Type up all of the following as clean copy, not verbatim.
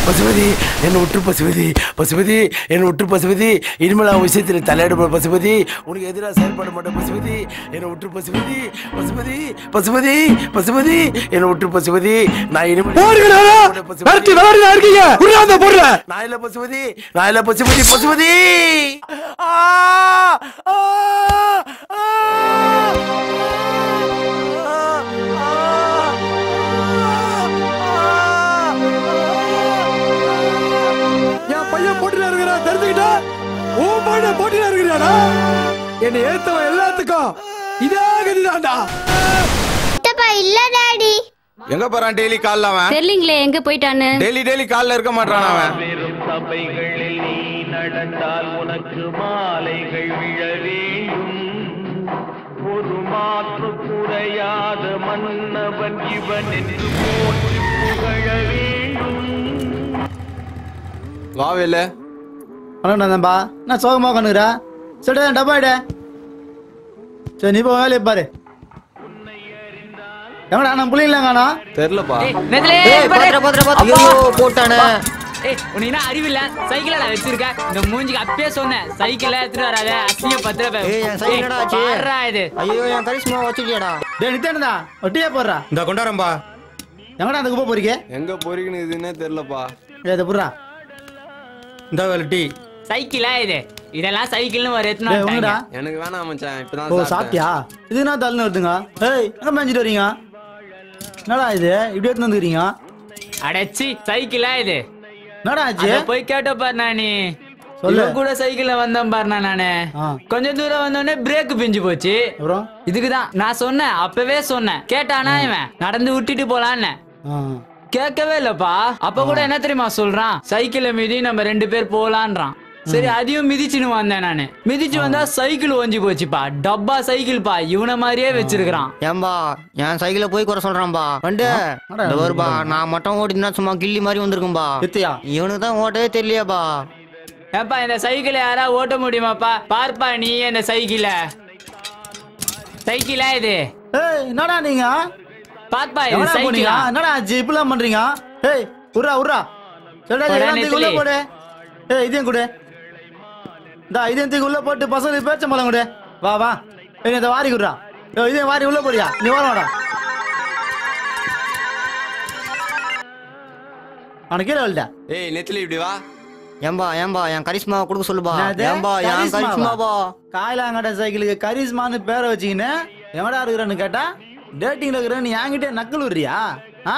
பசுபதி என்ன விட்டு பசுபதி, பசுபதி என்ன விட்டு பசுபதி, இனிமேல் விஷயத்தில் தலையிட பசுபதி, உனக்கு எதிராக செயல்பட மாட்டேன் பசுபதி, என்னை விட்டு பசுபதி, பசுபதி பசுபதி பசுபதி என்னை விட்டு பசுபதி, நான் இனிமேல் நான் இல்ல பசுபதி, நான் இல்ல பசுபதி, பசுபதி போட்டில இருக்கிறா தெரிஞ்சுக்கிட்டா போட்டில இருக்கிறாடா. என்னை ஏத்தவன் எல்லாத்துக்கும் இதே கதிதான்டா. இல்ல டாடி எங்க போறான் டெய்லி கால்ல அவன்? தெரியலங்களே எங்க போயிட்டான்னு. டெய்லி கால்ல இருக்க மாட்டான் அவன். சபைகளில் நீ நடந்தால் உனக்கு மாலைகள் விழ வேண்டும். ஒரு மாற்று குறையாத மன்னவன் இவன் என்று போற்றி புகழ வேண்டும். வாவேல நண்பா நான் சோகமா உட்காந்துக்கிறா. சரி டப்பாயிட. சரி நீ போ வேலையை பாரு. எவடா நான் புள்ளிங்களாங்கண்ணா தெரியலப்பா. போட்டானே உனக்கு அறிவில்ல சைக்கிள் வச்சிருக்க. இந்த மூஞ்சிக்கு அப்பயே சொன்னேன் சைக்கிள் எடுத்துட்டு வராத அசிங்க 10 ரூபாய் இது. ஐயோ என் கரிஷ்மா வச்சுக்கியடா. டேய் நித்தேனடா ஒட்டியே போடுறா. இந்த கொண்டாரம்பா. எங்கடா அந்த குப்பை போறீங்க? எங்க போறீங்கன்னு இதுன்னே தெரியலப்பா. இத புறா. இந்த வெல்டி சைக்கிளா இது. இதெல்லாம் சைக்கிள்னு வர எத்தனை வந்தாங்க. எனக்கு வேணாம் மச்சான் இப்பதான் சாப்பிட்டேன். ஓ சாப்பிட்டியா? இது என்ன தள்ளன வருதுங்க? ஏய் எங்க மேஞ்சிட்டு வரீங்க? என்னடா இது இப்படி எடுத்து வந்துறீங்க? அடச்சி சைக்கிளா இது. என்னடா ஆச்சு? போய் கேட்ட பாரு நானி. சொல்ல கூட சைக்கிள்ல வந்தேன் பாரு நானு. கொஞ்ச தூரம் வந்தோடனே பிரேக் பிஞ்சு போச்சு. அப்புறம் இதுக்குதான் நான் சொன்னேன் அப்பவே சொன்னேன். கேட்டானா இவன் நடந்து விட்டுட்டு போலான்னு. கேட்கவே இல்லப்பா. அப்ப கூட என்ன தெரியுமா சொல்றான்? சைக்கிள மிதி நம்ம 2 பேர் போலான்றான். சரி அதையும் மிதிச்சுன்னு வந்தேன் நானு. மிதிச்சு வந்தா சைக்கிள் ஒஞ்சி போச்சுப்பா. டப்பா சைக்கிள் பா இவன மாதிரியே வச்சிருக்கான். ஏம்பா என் சைக்கிள போய் குறை சொல்றான்பா. வந்து வருபா நான் மட்டும் ஓட்டினா சும்மா கில்லி மாதிரி வந்திருக்கும்பா. இவனுக்கு தான் ஓட்டவே தெரியலையாப்பா. ஏப்பா இந்த சைக்கிளை யாரா ஓட்ட முடியுமாப்பா? பார்ப்பா நீ இந்த சைக்கிளா இது. என்னடா நீங்க பாப்பா இது சைக்கிளா? என்னடா ஜிப்லாம் பண்றீங்க? ஏய் உர்ரா உர்ரா. சொல்டா இதெல்லாம் உள்ள போடு. ஏய் இதையும் கொடு. இதையும் உள்ள போட்டு பசங்க பேச்ச மலம் கொடு. வா வா. ஏய் இத வாரி குடுறா. ஏய் இதையும் வாரி உள்ள போடியா. நீ வரமாடா. அன கீழ விழுடா. ஏய் நெத்திலி இப்படி வா. ஏம்பா என் கரிஷ்மா கொடுக்க சொல்லுபா. ஏம்பா என் கரிஷ்மாபா. காயிலாங்கட சைக்கிளுக்கு கரிஷ்மான்னு பேரை வச்சிக்கினே எவடா இருக்குறன்னு கேட்டா டேட்டிங்ல இருக்குற நீ என்கிட்ட நக்கல் விடுறியா?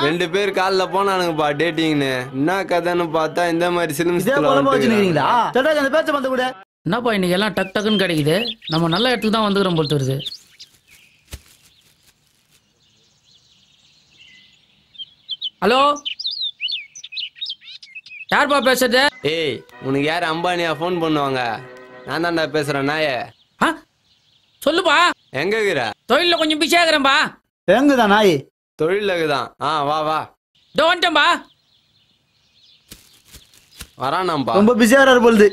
2 பேர் கால்ல போனானுங்கப்பா டேட்டிங்னு. என்ன கதைன்னு பார்த்தா இந்த மாதிரி சினிமாஸ்ல வச்சிருக்கீங்களா? சட்டா அந்த பேச்ச வந்து கூட. என்னப்பா இன்னைக்கு எல்லாம் டக் டக்குன்னு கிடைக்குது. நம்ம நல்ல இடத்துக்கு தான் வந்துக்கிறோம் போல தெரியுது. ஹலோ யார்ப்பா பேசுறது? ஏய் உனக்கு யார் அம்பானியா ஃபோன் பண்ணுவாங்க? நான் தான்டா பேசுறேன் நாயே. சொல்லுப்பா. எங்க இருக்கிற? தொழில கொஞ்சம் பிஸியா இருக்கிறேன்பா. எங்கதான் நாய்? தொழிலுக்குதான். வா வா. இதோ வந்துட்டேன்பா. வரானாம்பா. ரொம்ப பிஸியா இருப்பாரு போலுது.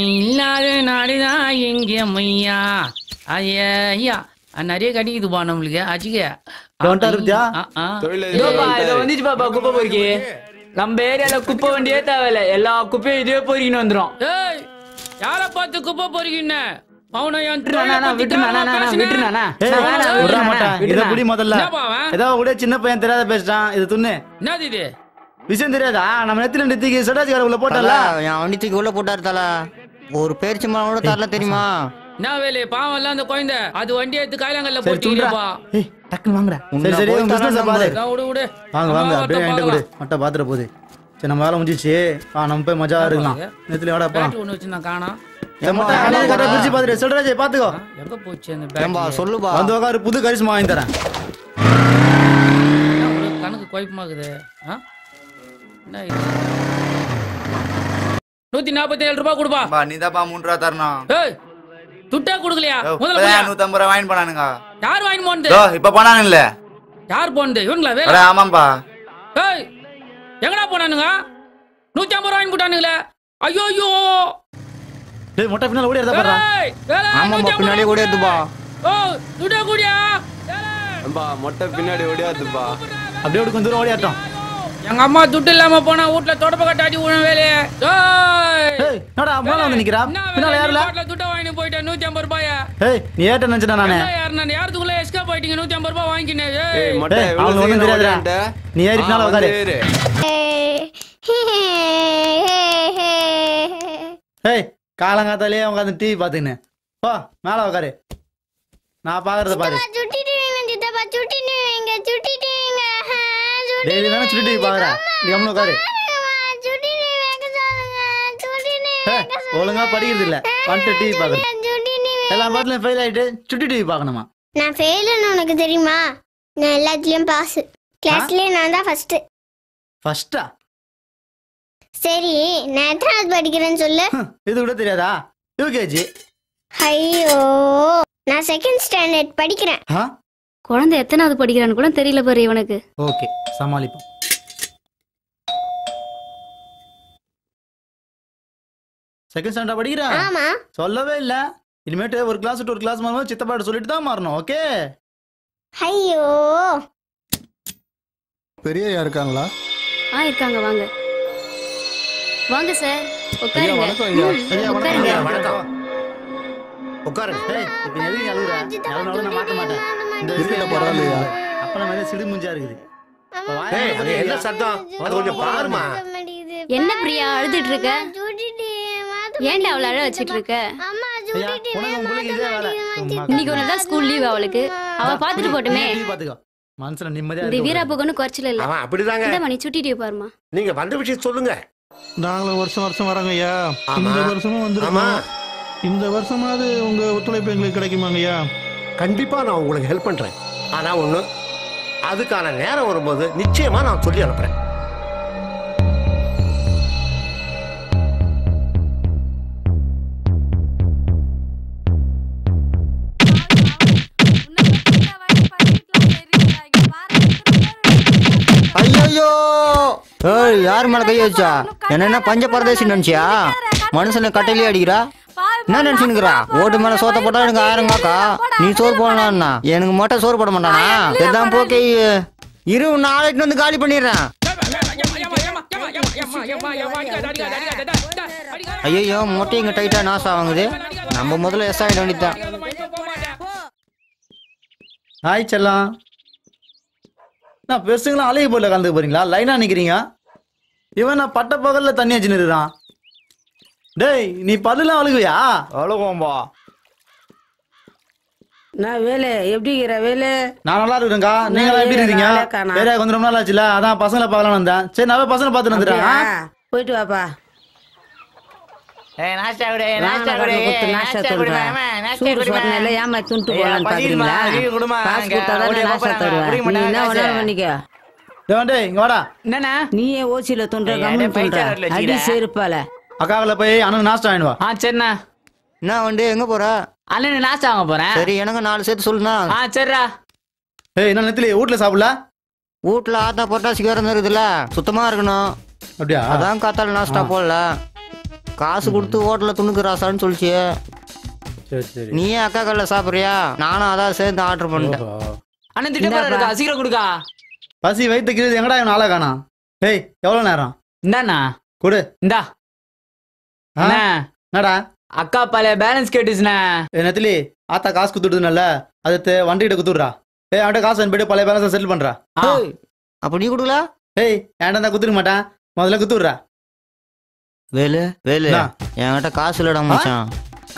இல்லாத நாடுதான் எங்க மையா. ஐயா நிறைய கிடைக்குதுப்பா நம்மளுக்கு. அச்சிக்க வந்துச்சு பாப்பா குப்பை பொறுக்கி. நம்ம ஏரியால குப்பை வண்டியே தேவையில்ல. எல்லா குப்பையும் இதே பொறுக்கின்னு வந்துடும். யார பார்த்து குப்பை பொறுக்கின்னு சின்ன பையன் தெரியாத பேசுறான். இது துண்ணு இது விஷயம் தெரியாதா? நம்ம நெத்தில நெத்திக்கு சடாச்சி உள்ள போட்டல. என் வண்டிக்கு உள்ள போட்டாரு தல. ஒரு பேரிச்சி மரம் கூட தரல தெரியுமா? நான் வேலை பாவம் எல்லாம் அந்த குழந்தை அது வண்டி எடுத்து காயலாங்கல்ல போட்டுப்பா. டக்குன்னு வாங்கடா. சரி சரி பிசினஸ் பாரு. விடு வாங்க வாங்க அப்படியே என்கிட்ட கொடு. மட்ட பாத்துற போகுது. சரி நம்ம வேலை முடிஞ்சிச்சு. நம்ம போய் மஜா இருக்கலாம். நெத்தில வாடா போலாம். ஒண்ணு வச்சு நான் காணோம். பாத்துக்கோ எங்க போச்சு அந்த பேக்? சொல்லுப்பா. வந்து உட்காரு புது கரிஷ்மா வாங்கி தரேன். கணக்கு குழப்பமாக்குது. 147 ரூபாய் கொடுப்பா. நீதாப்பா 3 ரூபா தரணும். துட்டா கொடுக்கலையா? முதல்ல 150 ரூபா வாங்கி போனானுங்க. யார் வாங்கி போனது? இப்ப போனானு இல்ல. யார் போனது? இவங்களா? வேற ஆமாம்பா. எங்கடா போனானுங்க? 150 ரூபாய் வாங்கி போட்டானுங்களே. ஐயோ ஐயோ. டேய் மொட்டை பின்னால ஓடி வரதா பாறா. ஆமாம்பா பின்னாடி ஓடி வரதுப்பா. துட்டா குடியா. அம்பா மொட்டை பின்னாடி ஓடி வரதுப்பா. அப்படியே ஓடி கொஞ்சம் தூரம் ஓடி ஆட்டோம். எங்க அம்மா துட்டு இல்லாம போனா வீட்டுல தொடப்ப கட்டாட்டி உன வேலையே. ஏய் என்னடா அம்மா வந்து நிக்கிறா பின்னால யாரல துட்ட வாங்கி போயிட்டேன் 150 ரூபாய். ஏய் நீ ஏட்ட நினைச்சடா நானே. யார் நான் யாரதுக்குள்ள எஸ்கா போயிட்டீங்க 150 ரூபாய் வாங்கினே. ஏய் மொட்டை அவனுக்கு ஒண்ணும் தெரியாதுடா. நீ ஏறி பின்னால உட்காரு. ஏய் காலங்காத்தாலே உட்காந்து டிவி பாத்துக்கினே. போ மேல உட்காரு. நான் பாக்குறத பாரு. டெய்லி தானே சுட்டி டிவி பாக்குற. நீ கம்முனு உட்காரு. ஒழுங்கா படிக்கிறது இல்ல. வந்துட்டு டிவி பாக்குற. எல்லா பாட்டுலயும் ஃபெயில் ஆயிட்டு சுட்டி டிவி பாக்கணுமா? நான் ஃபெயில்னு உனக்கு தெரியுமா? நான் எல்லாத்துலயும் பாஸ். கிளாஸ்லயே நான் தான் ஃபர்ஸ்ட். ஃபர்ஸ்டா? சரி நான் எத்தனாவது படிக்கிறேன்னு சொல்லு. இது கூட தெரியாதா? யூகேஜி. ஐயோ நான் செகண்ட் ஸ்டாண்டர்ட் படிக்கிறேன். குழந்தை எத்தனாவது படிக்கிறான்னு கூட தெரியல பாரு இவனுக்கு. ஓகே சமாளிப்போம். செகண்ட் ஸ்டாண்டர்ட் படிக்கிறா? ஆமா. சொல்லவே இல்ல. இனிமேட்டு ஒரு கிளாஸ் விட்டு ஒரு கிளாஸ் மாறும்போது சித்தப்பாட்ட சொல்லிட்டு தான் மாறணும். ஓகே. ஐயோ பெரியயா இருக்காங்களா? இருக்காங்க வாங்க. வாங்க சார் உட்காருங்க. வணக்கம் ஐயா. ஐயா உட்காருங்க. வணக்கம். உட்காருங்க. ஏய் இப்போ எதுக்கு அழுகுற? எவனாலும் நான் மாட்ட மாட்டேன். இந்த இருக்கல பரவாயில்லையா? அப்ப நம்ம சிடு முஞ்சா இருக்குது. ஏய் அது என்ன சத்தம்? அது கொஞ்சம் பாருமா. என்ன பிரியா அழுதுட்டு இருக்க? ஏன்டா அவளை அழ வச்சிட்டு இருக்க? ஐயா உனக்கு உங்களுக்கு இதே வேலை. இன்னைக்கு ஒருதான் ஸ்கூல் லீவ் அவளுக்கு. அவ பாத்துட்டு போட்டுமே. டிவி பாத்துக்கோ. மனசுல நிம்மதியா இந்த இருக்கு. வீராப்புக்கு ஒன்னும் குறைச்சல இல்ல. அவன் அப்படிதாங்க. இந்த மணி சுட்டிட்டு பாருமா. நீங்க வந்த விஷயம் சொல்லுங்க. நாங்களும் வருஷம் வரோங்க ஐயா. ஆமா. இந்த வருஷமும் ஆமா. வந்துருக்கோம். இந்த வருஷமாவது உங்க ஒத்துழைப்பு எங்களுக்கு கிடைக்குமாங்க ஐயா? கண்டிப்பா நான் உங்களுக்கு ஹெல்ப் பண்றேன். ஆனா ஒண்ணு, அதுக்கான நேரம் வரும்போது நிச்சயமா நான் சொல்லி அனுப்புறேன். ஐயோ யார் மேல கை வச்சா? என்ன பஞ்ச பரதேசி நினைச்சியா? மனுஷனை கட்டையிலே அடிக்கிறா. என்ன நினைச்சுக்கிறா? ஓட்டு மேல சோத்த போட்டா எனக்கு 1000 காக்கா. நீ சோறு போடலாம்னா எனக்கு மட்டும் சோறு போட மாட்டானா? எதான் போக்கே இரு நாளைக்கு வந்து காலி பண்ணிடுறேன். ஐயோ மொட்டை இங்க டைட்டா நாசா வாங்குது. நம்ம முதல்ல எஸ் ஆகிட வேண்டியதான். ஹாய் செல்லம். நான் பெருசுங்களாம் அலைய போல கலந்துக்க போறீங்களா? லைனா நிக்கிறீங்க. இவன் நான் பட்ட பகல்ல தண்ணி வச்சு நிறுறான். டேய் நீ பல்லுலாம் அழுகுவியா? அழுகும்பா. நான் வேலை எப்படி இருக்கிற வேலை? நான் நல்லா இருக்கேன்க்கா. நீங்களா எப்படி இருக்கீங்க? வேற கொஞ்சம் ரொம்ப நாள் ஆச்சுல, அதான் பசங்களை பார்க்கலாம் வந்தேன். சரி நான் பசங்களை பார்த்துட்டு வந்துடுறேன். போயிட்டு வாப்பா. நாஸ்டா ஏமா துண்டு போலான்னு பாக்குறீங்களா? காசு கொடுத்தாதான் நாஸ்டா தருவேன். நீ என்ன வேணாலும் பண்ணிக்க. இங்க வாடா. என்னண்ணா? நீயே ஓசியில துண்ட கம்மி துண்ட அடி சேர்ப்பால. அக்காவில போய் அண்ணன் நாஸ்டா வாங்கிடுவா. சரிண்ணா. என்ன வந்து எங்க போற? அண்ணன் நாஸ்டா வாங்க போறேன். சரி எனக்கு 4 சேர்த்து சொல்லுண்ணா. சரிடா. ஏய் என்ன நெத்திலி வீட்டுல சாப்பிடல? வீட்டுல ஆத்தா பொட்டாசி வேற இருக்குதுல்ல, சுத்தமா இருக்கணும். அப்படியா? அதான் காத்தால நாஸ்டா போடல. காசு கொடுத்து ஹோட்டல்ல துணுக்குறாசான்னு சொல்லிச்சு. நீயே அக்கா கல்ல சாப்பிடுறியா? நானும் அதான் சேர்ந்து ஆர்டர் பண்ணிட்டேன். அண்ணன் திட்ட இருக்கா? சீக்கிரம் கொடுக்கா. பசி வயிற்றுக்கு எங்கடா இவன் ஆளா காணா? ஏய் எவ்வளவு நேரம்? இந்தாண்ணா கொடு. இந்தா. என்னடா? அக்கா பழைய பேலன்ஸ் கேட்டுச்சுண்ணே. நெத்திலி ஆத்தா காசு குத்துடுதுனால அது வண்டி கிட்ட குத்துடுறா. ஏய் அவன்கிட்ட காசு போயிட்டு பழைய பேலன்ஸ் செட்டில் பண்றா. அப்ப நீ கொடுக்கல? ஏய் ஏன்டா தான் குத்துக்க மாட்டேன், முதல்ல குத்துடுறா. வேலு வேலு என்கிட்ட காசு இல்லடா மச்சான்.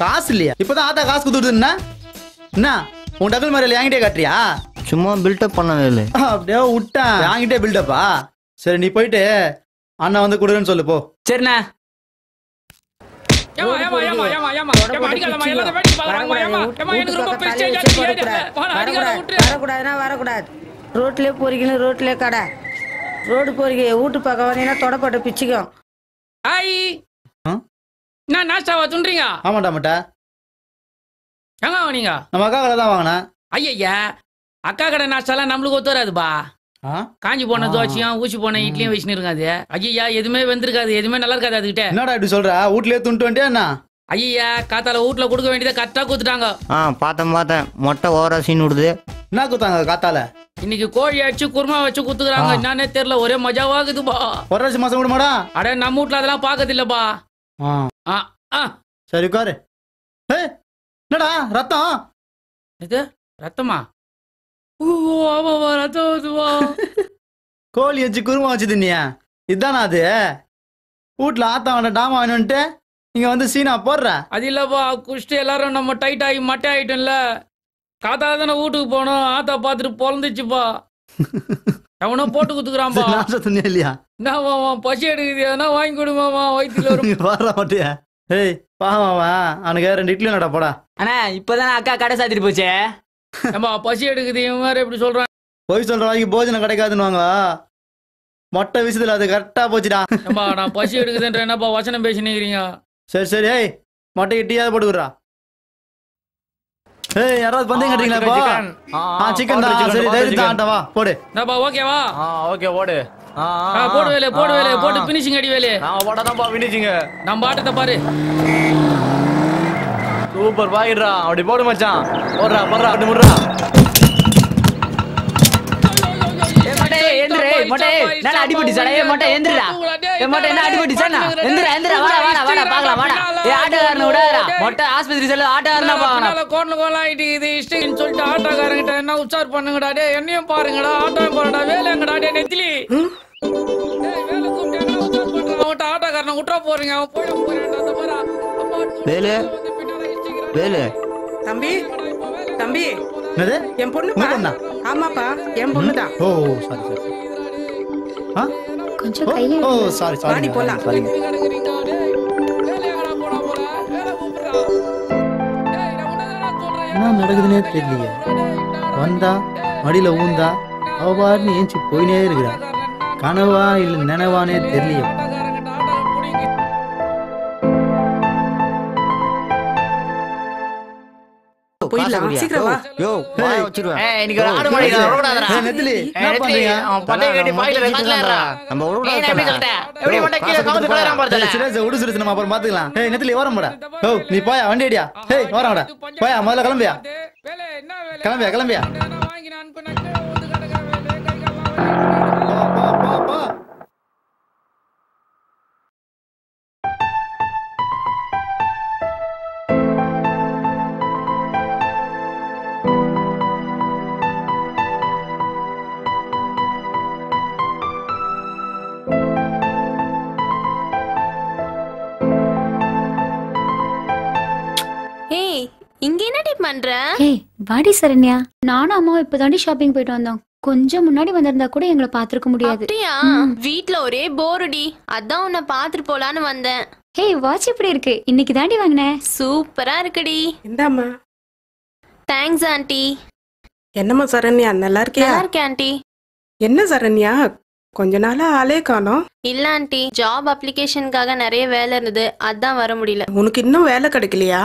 காசு இல்லையா? இப்பதான் ஆத்தா காசு குத்துடுதுன்னா என்ன உன் டபுள் மாதிரி என்கிட்டே காட்டுறியா? சும்மா பில்டப் பண்ண வேலு. அப்படியே விட்டேன் என்கிட்டே பில்டப்பா. சரி நீ போயிட்டு அண்ணா வந்து கொடுன்னு சொல்லு போ. சரிண்ணா. வரக்கூடாது. ரோட்லயே போறீங்கன்னு ரோட்லயே கடை. ரோடு போறீங்க வீட்டு பக்கம் வந்தீங்கன்னா தொடப்பட்ட பிச்சுக்கும். நாஸ்டாவா துன்றீங்க? ஆமாட்டா மாட்டா. எங்க வாங்கினீங்க? நம்ம அக்கா கடை தான் வாங்கினேன். ஐயா அக்கா கடை நாஸ்டாலாம் நம்மளுக்கு ஒத்து வராதுப்பா. காஞ்சி போன தோசையும் ஊசி போன இட்லியும் வச்சுன்னு இருக்காது. ஐயா எதுவுமே வெந்திருக்காது, எதுவுமே நல்லா இருக்காது. அதுகிட்ட என்னடா இப்படி சொல்ற? வீட்லயே துண்டு வேண்டியா என்ன? ஐயா காத்தால வீட்டுல கொடுக்க வேண்டியதை கரெக்டா கொடுத்துட்டாங்க. பார்த்தேன் மொட்டை ஓவரா சீன் விடுது. என்ன குத்தாங்க காத்தால? இன்னைக்கு கோழி அடிச்சு குருமா வச்சு குத்துக்கிறாங்க. என்னன்னே தெரியல, ஒரே மஜாவாகுதுப்பா. புரட்டாசி மாசம் விடுமாடா? அட நம்ம வீட்டுல அதெல்லாம் பாக்கது இல்லப்பா. சரி உட்காரு. என்னடா ரத்தம்? இது ரத்தமா? ரத்தம். கோழி வச்சு குருமா வச்சு தின்னியா? இதுதானா அது? வீட்டுல ஆத்தா வேண்ட டாமா வேணும்ட்டு இங்க வந்து சீனா போடுற? அது இல்லப்பா, குஷ்டி எல்லாரும் நம்ம டைட் ஆகி மட்டை ஆயிட்டோம்ல. காத்தால தானே வீட்டுக்கு போனோம், ஆத்தா பாத்துட்டு பொழந்துச்சுப்பா. அவனா போட்டு குத்துக்கிறான்பா. இல்லையா? என்ன பசி எடுக்குது, எதனா வாங்கி கொடுமாமா, வயிற்றுல வரும். வர மாட்டியா? ஏய் பாவாவா, அவனுக்கு 2 இட்லி நடா போடா. அண்ணா இப்பதானே அக்கா கடை சாத்திட்டு போச்சே. ஏம்பா பசி எடுக்குது, இவன் வேற எப்படி சொல்றான்? போய் சொல்ற வாங்கி போஜனம் கிடைக்காதுன்னு மொட்டை விஷயத்துல அது கரெக்டா போச்சுடா. ஏம்பா நான் பசி எடுக்குதுன்ற என்னப்பா வசனம் பேசினீங்க? சரி சரி, ஏய் மொட்டை டீயாவது போட்டுக்குறா. ஏய் யாராவது பந்தயம் கட்டுறீங்களா? சிக்கன் தான். சரி தைரியத்தை ஆட்ட வா போடு. என்னப்பா ஓகேவா? ஓகே போடு. போடு வேலை, போடு வேலை, போட்டு பினிஷிங் அடி வேலை. நான் போட்டாதான்ப்பா பினிஷிங். நம்ம ஆட்டத்தை பாரு. சூப்பர் பாயிடுறா. அப்படி போடு மச்சான். போடுறா போடுறா, அப்படி முடுறா. ஆட்டோக்காரங்கிட்ட என்ன உச்சார் பண்ணுங்கடா, என்னையும் பாருங்கடா, ஆட்டோ போறடா, வேலைங்கடா, நெத்திலி ஆட்டோக்காரனை விட்டுற போறீங்க. அவன் வேலு தம்பி தம்பி, என் பொண்ணு. ஆமாப்பா என் பொண்ணு தான். ஓ சாரி சாரி. கொஞ்சம் கையில. ஓ சாரி சாரி. போலாம். என்ன நடக்குதுன்னே தெரியலையே. வந்தா மடியில ஊந்தா அவ பாருன்னு ஏஞ்சி போயினே இருக்கிறா. கனவா இல்ல நினைவானே தெரியலையே. நீ போயா வண்டி அடியா? வரடா போயா, முதல்ல கிளம்பியா கிளம்பியா கிளம்பியா. வாடி சரண்யா, நானும் அம்மாவும் இப்பதாண்டி ஷாப்பிங் போயிட்டு வந்தோம். கொஞ்சம் முன்னாடி வந்திருந்தா கூட எங்களை பாத்துருக்க முடியாது. வீட்ல ஒரே போரடி, அதான் உன்னை பாத்துட்டு போலான்னு வந்தேன். ஹே வாட்ச் எப்படி இருக்கு? இன்னைக்கு தாண்டி வாங்கினேன். சூப்பரா இருக்குடி. இந்தாம்மா. Thanks aunty. என்னம்மா சரண்யா, நல்லா இருக்கியா? நல்லா இருக்கேன் ஆண்டி. என்ன சரண்யா கொஞ்ச நாளா ஆளே காணோம்? இல்ல ஆண்டி, ஜாப் அப்ளிகேஷனுக்காக நிறைய வேலை இருந்தது, அதான் வர முடியல. உனக்கு இன்னும் வேலை கிடைக்கலையா?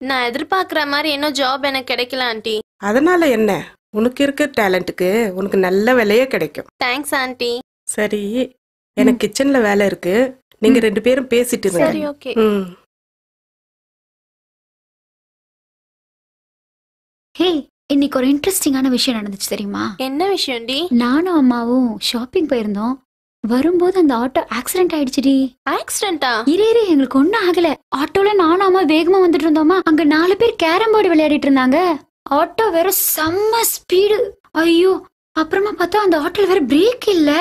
நான் எதிர்பார்க்கிற மாதிரி இன்னும் ஜாப் எனக்கு கிடைக்கல ஆண்டி. அதனால என்ன, உனக்கு இருக்க டேலண்ட்டுக்கு உனக்கு நல்ல வேலையே கிடைக்கும். Thanks aunty. சரி, எனக்கு கிச்சன்ல வேலை இருக்கு, நீங்க 2 பேரும் பேசிட்டு இருங்க. சரி ஓகே. ஹே இன்னைக்கு ஒரு இன்ட்ரெஸ்டிங்கான விஷயம் நடந்துச்சு தெரியுமா? என்ன விஷயம்டி? நானும் அம்மாவும் ஷாப்பிங் போயிருந்தோம். வரும்போது அந்த ஆட்டோ ஆக்சிடென்ட் ஆயிடுச்சுடி. ஆக்சிடென்ட்டா? இரு எங்களுக்கு ஒன்னும் ஆகல. ஆட்டோல நானும் அம்மா வேகமா வந்துட்டு இருந்தோமா, அங்க 4 பேர் கேரம் போர்டு விளையாடிட்டு இருந்தாங்க. ஆட்டோ வேற செம்ம ஸ்பீடு. ஐயோ, அப்புறமா பார்த்தா அந்த ஆட்டோல வேற பிரேக் இல்ல.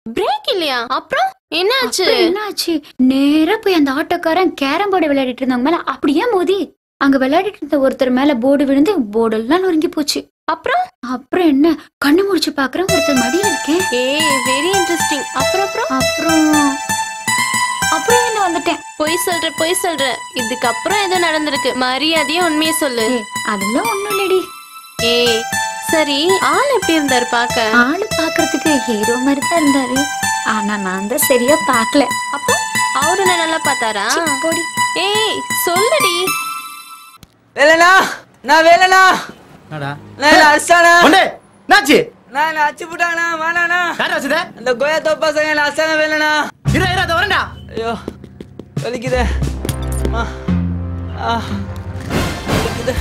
பிரேக் இல்லையா? அப்புறம் என்னாச்சு? நேரா போய் அந்த ஆட்டோக்காரன் கேரம் போர்டு விளையாடிட்டு இருந்தாங்க மேல அப்படியே மோதி அங்க விளையாடிட்டு இருந்த ஒருத்தர் மேல போர்டு விழுந்து போர்டெல்லாம் நொறுங்கி போச்சு. அப்புறம் என்ன, கண்ணு முடிச்சு பாக்குறேன், ஒருத்தர் மடியில இருக்கேன். Very interesting. அப்புறம் என்ன வந்துட்டேன். பொய் சொல்ற. இதுக்கப்புறம் ஏதோ நடந்திருக்கு, மரியாதையா உண்மையை சொல்லு. அதெல்லாம் ஒண்ணும் இல்லடி. சரி, ஆள் எப்படி இருந்தாரு பாக்க? ஆளு பாக்குறதுக்கு ஹீரோ மாதிரி தான் இருந்தாரு. ஆனா நான் தான் சரியா பாக்கல. அப்போ அவரு நல்லா பார்த்தாரா? சொல்லுடி. வேலனா, நான் வேலனா. என்னடா? நான் அஸ்ஸானா. ஒண்ணே, நாச்சி. நான் அச்சு புட்டாங்கனா, வானானா. யாரா அச்சுதே? அந்த கோயா தோப்பா சங்க நான் அஸ்ஸானா வேலனா. இரு அத வரேன்டா. ஐயோ. வலிக்குதே. அம்மா. வலிக்குதே.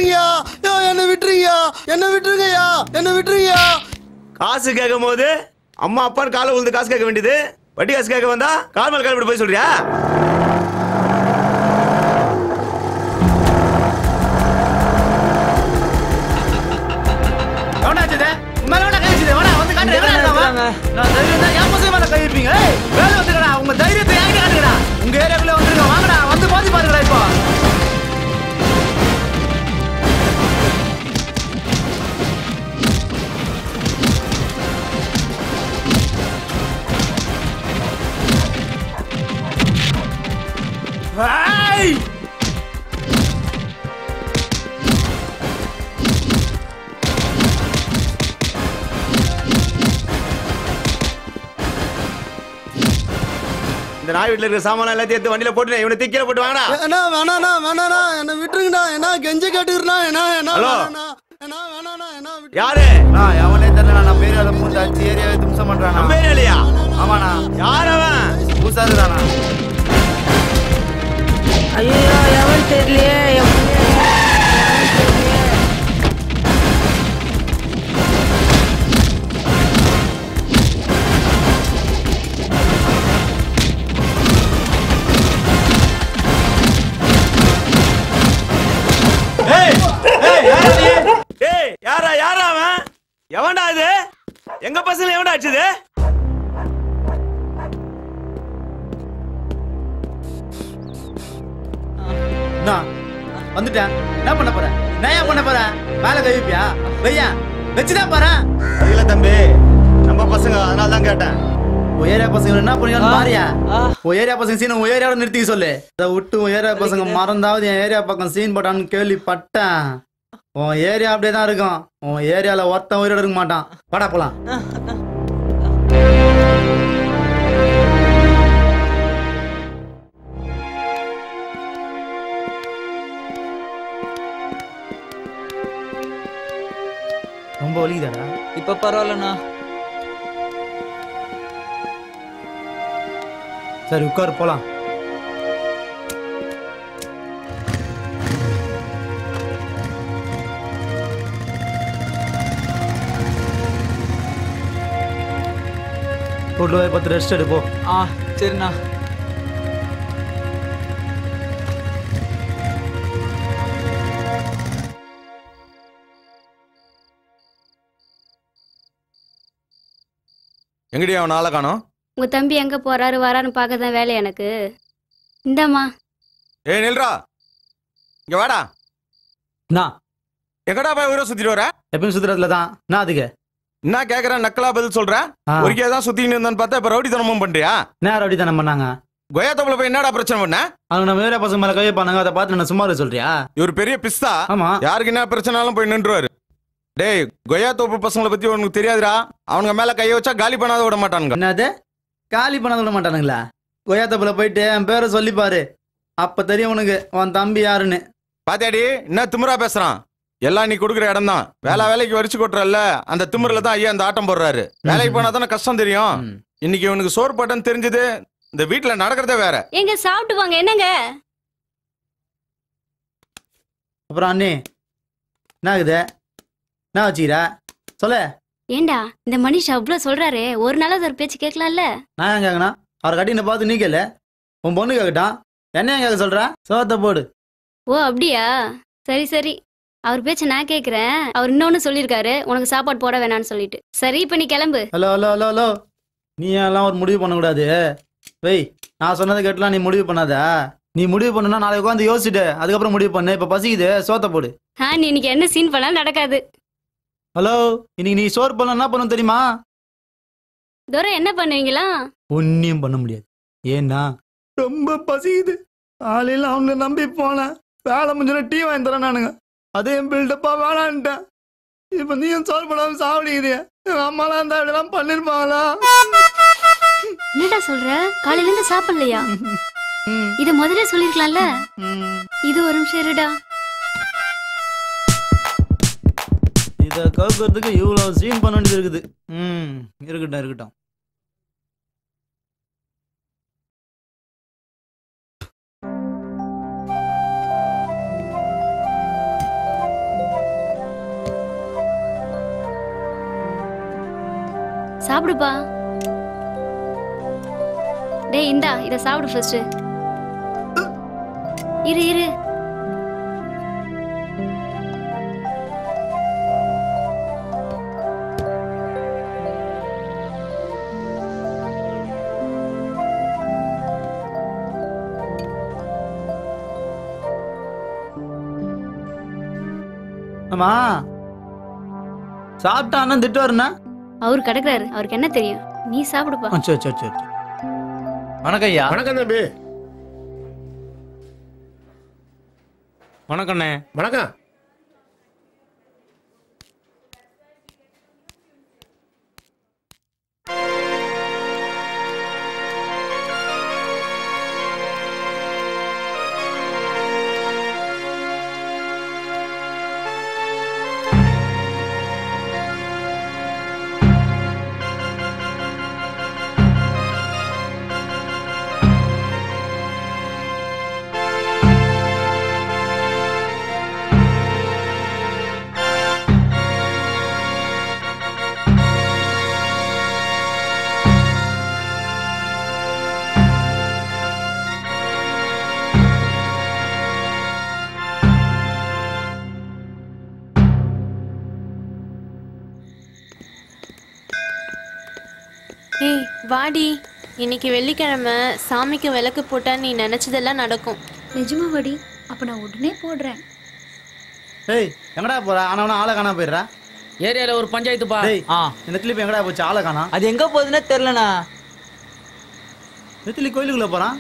விட்டுருங்கயா, என்ன விட்டுருங்கயா, என்ன விட்டுருங்கயா, என்ன விட்டுருங்கயா. காசு கேட்கும் போது அம்மா அப்பான்னு காலை விழுந்து காசு கேட்க வேண்டியது, வட்டி காசு கேட்க வந்தா கால் மேல கால் போய் சொல்றியா? உங்க தைரியத்தை காட்டுங்கடா. உங்க ஏரியாக்குள்ள வந்துருங்க, வாங்கடா, வந்து பாதி பாருங்கடா. இப்போ இந்த நாய் வீட்டுல இருக்கிற சாமான எல்லாத்தையும் எடுத்து வண்டியில போட்டு இவனை திக்கில போட்டு வாங்கடா. என்ன வேணாண்ணா, வேணாண்ணா, என்ன விட்டுருங்கண்ணா, என்ன கெஞ்சி கேட்டுக்கிறா, என்ன என்ன ஹலோ. வேணாண்ணா, என்ன வேணாண்ணா, என்ன யாரு? எவனே தெரியல, நான் ஏரியாவில் மூந்தாச்சு ஏரியாவை தும்சம் பண்றானா? நம்ம ஏரியாலையா? ஆமாண்ணா. யார் அவன்? பூசாருதானா? ஐயோ எவன் தெரியலையே. யாரா அவன்? எவன்டா இது? எங்க பசங்க எவன்டா அடிச்சது? வந்துட்டேன். என்ன பண்ண போற? நான் பண்ண போறேன்? மேல கைவிப்பியா? வையா வச்சுதான் பாரு. இல்ல தம்பி, நம்ம பசங்க, அதனால தான் கேட்டேன். ஏரியா பசங்க என்ன பண்ணியாலும் மாறியா? ஏரியா பசங்க சீன் ஏரியாவோட நிறுத்தி சொல்லு. அதை விட்டு ஏரியா பசங்க மறந்தாவது என் ஏரியா பக்கம் சீன் போட்டான்னு கேள்விப்பட்டேன். உன் ஏரியா அப்படியே தான் இருக்கும். உன் ஏரியால ஒருத்தன் உயிரோட இருக்க மாட்டான். வாடா போலாம். ரொம்ப வலிக்குதாடா? இப்ப பரவாயில்லண்ணா. சரி உட்காரு, போலாம். போட்டு 10 ரெஸ்ட் எடுப்போ. சரிண்ணா. எங்கடி அவன் ஆளை காணோம்? உங்க தம்பி எங்க போறாரு வரான்னு பார்க்க தான் வேலை எனக்கு. இந்தாம்மா. ஏய் நில்றா, இங்க வாடா. நான் எங்கடா போய் ஊரை சுத்திட்டு வர? எப்பயும் சுத்துறதுல தான். நான் அதுக்கு என்ன கேக்குறேன், நக்கலா பதில் சொல்றேன். ஒருக்கே தான் சுத்தின்னு இருந்தான்னு பார்த்தா இப்ப ரவுடித்தனமும் பண்றியா? என்ன ரவுடித்தனம் பண்ணாங்க? கொய்யா தோப்புல போய் என்னடா பிரச்சனை பண்ண? அவங்க நம்ம ஏரியா பசங்க மேல கையை பண்ணாங்க, அதை பார்த்து நான் சும்மா சொல்றியா? இவர் பெரிய பிஸ்தா. ஆமா, யாருக்கு என்ன பிரச்சனாலும் போய் நின்றுவாரு. டேய், கொய்யா தோப்பு பசங்களை பத்தி உனக்கு தெரியாதுடா. அவனுங்க மேல கையை வச்சா காலி பண்ணாத விட மாட்டானுங்க. என்னது காலி பண்ணாத விட மாட்டானுங்களா? கொய்யா தோப்புல போயிட்டு என் பேரை சொல்லி பாரு, அப்ப தெரியும் உனக்கு உன் தம்பி யாருன்னு. பாத்தியாடி என்ன திமிரா பேசுறான்? எல்லாம் நீ கொடுக்குற இடம் தான். வேலைக்கு வரிச்சு கொட்டுறல்ல, அந்த திமிரில தான் ஐயா அந்த ஆட்டம் போடுறாரு. வேலைக்கு போனா தானே கஷ்டம் தெரியும். இன்னைக்கு இவனுக்கு சோறு போட்டன்னு தெரிஞ்சது, இந்த வீட்டுல நடக்கிறதே வேற. எங்க சாப்பிட்டு வாங்க. என்னங்க அப்புறம் அண்ணே என்ன ஆகுது? என்ன வச்சுக்கிற சொல்ல? ஏண்டா இந்த மனுஷன் அவ்வளவு சொல்றாரு, ஒரு நாளாவது ஒரு பேச்சு கேட்கலாம்ல? நான் ஏன் கேட்கணும்? அவரை கட்டின பார்த்து நீ கேளு. உன் பொண்ணு கேட்கட்டான், என்ன கேட்க சொல்ற? சோத்த போடு. ஓ அப்படியா? சரி சரி, அவர் பேச்ச நான் கேக்குறேன். அவர் இன்னொன்னு சொல்லிருக்காரு, உனக்கு சாப்பாடு போட வேணான்னு சொல்லிட்டு. சரி இப்ப நீ கிளம்பு. ஹலோ ஹலோ ஹலோ ஹலோ, நீ எல்லாம் ஒரு முடிவு பண்ணக்கூடாது. வெய், நான் சொன்னதை கேட்டலாம், நீ முடிவு பண்ணாத. நீ முடிவு பண்ணுனா நாளைக்கு உட்காந்து யோசிச்சுட்டு அதுக்கப்புறம் முடிவு பண்ணு. இப்ப பசிக்குது, சோத்த போடு. நீ இன்னைக்கு என்ன சீன் பண்ணாலும் நடக்காது. ஹலோ, இன்னைக்கு நீ சோறு பண்ண என்ன பண்ண தெரியுமா? தூரம் என்ன பண்ணுவீங்களா? ஒன்னியும் பண்ண முடியாது. ஏன்னா ரொம்ப பசிக்குது. காலையில அவங்க நம்பி போனேன், வேலை முடிஞ்சோட டீ வாங்கி தரேன் நானுங்க. அதே பில்டப்பா வேணான்ட்டேன். இப்ப நீயும் சோறு போடாம சாப்பிடுது. அம்மாலாம் இருந்தா இப்படிலாம் பண்ணிருப்பாங்களா? என்னடா சொல்ற? காலையில இருந்து சாப்பிடலையா? இத முதல்ல சொல்லிருக்கலாம்ல. இது ஒரு நிமிஷம் இருடா. இத கேட்கறதுக்கு இவ்வளவு சீன் பண்ண வேண்டியது இருக்குது. இருக்கட்டும் இருக்கட்டும். சாப்பிடுப்பா. டேய் இந்தா இத சாப்பிடு ஃபர்ஸ்ட். இரு இரு. அம்மா சாப்பிட்டா அண்ணன் திட்டுவாருண்ணா. அவர் கிடக்குறாரு, அவருக்கு என்ன தெரியும்? நீ சாப்பிடுப்பா. சரி சரி சரி. வணக்கம் ஐயா. வணக்கம் தம்பி. வணக்கண்ணே. வணக்கம். ஏய் வாடி, இன்னைக்கு வெள்ளிக்கிழமை சாமிக்கு விளக்கு போட்டா நீ நினைச்சதெல்லாம் நடக்கும். நிஜமா வாடி, அப்ப நான் உடனே போடுறேன். ஏய் எங்கடா போற? ஆனா ஆளை காணா போயிடுறா. ஏரியால ஒரு பஞ்சாயத்து பா. இந்த கிளிப் எங்கடா போச்சு? ஆளை காணா. அது எங்க போகுதுன்னு தெரியலண்ணா. நெத்திலி கோயிலுக்குள்ள போறான்.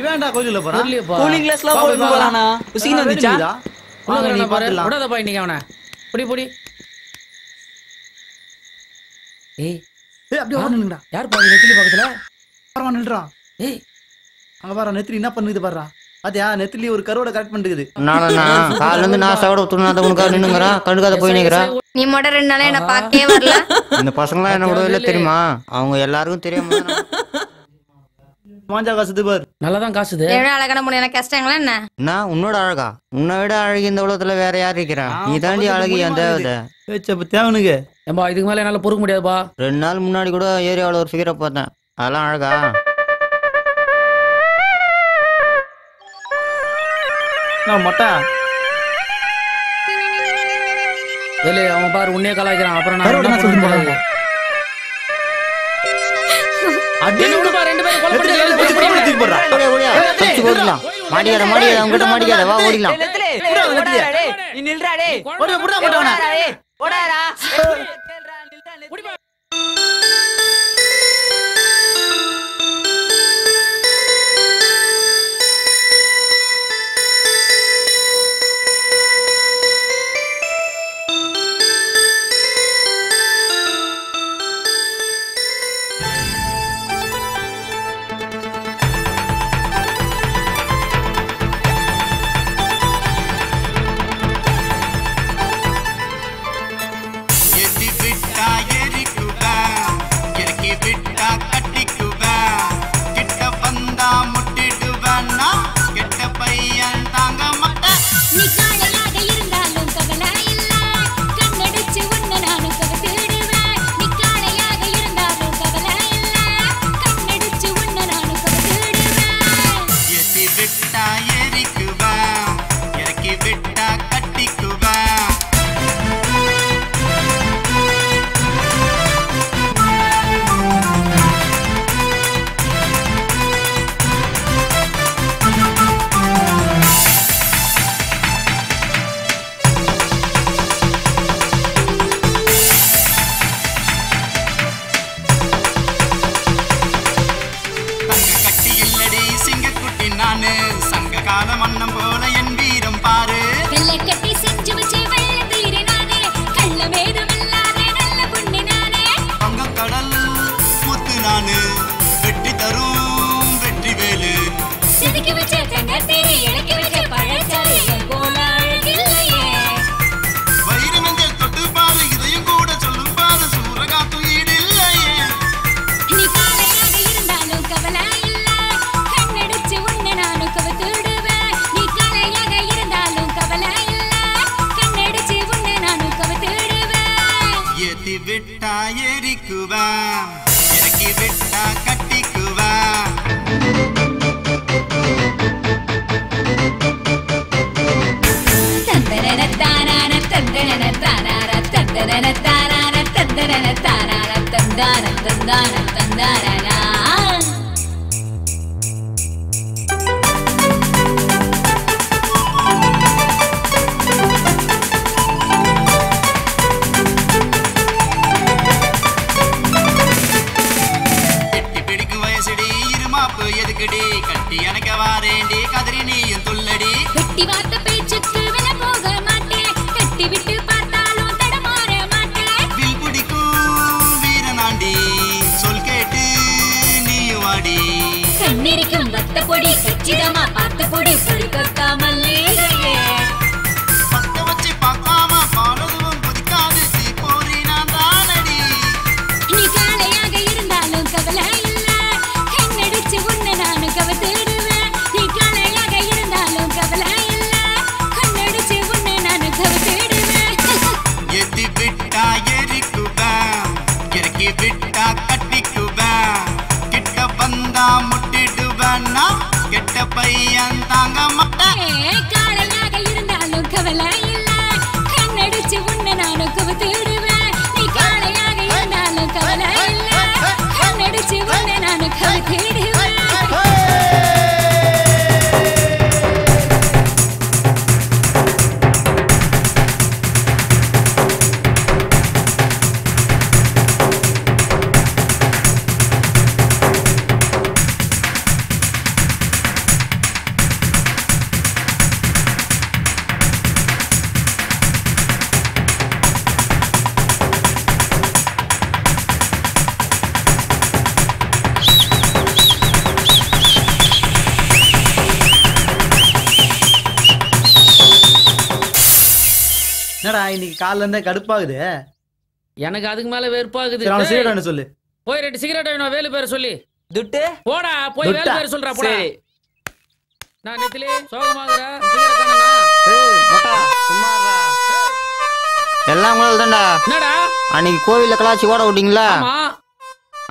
இவன்டா கோயிலுக்குள்ள போறான். கூலிங் கிளாஸ்லாம் போட்டு போறானா? உசின்னு வந்துச்சா? உலகறன பாரு. விடாதப்பா இன்னைக்கு அவனை. புடி புடி. ஏய் அப்படியே ஓடுங்கடா. யார் பாரு நெத்திலி பக்கத்துல? பரவா நில்றா. ஏய் அங்க பாரு நெத்திலி என்ன பண்ணுது பாருடா. பாத்தியா நெத்திலி ஒரு கருவோட கரெக்ட் பண்ணிக்குது. நானா கால்ல இருந்து நான் சாவட துணாத உனக்கு நின்னுங்கறா. கண்டுக்காத போய் நிக்கறா. நீ மொட 2 நாளா என்ன பாக்கவே வரல. இந்த பசங்களா என்ன விடவே தெரியுமா? அவங்க எல்லாருக்கும் தெரியாம மாஞ்சா காசுது பாரு. நல்லா தான் காசுது. எவ்வளவு அழகான பொண்ணு, எனக்கு கஷ்டங்களா என்ன? நான் உன்னோட அழகா? உன்னை விட அழகி இந்த உலகத்துல வேற யார் இருக்கிறா? நீ தாண்டி அழகி அந்த தேவதை. தேவனுக்கு ஏம்பா இதுக்கு மேல என்னால பொறுக்க முடியாதுப்பா. 2 நாள் முன்னாடி கூட ஏரியாவில் ஒரு ஃபிகரை பார்த்தேன். அதெல்லாம் அழகா? நான் மொட்டை. ஏலே அவன் பாரு உன்னைய கலாய்க்கிறான். அப்புறம் நான் என்ன சொல்றது? அடியே விடுப்பா, 2 பேரும் கொலை பண்ணி போடுறா. தப்பிச்சு ஓடிடலாம். மாடிக்காத மாடிக்காத அவங்ககிட்ட மாடிக்காத. வா ஓடிடலாம். நீ நில்றா டேய். ஓடி புடா போடவனா. ஓடாடா. எதி விட்டா எரிக்க விட்டா எரிக்குவேன், இறக்கி விட்டா கட்டிக்குவேன். தந்தன தானான தந்தன தானான தந்தன தானான தந்தன தானான தந்தான தந்தான தந்தானா. எதுக்குடி கட்டி எனக்கு வாரேண்டி கதறி நீயும் துள்ளடி. வெட்டி வார்த்த பேச்சுக்கு வில போக மாட்டேன், கட்டி விட்டு பார்த்தாலும் தடமாற மாட்டேன். வில் பிடிக்கும் வீரனாண்டி சொல் கேட்டு நீ வாடி. கண்ணிரிக்கும் வத்த பொடி கச்சிதமா பார்த்த பொடி சொல் கொத்தாமல் பத்த வச்சு பார்க்காம பாலதுவும் புதிக்காது தீப்போரி நான் தானடி. நீ காளையாக இருந்தாலும் கவலை இல்ல, கண்ணடிச்சு உன்னை நானும் கவத்திடுவேன். நீ காளையாக இருந்தாலும் கவலை இல்ல, கண்ணடிச்சு உன்னை நானும் கவத்திடுவேன். எத்தி விட்டா எரிக்குவேன், இறக்கி விட்டா கட்டிக்குவேன். கிட்ட வந்தா முட்டிடுவேன், நான் கெட்ட பையன் தாங்க மாட்டேன். காளையாக இருந்தாலும் கவலை இல்ல, கண்ணடிச்சு உன்னை நானும் கவத்திடுவேன். நீ காளையாக இருந்தாலும் கவலை இல்ல, கண்ணடிச்சு உன்னை நானும் கவத்திடுவேன். என்னடா இன்னைக்கு காலைல இருந்தே கடுப்பாகுது. எனக்கு அதுக்கு மேல வெறுப்பாகுது. சரி, அவனை சிகரெட் வேணும் சொல்லு. போய் 2 சிகரெட் வேணும், வேலு பேரை சொல்லி. துட்டு போடா போய் வேலு துட்டா? பேரை சொல்றா போடா. சரி. நான் நெத்திலே சோகமாகறா சிகரெட் காணனா. எல்லாம் உங்களுக்கு தான்டா. என்னடா அன்னைக்கு கோவில்ல கலாச்சி ஓட விட்டீங்களா? ஆமா.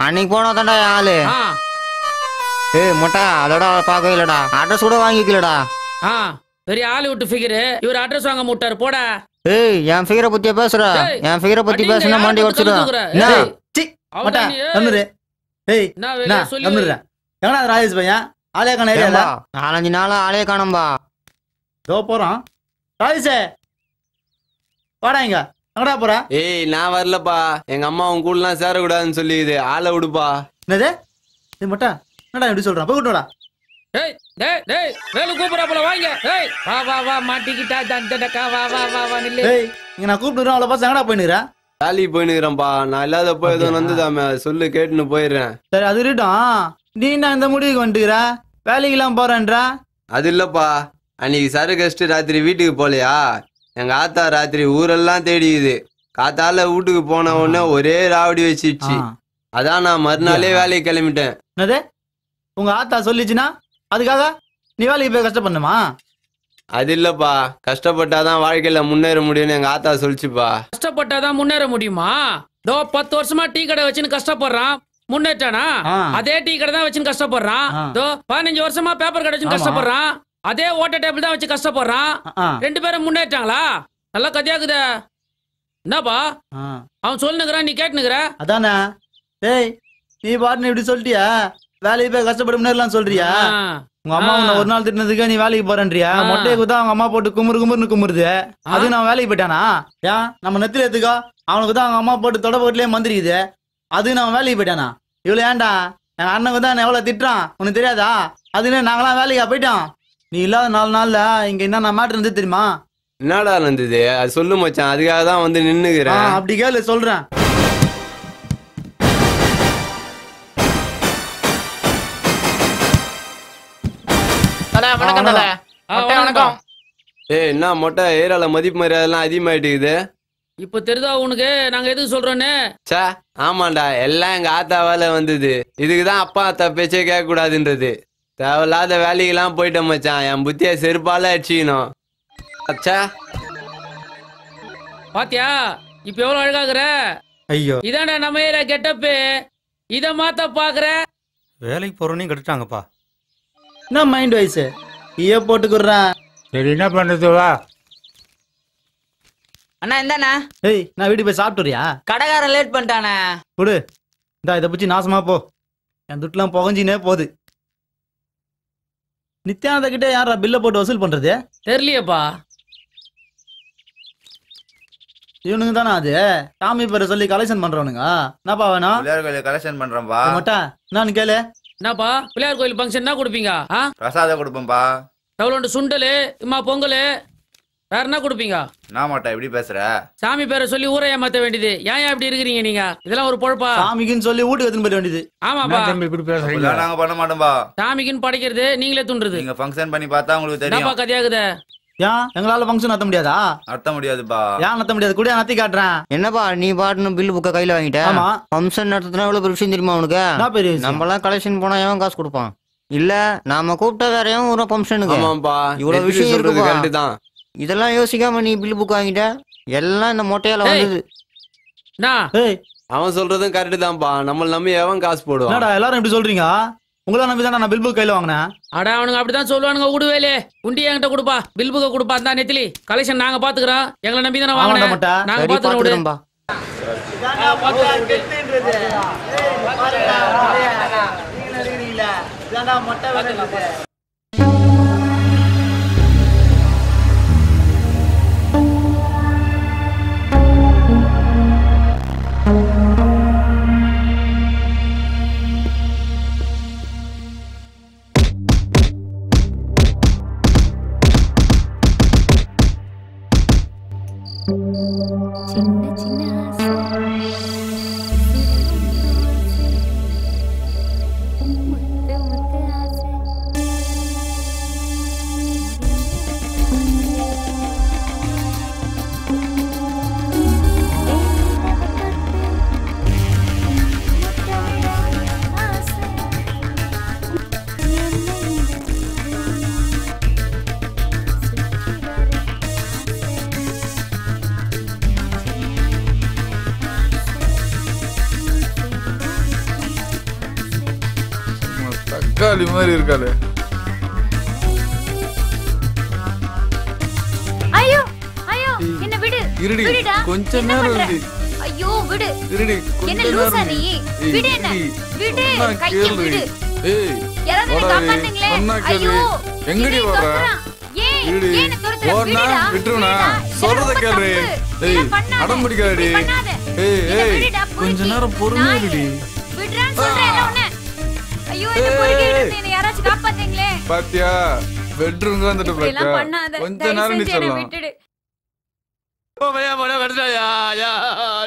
அன்னைக்கு போனா தான்டா என் ஆளு. ஆ மொட்டா அதோட பார்க்கவே இல்லடா, அட்ரஸ் கூட வாங்கிக்கலடா. ஆ பெரிய ஆளு விட்டு ஃபிகர், இவர் அட்ரஸ் வாங்க முட்டாரு போடா. என் ஃபிகரை பத்தியா பேசுற? என் ஃபிகரை பத்தி பேசுனா மண்டி உடைச்சிடுவேன். ராஜேஷ் பையன் ஆளே காண ஏரியால 4-5 நாளா ஆளே காணோம்பா. இதோ போறான். ராஜேஷே வாடா இங்க. எங்கடா போற? ஏய் நான் வரலப்பா, எங்க அம்மா உன் கூடலாம் சேரக்கூடாதுன்னு சொல்லிது. ஆளை விடுப்பா. என்னது இது மட்டா? என்னடா இப்படி சொல்றான்? போய் கூட்டுடா. டேய் டேய் டேய் வேலு கூப்பிடுறாப்ல வாங்க. டேய் வா வா வா மாட்டிக்கிட்டா தண்டடக்கா வா வா வா வா நில்லு. டேய் இங்க நான் கூப்பிடுறேன், அவளை பாஸ் எங்கடா போயினுற? வேலைக்கு போயினுக்கிறேன்ப்பா. நான் இல்லாதப்போ ஏதோ நந்துதாமே சொல்லு, கேட்டுன்னு போயிடுறேன். சரி அது இருக்கட்டும். நீ நான் இந்த முடிவுக்கு வந்துட்டுக்கிற, வேலைக்கெல்லாம் போறேன்றா? அது இல்லப்பா, அன்னைக்கு சரக்கு கஷ்டு ராத்திரி வீட்டுக்கு போலையா? எங்க ஆத்தா ராத்திரி ஊரெல்லாம் தேடிக்குது. காத்தால வீட்டுக்கு போன உடனே ஒரே ராவடி வச்சிடுச்சு. அதான் நான் மறுநாளே வேலைக்கு கிளம்பிட்டேன். என்னது உங்க ஆத்தா சொல்லிச்சுன்னா அதுக்காக நீ வேலைக்கு போய் கஷ்டப்படணுமா? அது இல்லப்பா, கஷ்டப்பட்டாதான் வாழ்க்கையில முன்னேற முடியும்னு எங்க ஆத்தா சொல்லிச்சுப்பா. கஷ்டப்பட்டாதான் முன்னேற முடியுமா? 10 வருஷமா டீ கடை வச்சுன்னு கஷ்டப்படுறான், முன்னேற்றானா? அதே டீ கடை தான் வச்சுன்னு கஷ்டப்படுறான். 15 வருஷமா பேப்பர் கடை வச்சுன்னு கஷ்டப்படுறான், அதே ஓட்ட டேபிள் தான் வச்சு கஷ்டப்படுறான். 2 பேரும் முன்னேற்றாங்களா? நல்லா கதையாக்குத. என்னப்பா அவன் சொல்லுங்கிறான், நீ கேட்டுனுக்குற. அதானே. டேய் நீ பாட்டு இப்படி சொல்லிட்டியா? வேலைக்கு போய் கஷ்டப்பட முன்னேறலாம் சொல்றியா? உங்க அம்மா உன்னை ஒரு நாள் திட்டினதுக்கு நீ வேலைக்கு போறேன்றியா? மொட்டையை குத்தா அவங்க அம்மா போட்டு குமுறுன்னு குமுறுது. அது நான் வேலைக்கு போயிட்டானா? ஏன் நம்ம நெத்தில எடுத்துக்கோ, அவனுக்கு தான் அவங்க அம்மா போட்டு தொட போட்டுலயே மந்திரிக்குது. அது நான் வேலைக்கு போயிட்டானா? இவ்வளவு ஏன்டா எங்க அண்ணனுக்கு தான் எவ்வளவு திட்டுறான் உனக்கு தெரியாதா? அதுல நாங்களாம் வேலைக்கா போயிட்டோம். நீ இல்லாத 4 நாள்ல இங்க என்ன மேட்ரு இருந்து தெரியுமா? என்னடா இருந்தது அது சொல்லு மச்சான், அதுக்காக தான் வந்து நின்னுக்கிறேன். அப்படி கேளு சொல்றேன். வணக்கம். ஏய் என்ன மொட்டை ஏரியால மதிப்பு மரியாதைலாம் அதிகமாயிட்டுக்குது. இப்ப தெரியுதா உனக்கு நாங்க எதுக்கு சொல்றோன்னு? சா ஆமாண்டா, எல்லாம் எங்க ஆத்தா வேலை வந்தது. இதுக்குதான் அப்பா ஆத்தா பேச்சே கேட்க கூடாதுன்றது. தேவையில்லாத வேலைக்கெல்லாம் போயிட்டேன் மச்சான். என் புத்திய செருப்பால அடிச்சுக்கணும். அச்சா பாத்தியா இப்ப எவ்வளவு அழகாக்குற? ஐயோ இதானே நம்ம ஏரியா கெட்டப்பு. இத மாத்த பாக்குற. வேலைக்கு போறவனையும் கட்டுட்டாங்கப்பா. என்ன மைண்ட் வைஸ் ஈய போட்டுக்குறேன். சரி என்ன பண்றது வா. அண்ணா இந்தாண்ணா. ஏய் நான் வீட்டுக்கு போய் சாப்பிட்டுறியா? கடைக்காரன் லேட் பண்ணிட்டானே. குடு. இதை பிடிச்சி நாசமா போ. என் துட்டுலாம் புகஞ்சினே போகுது. நித்யானந்த கிட்ட யாரா பில்ல போட்டு வசூல் பண்றது? தெரியலையப்பா. இவனுங்க தானே அது சாமி பேரை சொல்லி கலெக்ஷன் பண்றவனுங்க. என்னப்பா வேணும்? பிள்ளையார் கோயில் கலெக்ஷன் பண்றேன்பா. மட்டா நான் கேளு. என்னப்பா பிள்ளையார் கோயில் ஃபங்க்ஷன் என்ன கொடுப்பீங்க? பிரசாதம் கொடுப்போம்பா. எவ்வளோ சுண்டல் இம்மா பொங்கல் வேற என்ன கொடுப்பீங்க? நான் மாட்டா இப்படி பேசுற. சாமி பேரை சொல்லி ஊரை ஏமாத்த வேண்டியது. ஏன் இப்படி இருக்கிறீங்க நீங்க? இதெல்லாம் ஒரு பொழப்பா? சாமிக்குன்னு சொல்லி வீட்டுக்கு எடுத்துன்னு போயிட வேண்டியது. ஆமாப்பா. நாங்க பண்ண மாட்டோம்பா. சாமிக்குன்னு படைக்கிறது நீங்களே துண்டுறது. நீங்க ஃபங்க்ஷன் பண்ணி பார்த்தா உங்களுக்கு தெரியும். என்னப்பா கதையாகுது? ஏன் எங்களால ஃபங்க்ஷன் நடத்த முடியாதா? நடத்த முடியாதுப்பா. ஏன் நடத்த முடியாது? கூட நடத்தி காட்டுறேன். என்னப்பா நீ பாட்டுன்னு பில்லு புக்க கையில வாங்கிட்ட? ஆமா. ஃபங்க்ஷன் நடத்துனா எவ்வளவு பெரிய விஷயம் தெரியுமா உனக்கு? நம்ம எல்லாம் கலெக்ஷன் போனா எவன் காசு கொடுப்பான்? இல்ல நாம கூப்பிட்டா வேற எவன் ஒரு ஃபங்க்ஷனுக்கு? இவ்வளவு விஷயம் இருக்குப்பா. இதெல்லாம் யோசிக்காம நீ பில்லு புக் வாங்கிட்ட. எல்லாம் இந்த மொட்டையால வந்தது. அவன் சொல்றதும் கரெக்ட் தான்ப்பா. நம்மள நம்பி எவன் காசு போடுவான்? என்னடா எல்லாரும் இப்படி சொல்றீங்க? உங்கள நம்பி தான் நான் பில் புக் கையில வாங்கினேன். அட அவனுங்க அப்படிதான் சொல்லுவானுங்க. விடுவேலே உண்டி என்கிட்ட கொடுப்பா. பில் புக்க கொடுப்பா. தான் நெத்திலி கலெக்ஷன் நாங்க பாத்துக்கிறோம். எங்களை நம்பி தானே வாங்கினேன். நாங்க பாத்துக்கிறோம். தக்காளி மாதிரி இருக்காளே. ஐயோ ஐயோ என்ன விடு. இருடி விடுடா. கொஞ்ச நேரம் இருடி. ஐயோ விடு. இருடி என்ன கொஞ்ச லூசா நேரம். நீ? விடு என்ன. விடு கைய விடு. ஏய் யாராவது என்ன காப்பாத்துங்களே. ஐயோ எங்கடி வர? ஏய் இருடி ஏன் துரத்துற? ஓடுனா விடுடா. விட்டுருனா சொல்றத கேளு. ஏய் அடம் பிடிக்காதடி. ஏய் ஏய் கொஞ்ச நேரம் பொறுமையா இருடி. விடுறேன்னு சொல்றேன் என்ன உன்ன. ஐயோ என்ன பொறுக்கிட்டு என்ன யாராச்சும் காப்பாத்துங்களே. பாத்தியா பெட்ரூம்க்கு வந்துட்டு இதெல்லாம் பாத்தியா பண்ணாத. கொஞ்ச நேரம் நீ சொல்லலாம். விட்டுடு. ஓ பையா போட வருதாயா யா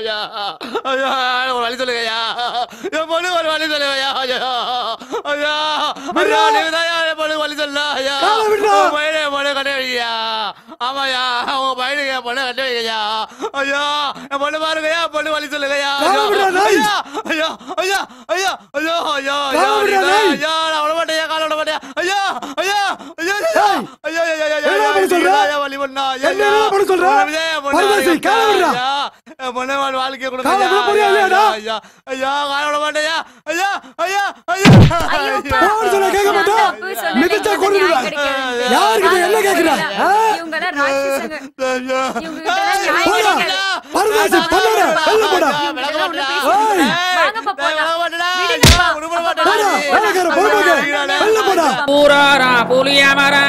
யா ஐயா ஒரு வழி சொல்லுங்கயா. என் பொண்ணு ஒரு வழி சொல்லுங்கயா. ஐயா ஐயா ஐயா நீங்கதாயா என் பொண்ணு வழி சொல்லா. ஐயா பையனை என் பொண்ணு கட்ட வைக்கியா. ஆமாயா உங்க பையனுக்கு என் பொண்ணு கட்ட வைக்கியா. ஐயா என் பொண்ணு பாருங்கயா. பொண்ணு வழி சொல்லுங்கயா. ஐயா ஐயா ஐயா ஐயா ஐயா ஐயா ஐயா ஐயா நான் விட மாட்டேயா. கால விட மாட்டேயா. ஐயா ஐயா ஐயா ஐயா ஐயா ஐயா ஐயா வழி பண்ணா. ஐயா வாழ்க்கை கொடுங்க. ஐயா ஐயா கால விட மாட்டேயா. ஐயா ஐயா ஐயா கேட்க மாட்டா மிதிச்சா கொன்னுடுவா. யாருக்கு என்ன கேக்குறா? இவங்க எல்லாம் ராட்சசங்க. இவங்க போடா பரதேசி பண்ணடா வெல்ல போடா. வாங்கப்பா போடா. விடுங்கப்பா. வெல்ல போடா. பூராரா புலியாமரா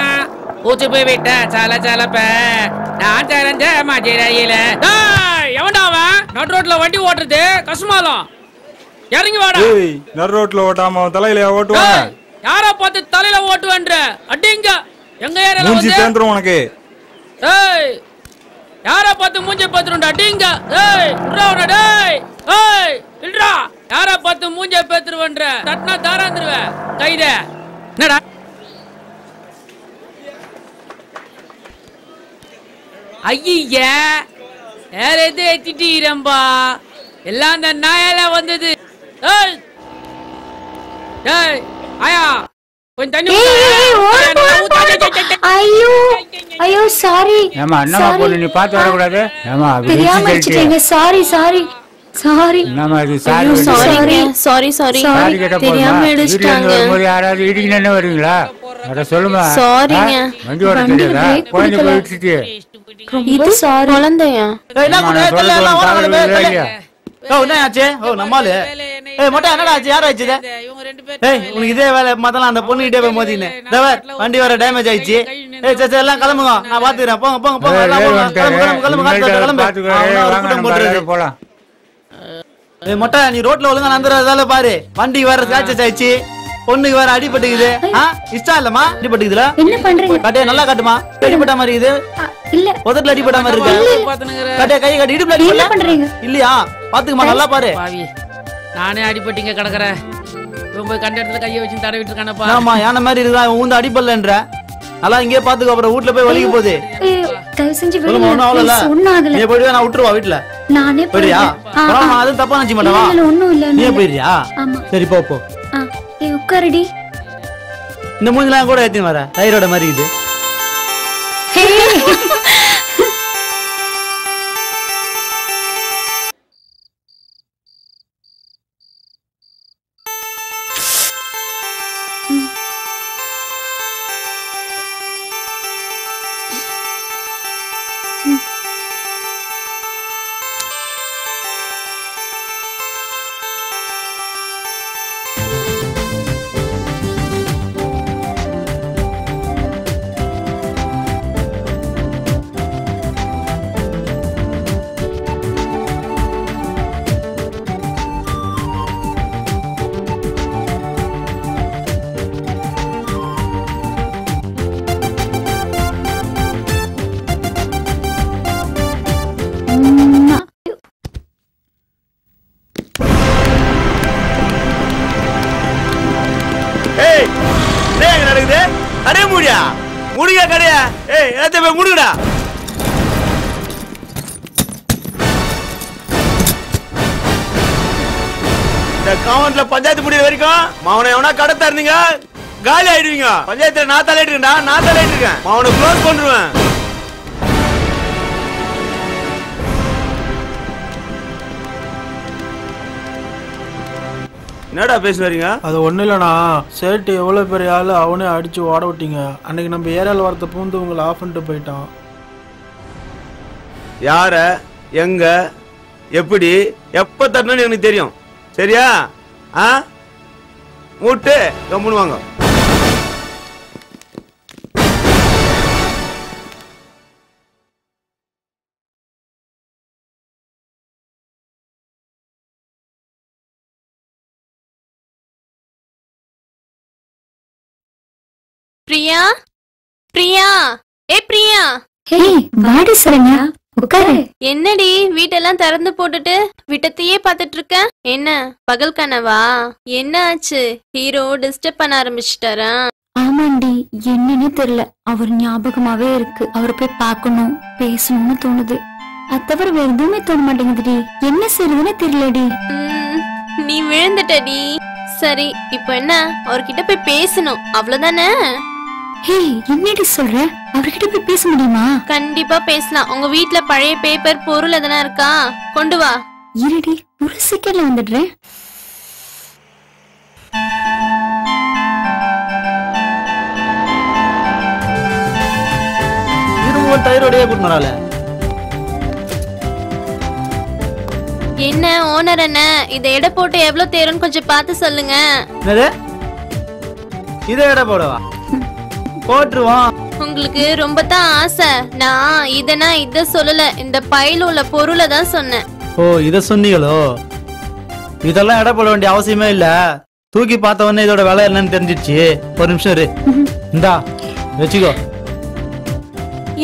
ஊச்சு போய் விட்ட சல சலப்ப நான் தெரிஞ்ச மதுரையில. எவன்டா அவன் நடு ரோட்ல வண்டி ஓட்டுறது? கசுமாலம் இறங்கி வாடா. நடு ரோட்ல ஓட்டாம அவன் தலையில ஓட்டுவான். யாரா பார்த்து தலையில ஓட்டுவேன்ற? அடிங்க எங்க ஏரியால மூஞ்சி வந்து தேந்துரும் உனக்கு. ஏய் யாரா பார்த்து மூஞ்சி பேத்துறோம்டா. அடிங்க ஏய் உட்றாவடா. டேய் ஏய் இல்லடா. யாரா பார்த்து மூஞ்சி பேத்துறவன்ற? தட்னா தாராந்துருவ கைத. என்னடா ஐயா வேற எது ஏத்திட்டீரம்பா. எல்லாம் அந்த நாயால வந்தது. ஏய் ஏய் ஆயா கொஞ்சம் தண்ணி ஐயோ ஐயோ சாரி. ஏமா என்னமா பொண்ணு நீ பார்த்து வரக்கூடாது. ஏமா தெரியாம வச்சிட்டீங்க. Sorry sorry. சாரி நம்ம அது ஐயோ, சாரிங்க. சாரி சாரி சாரி கேட்ட தெரியாம இடிச்சிட்டாங்க. வரும்போது யாராவது இடிக்கணும்னு வருவீங்களா? அத சொல்லுமா. சாரிங்க. வண்டி ஓட தெரியாதா? குழந்தை போய் இடிச்சிட்டு. இது சாரி குழந்தையா? என்னாச்சு? ஓ நம்மாலு. மொட்டை என்னடா ஆச்சு? யார் ஆச்சு? உனக்கு இதே வேலை மத்தலாம் அந்த பொண்ணு கிட்டே போய் மோதினே. வண்டி வர டேமேஜ் ஆயிடுச்சு. சரி எல்லாம் கிளம்புங்க, நான் பாத்துக்கிறேன். போங்க போங்க போங்க எல்லாம் போங்க. கிளம்பு. போலாம். மொட்டை நீ ரோட்ல ஒழுங்கா நந்துறதால பாரு. வண்டி வேற ஸ்கிராச்சஸ் ஆயிடுச்சு, பொண்ணுக்கு வேற அடிபட்டுக்குது. இஷ்டம் இல்லமா அடிபட்டுக்குதுல? என்ன பண்றீங்க? கட்டே நல்லா காட்டுமா. அடிபட்ட மாதிரி இது இல்ல உதட்டுல அடிபட்ட மாதிரி இருக்கு. கட்டே கை கட்டி இடுப்புல என்ன பண்றீங்க? இல்லையா? பாத்துக்கமா நல்லா பாரு. நானே அடிபட்டிங்க கிடக்குறேன். போய் கண்ட இடத்துல கையை வச்சு தடவிட்டு இருக்கானப்பா. ஆமா யானை மாதிரி இருக்கா. ஊந்து அடிபடலன்ற நல்லா இங்கே பாத்துக்க. அப்புறம் வீட்டுல போய் வலிக்கு போகுது. தயவு செஞ்சு ஒண்ணும் ஆகல. நீ போயிடுவா, நான் விட்டுருவா வீட்டுல. நானே போறியா? அது தப்பா நினைச்சு மாட்டவா? ஒண்ணும் இல்ல. நீ போயிடுறியா? சரி போ போ. உட்காருடி. இந்த மூஞ்சிலாம் கூட ஏத்தி வர தைரோட மாதிரி இது. முடியா கடையா? எல்லாத்தையும் போய் முடிங்கடா. இந்த கவுண்ட்ல பஞ்சாயத்து முடிய வரைக்கும் மவனை எவனா கடத்தா இருந்தீங்க காலி ஆயிடுவீங்க. பஞ்சாயத்துல நான் தலையிட்டு இருக்கேன்டா, நான் தலையிட்டு இருக்கேன். மவனை க்ளோஸ் பண்ணிடுவேன். என்னடா பேச வரீங்க? அது ஒன்றும் இல்லைண்ணா, சேட்டு எவ்வளோ பெரிய ஆள் அவனே அடித்து ஓட விட்டீங்க. அன்னைக்கு நம்ம ஏரியாவில் வரத்த பூந்து உங்களை ஆஃப் பண்ணிட்டு போயிட்டான். யார எங்க எப்படி எப்ப தரணும்னு எனக்கு தெரியும். சரியா? மூட்டு கம்முன்னு வாங்க. பிரியா பிரியா பிரியா. வாடி சரண்யா, உட்காரு. என்னடி வீட்டெல்லாம் திறந்து போட்டுட்டு விட்டத்தையே பாத்துட்டு இருக்க? என்ன பகல் கனவா? என்ன ஆச்சு? ஹீரோ டிஸ்டர்ப் பண்ண ஆரம்பிச்சிட்டாரா? ஆமாண்டி, என்னன்னு தெரியல. அவர் ஞாபகமாவே இருக்கு. அவரை போய் பார்க்கணும், பேசணும்னு தோணுது. அது தவிர வேற எதுவுமே தோண மாட்டேங்குதுடி. என்ன செய்யறதுன்னு தெரியலடி. நீ விழுந்துட்டடி. சரி இப்போ என்ன? அவர்கிட்ட போய் பேசணும், அவ்வளவுதானே? என்னடி சொல்ற? அவர்கிட்ட போய் பேச முடியுமா? கண்டிப்பா பேசலாம். உங்க வீட்ல பழைய பேப்பர் பொருள் எதனா இருக்கா? கொண்டு வா. இருடி, ஒரு செகண்ட்ல வந்துடுறேன். தைரோடையே கூட்டினால. என்ன ஓனர் என்ன இத எடை போட்டு எவ்வளவு தேரும்னு கொஞ்சம் பார்த்து சொல்லுங்க. இதை எடை போடவா? போட்டுருவோம். உங்களுக்கு ரொம்ப தான் ஆசை. நான் இதனா இத சொல்லல, இந்த பையில உள்ள பொருளை தான் சொன்னேன். ஓ இத சொன்னீங்களோ? இதெல்லாம் எடை போட வேண்டிய அவசியமே இல்ல. தூக்கி பார்த்த உடனே இதோட விலை என்னன்னு தெரிஞ்சிடுச்சு. ஒரு நிமிஷம் இரு. இந்தா வச்சுக்கோ.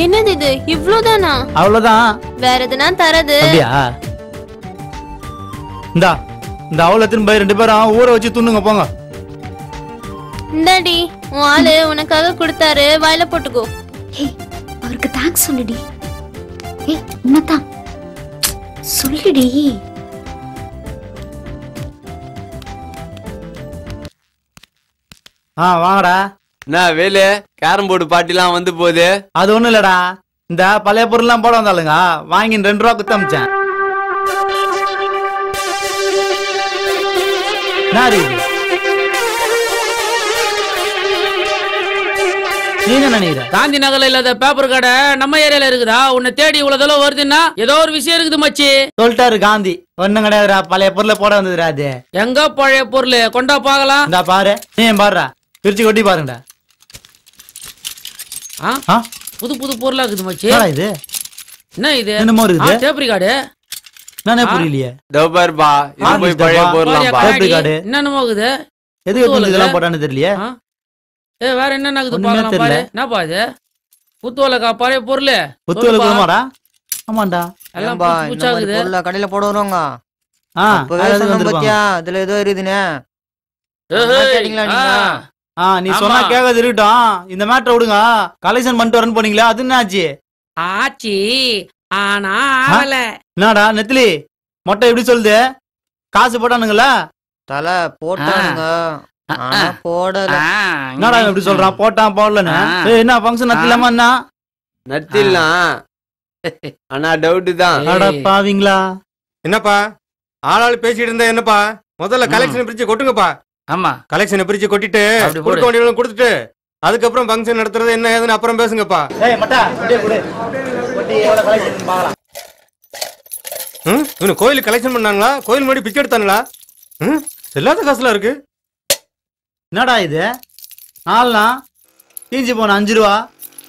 என்னது இது? இவ்வளவுதானா? அவ்வளவுதான். வேற எதுனா தரது? அப்படியா? இந்தா இந்த அவளத்தின் போய் 2 பேரும் ஊற வச்சு துண்ணுங்க போங்க. இந்தாடி உன் ஆளு உனக்காக கொடுத்தாரு, வாயில போட்டுக்கோ. அவருக்கு தேங்க்ஸ் சொல்லுடி. என்னதான் சொல்லுடி. வாங்கடா. நான் வேலு கேரம் போர்டு பாட்டிலாம் வந்து போகுது. அது ஒண்ணும் இல்லடா, இந்த பழைய பொருள் எல்லாம் போட வந்தாளுங்க வாங்கி 2 ரூபா குத்த அமிச்சேன். நீ என்ன நினைக்கிற? காந்தி நகர்ல இல்லாத பேப்பர் கடை நம்ம ஏரியால இருக்குதா? உன்னை தேடி இவ்வளவு தூரம் வருதுன்னா ஏதோ ஒரு விஷயம் இருக்குது மச்சி. சொல்லிட்டாரு காந்தி. ஒண்ணும் கிடையாதுடா, பழைய பொருளை போட வந்ததுடா அது. எங்க பழைய பொருள் கொண்டா பாக்கலாம். இந்தா பாரு, நீ பாருடா, பிரிச்சு கொட்டி பாருங்கடா. புது புது பொருளா இருக்குது மச்சி. இது என்ன இது? என்னமோ இருக்குது. Tape record. நானே புரியலையே. டோபர்பா, இது போய் பழைய பொருளாம்பா. Tape regard. என்னமோ இருக்குது. எதுக்கு இதெல்லாம் போட்டானே தெரியலையே. வேற என்ன இருக்குது பாக்கலாம் பாரு. என்னப்பா இது? புத்துவலக்கா பழைய பொருள். புத்துவலக்கமாடா? ஆமாண்டா. எல்லாம் புதுசா இருக்குது. பொருளை கடையில போட வருவாங்க. இதுல ஏதோ இருக்குதுனே. நீ சொன்னா கேட்காது இருக்கட்டும். இந்த மேட்டரை விடுங்க. கலெக்ஷன் பண்ணிட்டு வரேன்னு போனீங்களா? அது என்ன ஆச்சு? ஆச்சி ஆனா ஆவல. என்னடா நெத்திலி மொட்டை எப்படி சொல்லுது? காசு போட்டானுங்களா? தலை போட்டானுங்க. போடல. என்னடா எப்படி சொல்றான்? போட்டான் போடலன்னு. என்ன ஃபங்க்ஷன் நத்திலாமா? என்ன நத்திலாம் ஆனா டவுட் தான். அட பாவீங்களா? என்னப்பா ஆளாளு பேசிட்டு இருந்தா என்னப்பா? முதல்ல கலெக்ஷன் பிரிச்சு கொட்டுங்கப்பா. ஆமா, கலெக்ஷனை பிரிச்சு கொட்டிட்டு கொடுக்க வேண்டியவங்க கொடுத்துட்டு அதுக்கப்புறம் ஃபங்க்ஷன் நடத்துறது என்ன ஏதுன்னு அப்புறம் பேசுங்கப்பா. இவனு கோயிலுக்கு கலெக்ஷன் பண்ணாங்களா? கோயில் முன்னாடி பிச்சை எடுத்தாங்களா? செல்லாத காசுலாம் இருக்கு. என்னடா இது? நாலாம் தீஞ்சு போன 5 ரூபா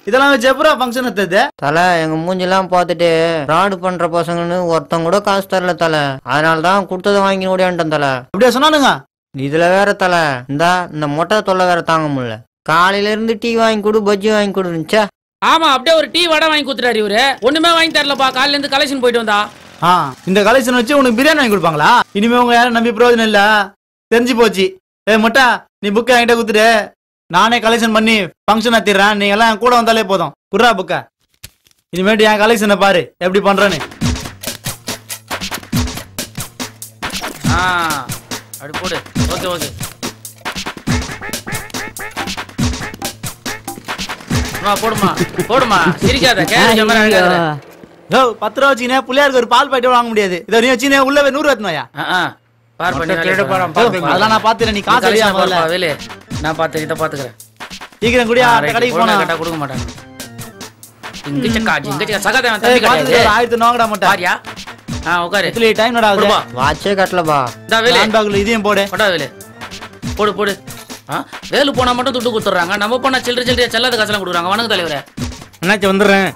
இதெல்லாம் வச்சு எப்பரா ஃபங்க்ஷன் எடுத்தது? தலை எங்க மூஞ்செல்லாம் பார்த்துட்டு ஃப்ராடு பண்ற பசங்கன்னு ஒருத்தங்க கூட காசு தரல தலை. அதனாலதான் கொடுத்ததை வாங்கி ஓடியான்ட்டேன் தலை. அப்படியே சொன்னானுங்க. இதுல வேற தலை இந்த மொட்டை தொல்லை வேற தாங்க முடியல. காலையில இருந்து டீ வாங்கி கொடு, பஜ்ஜி வாங்கி கொடுச்சா. ஆமா, அப்படியே ஒரு டீ வடை வாங்கி கொடுத்துட்டாரு இவரு. ஒண்ணுமே வாங்கி தரலப்பா. காலையில இருந்து கலெக்ஷன் போயிட்டு வந்தா. இந்த கலெக்ஷன் வச்சு உனக்கு பிரியாணி வாங்கி கொடுப்பாங்களா? இனிமே உங்க யாரும் நம்பி பிரயோஜனம் இல்ல, தெரிஞ்சு போச்சு. மொட்டா நீ புக்கை என்கிட்ட கொடுத்துட்டு நானே கலெக்ஷன் பண்ணி ஃபங்க்ஷன் ஆத்திடுறேன். நீங்க எல்லாம் கூட வந்தாலே போதும். குர்ரா புக்க. இனிமேட்டு என் கலெக்ஷனை பாரு எப்படி பண்றேன்னு. அப்படி போடு. Okay okay. போடுமா போடுமா. சிரிக்காத. 10 ரூபா வச்சுக்கினே பிள்ளையாருக்கு ஒரு பால் பாக்கெட் வாங்க முடியாது. இதை நீ வச்சுனே உள்ள 100 ரூபாயா? அதெல்லாம் நான் பாத்துறேன். நீ காசு அடியா வேலை. நான் பாத்து இதை பாத்துக்கிறேன். சீக்கிரம் குடியா. கடைக்கு போனா கேட்டா கொடுக்க மாட்டாங்க. இங்க காஜி இங்க சகாதேவன் தம்பி கடையில 1000 நோங்கடா மொட்டை. பாரியா? உட்காரு. இதுல டைம் நடா ஆகுது. வாட்சே கட்டலப்பா. டா வேலை. ஹேண்ட் பேக்ல இதையும் போடு. போடா வேலை. போடு போடு. வேலு போனா மட்டும் துட்டு கொடுத்துறாங்க. நம்ம போனா சில்லறையா செல்லாத காசெல்லாம் கொடுக்குறாங்க. வணங்க தலைவரே. என்னாச்சு வந்துடுறேன்.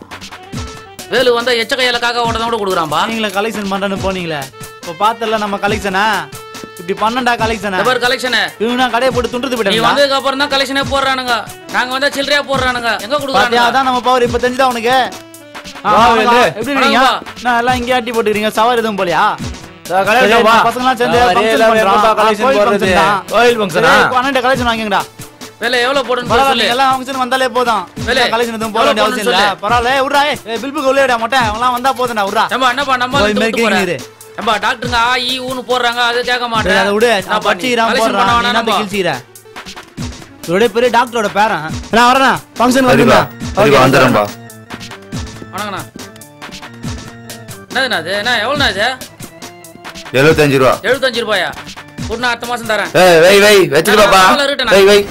வேலு வந்தா எச்ச கையில காக்கா ஓடதான் கூட கொடுக்குறான்பா. நீங்களே கலெக்ஷன் பண்றேன்னு போனீங்களே. இப்ப பார்த்தல நம்ம கலெக்ஷனா இப்படி பண்ணண்டா கலெக்ஷன். இந்த கலெக்ஷன் இவனா கடையை போட்டு துண்டுது போயிட்டாங்க. நீ வந்ததுக்கு அப்புறம் தான் கலெக்ஷனே போடுறானுங்க. நாங்க வந்தா சில்லறையா போடுறானுங்க. எங்க கொடுக்குறாங்க? அதான் நம்ம பவர் இப்ப தெரிஞ்சதா உனக்கு. எப்படி இருக்கீங்க? நான் எல்லாம் இங்கே ஆட்டி போட்டுக்கிறீங்க. சவாரி எதுவும் போலியா? பசங்களாம் சேர்ந்து கோயில் ஃபங்க்ஷன் கலெக்ஷன் வாங்கிங்கடா. வேலை எவ்வளவு போடுன்னு சொல்லு. எல்லாம் ஃபங்க்ஷன் வந்தாலே போதும். கலெக்ஷன் எதுவும் போட வேண்டிய அவசியம் இல்ல. பரவாயில்ல. விட்றா. பில்புக்கு உள்ளேடா மொட்டை. அவங்களாம் வந்தா போதும்டா. விட்றா. என்னப்பா நம்ம ஏம்பா டாக்டருங்க ஆ ஈ ஊன்னு போடுறாங்க. அது கேட்க மாட்டேன். அதை விடு. நான் பச்சிராம் போடுறேன். நீ என்ன கிழிச்சிர? இவரே பெரிய டாக்டரோட பேரன். நான் வரேன். ஃபங்க்ஷன் வந்துடா. ஓகே வந்துறேன்பா. வணக்கண்ணா. என்னதுண்ணா இது? என்ன எவ்வளோண்ணா இது? 75 ரூபா. 75 ரூபாயா? நான் அடுத்த மாசம் தரேன். வை வை வெச்சிரு பாப்பா. வை வை.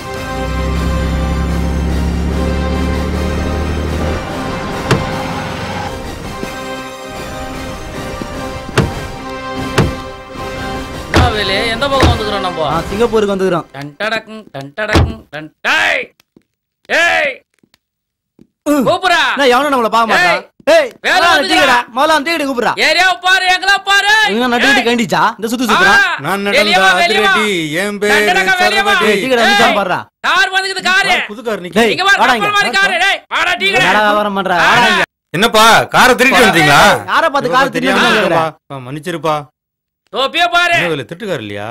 வேலை எந்த பக்கம் வந்துக்கிறோம் நம்ம? சிங்கப்பூருக்கு வந்துக்கிறோம். டண்டடக்கும் டண்டடக்கும் டண்டை. ஏய் கூப்புறா. நான் எவன நம்மள பாக்க மாட்டேன். ஏய் வேலை வந்துடா. மோல அந்த டீ கூப்புறா. ஏரியா பாரு எங்கல பாரு. இவங்க நடுவுல கண்டிச்சா இந்த சுத்து சுத்துறா. நான் நடந்தா அதிரடி என் பேர் சரவடி. டீ கடை பாறா. கார் வந்துக்குது கார். புது கார் நிக்கு. இங்க வாடா மாதிரி கார். டேய் வாடா டீ கடை. வாடா வியாபாரம் பண்றா. என்னப்பா காரை திருடி வந்தீங்களா? யாரை பார்த்து கார் திருடினீங்கப்பா? மன்னிச்சிருப்பா. டோபியா பாரு. என்ன திட்டுக்கார் இல்லையா?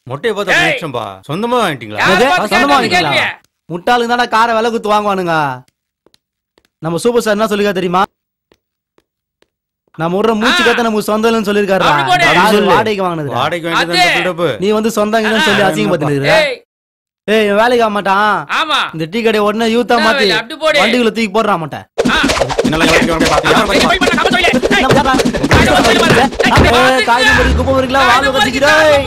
மொட்டையை பார்த்தா மன்னிச்சம்பா. சொந்தமா வாங்கிட்டீங்களா? சொந்தமா வாங்கிட்டீங்களா? முட்டாளுங்க தான காரை விலை குத்து வாங்குவானுங்க. நம்ம சூப்பர் ஸ்டார் என்ன சொல்லிருக்கா தெரியுமா? நம்ம ஒரு மூச்சு கத்த நம்ம சொந்தம்னு சொல்லிருக்காரு. வாடகைக்கு வாங்குனது. வாடகைக்கு வாங்கிட்டு நீ வந்து சொந்தங்கன்னு சொல்லி அசிங்கப்படுத்திட்டு இருக்க. ஏய் வேலைக்கு ஆக மாட்டான். ஆமா. இந்த டீ கடை உடனே யூத்தா மாத்தி வண்டிகளை தூக்கி போடுறா மாட்டேன். காய்கறி குப்பை இருக்குல்ல வாங்க வச்சுக்கிறேன்.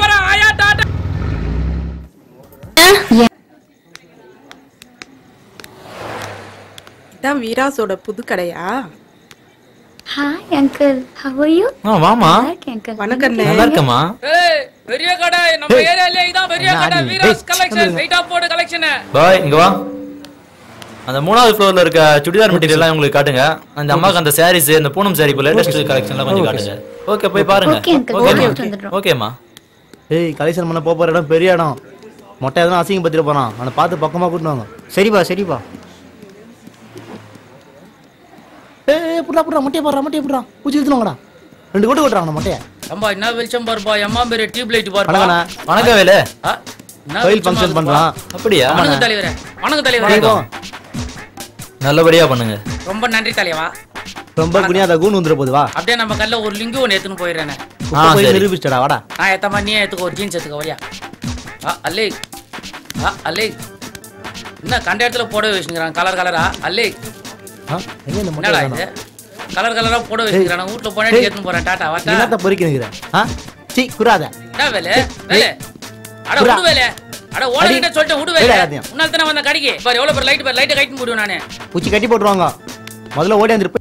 இதான் வீராஸோட புது கடையா? Hi uncle, how are you? வாமா. வணக்கம். நல்லா இருக்கமா? ஏய் பெரிய கடை நம்ம ஏரியால இதான் பெரிய கடை வீராஸ் கலெக்ஷன் வெயிட் ஆஃப் போர்டு கலெக்ஷன். பாய் இங்க வா. அந்த 3வது ஃப்ளோர்ல இருக்க சுடிதார் மெட்டீரியல் எல்லாம் உங்களுக்கு காட்டுங்க. அந்த அம்மாக்கு அந்த சாரீஸ் இந்த பூனம் சாரி போல லேட்டஸ்ட் கலெக்ஷன்லாம் கொஞ்சம் காட்டுங்க. ஓகே போய் பாருங்க. ஓகேமா. ஏய் கலெக்ஷன் பண்ண போற இடம் பெரிய இடம். மொட்டை எதனா அசிங்க பத்திர போறான். அவனை பார்த்து பக்கமா கூட்டிட்டு வாங்க. சரிப்பா. ஏய் புடா மொட்டைய போடுறா. பூச்சி எடுத்துவாங்கடா. 2 கோட்டு ஓட்றாங்க மொட்டைய. அம்மா என்ன வெளிச்சம் பாருப்பா. அம்மா பேரு டியூப் லைட் பாருப்பா. வணக்கம் வேலே. கோயில் ஃபங்க்ஷன் பண்றான். அப்படியே? வணக்கம் தலைவரே. நல்லபடியா பண்ணுங்க. ரொம்ப நன்றி தலைவா. ரொம்ப குனியாத கூன் வந்துற போது வா. அப்படியே நம்ம கல்ல ஒரு லிங்கு ஒன்னு ஏத்துன்னு போயிரேனே. போய் நிரூபிச்சடா வாடா. நான் ஏத்தமா நீ ஏத்துக்க ஒரு ஜீன்ஸ் ஏத்துக்க வரியா. அல்லே. என்ன கண்ட இடத்துல போட வச்சிங்கறான் கலரா. அல்லே. என்னடா இது? கலரா போட வச்சிங்கறான். வீட்ல போனா ஏத்துன்னு போறேன். டாடா வாடா. என்னத்த பொறிக்கிறீங்க? சீ குறாத. என்ன வேலே? அட உடு வேலே. அட ஓடகிட்ட சொல்லிட்டு உடு வேலே. உன்னால தான வந்த கடிக்கு. பாரு எவ்வளவு பேர் லைட் கைட் போடுவேன் நானே. பூச்சி கட்டி போடுவாங்க. முதல்ல ஓடி வந்து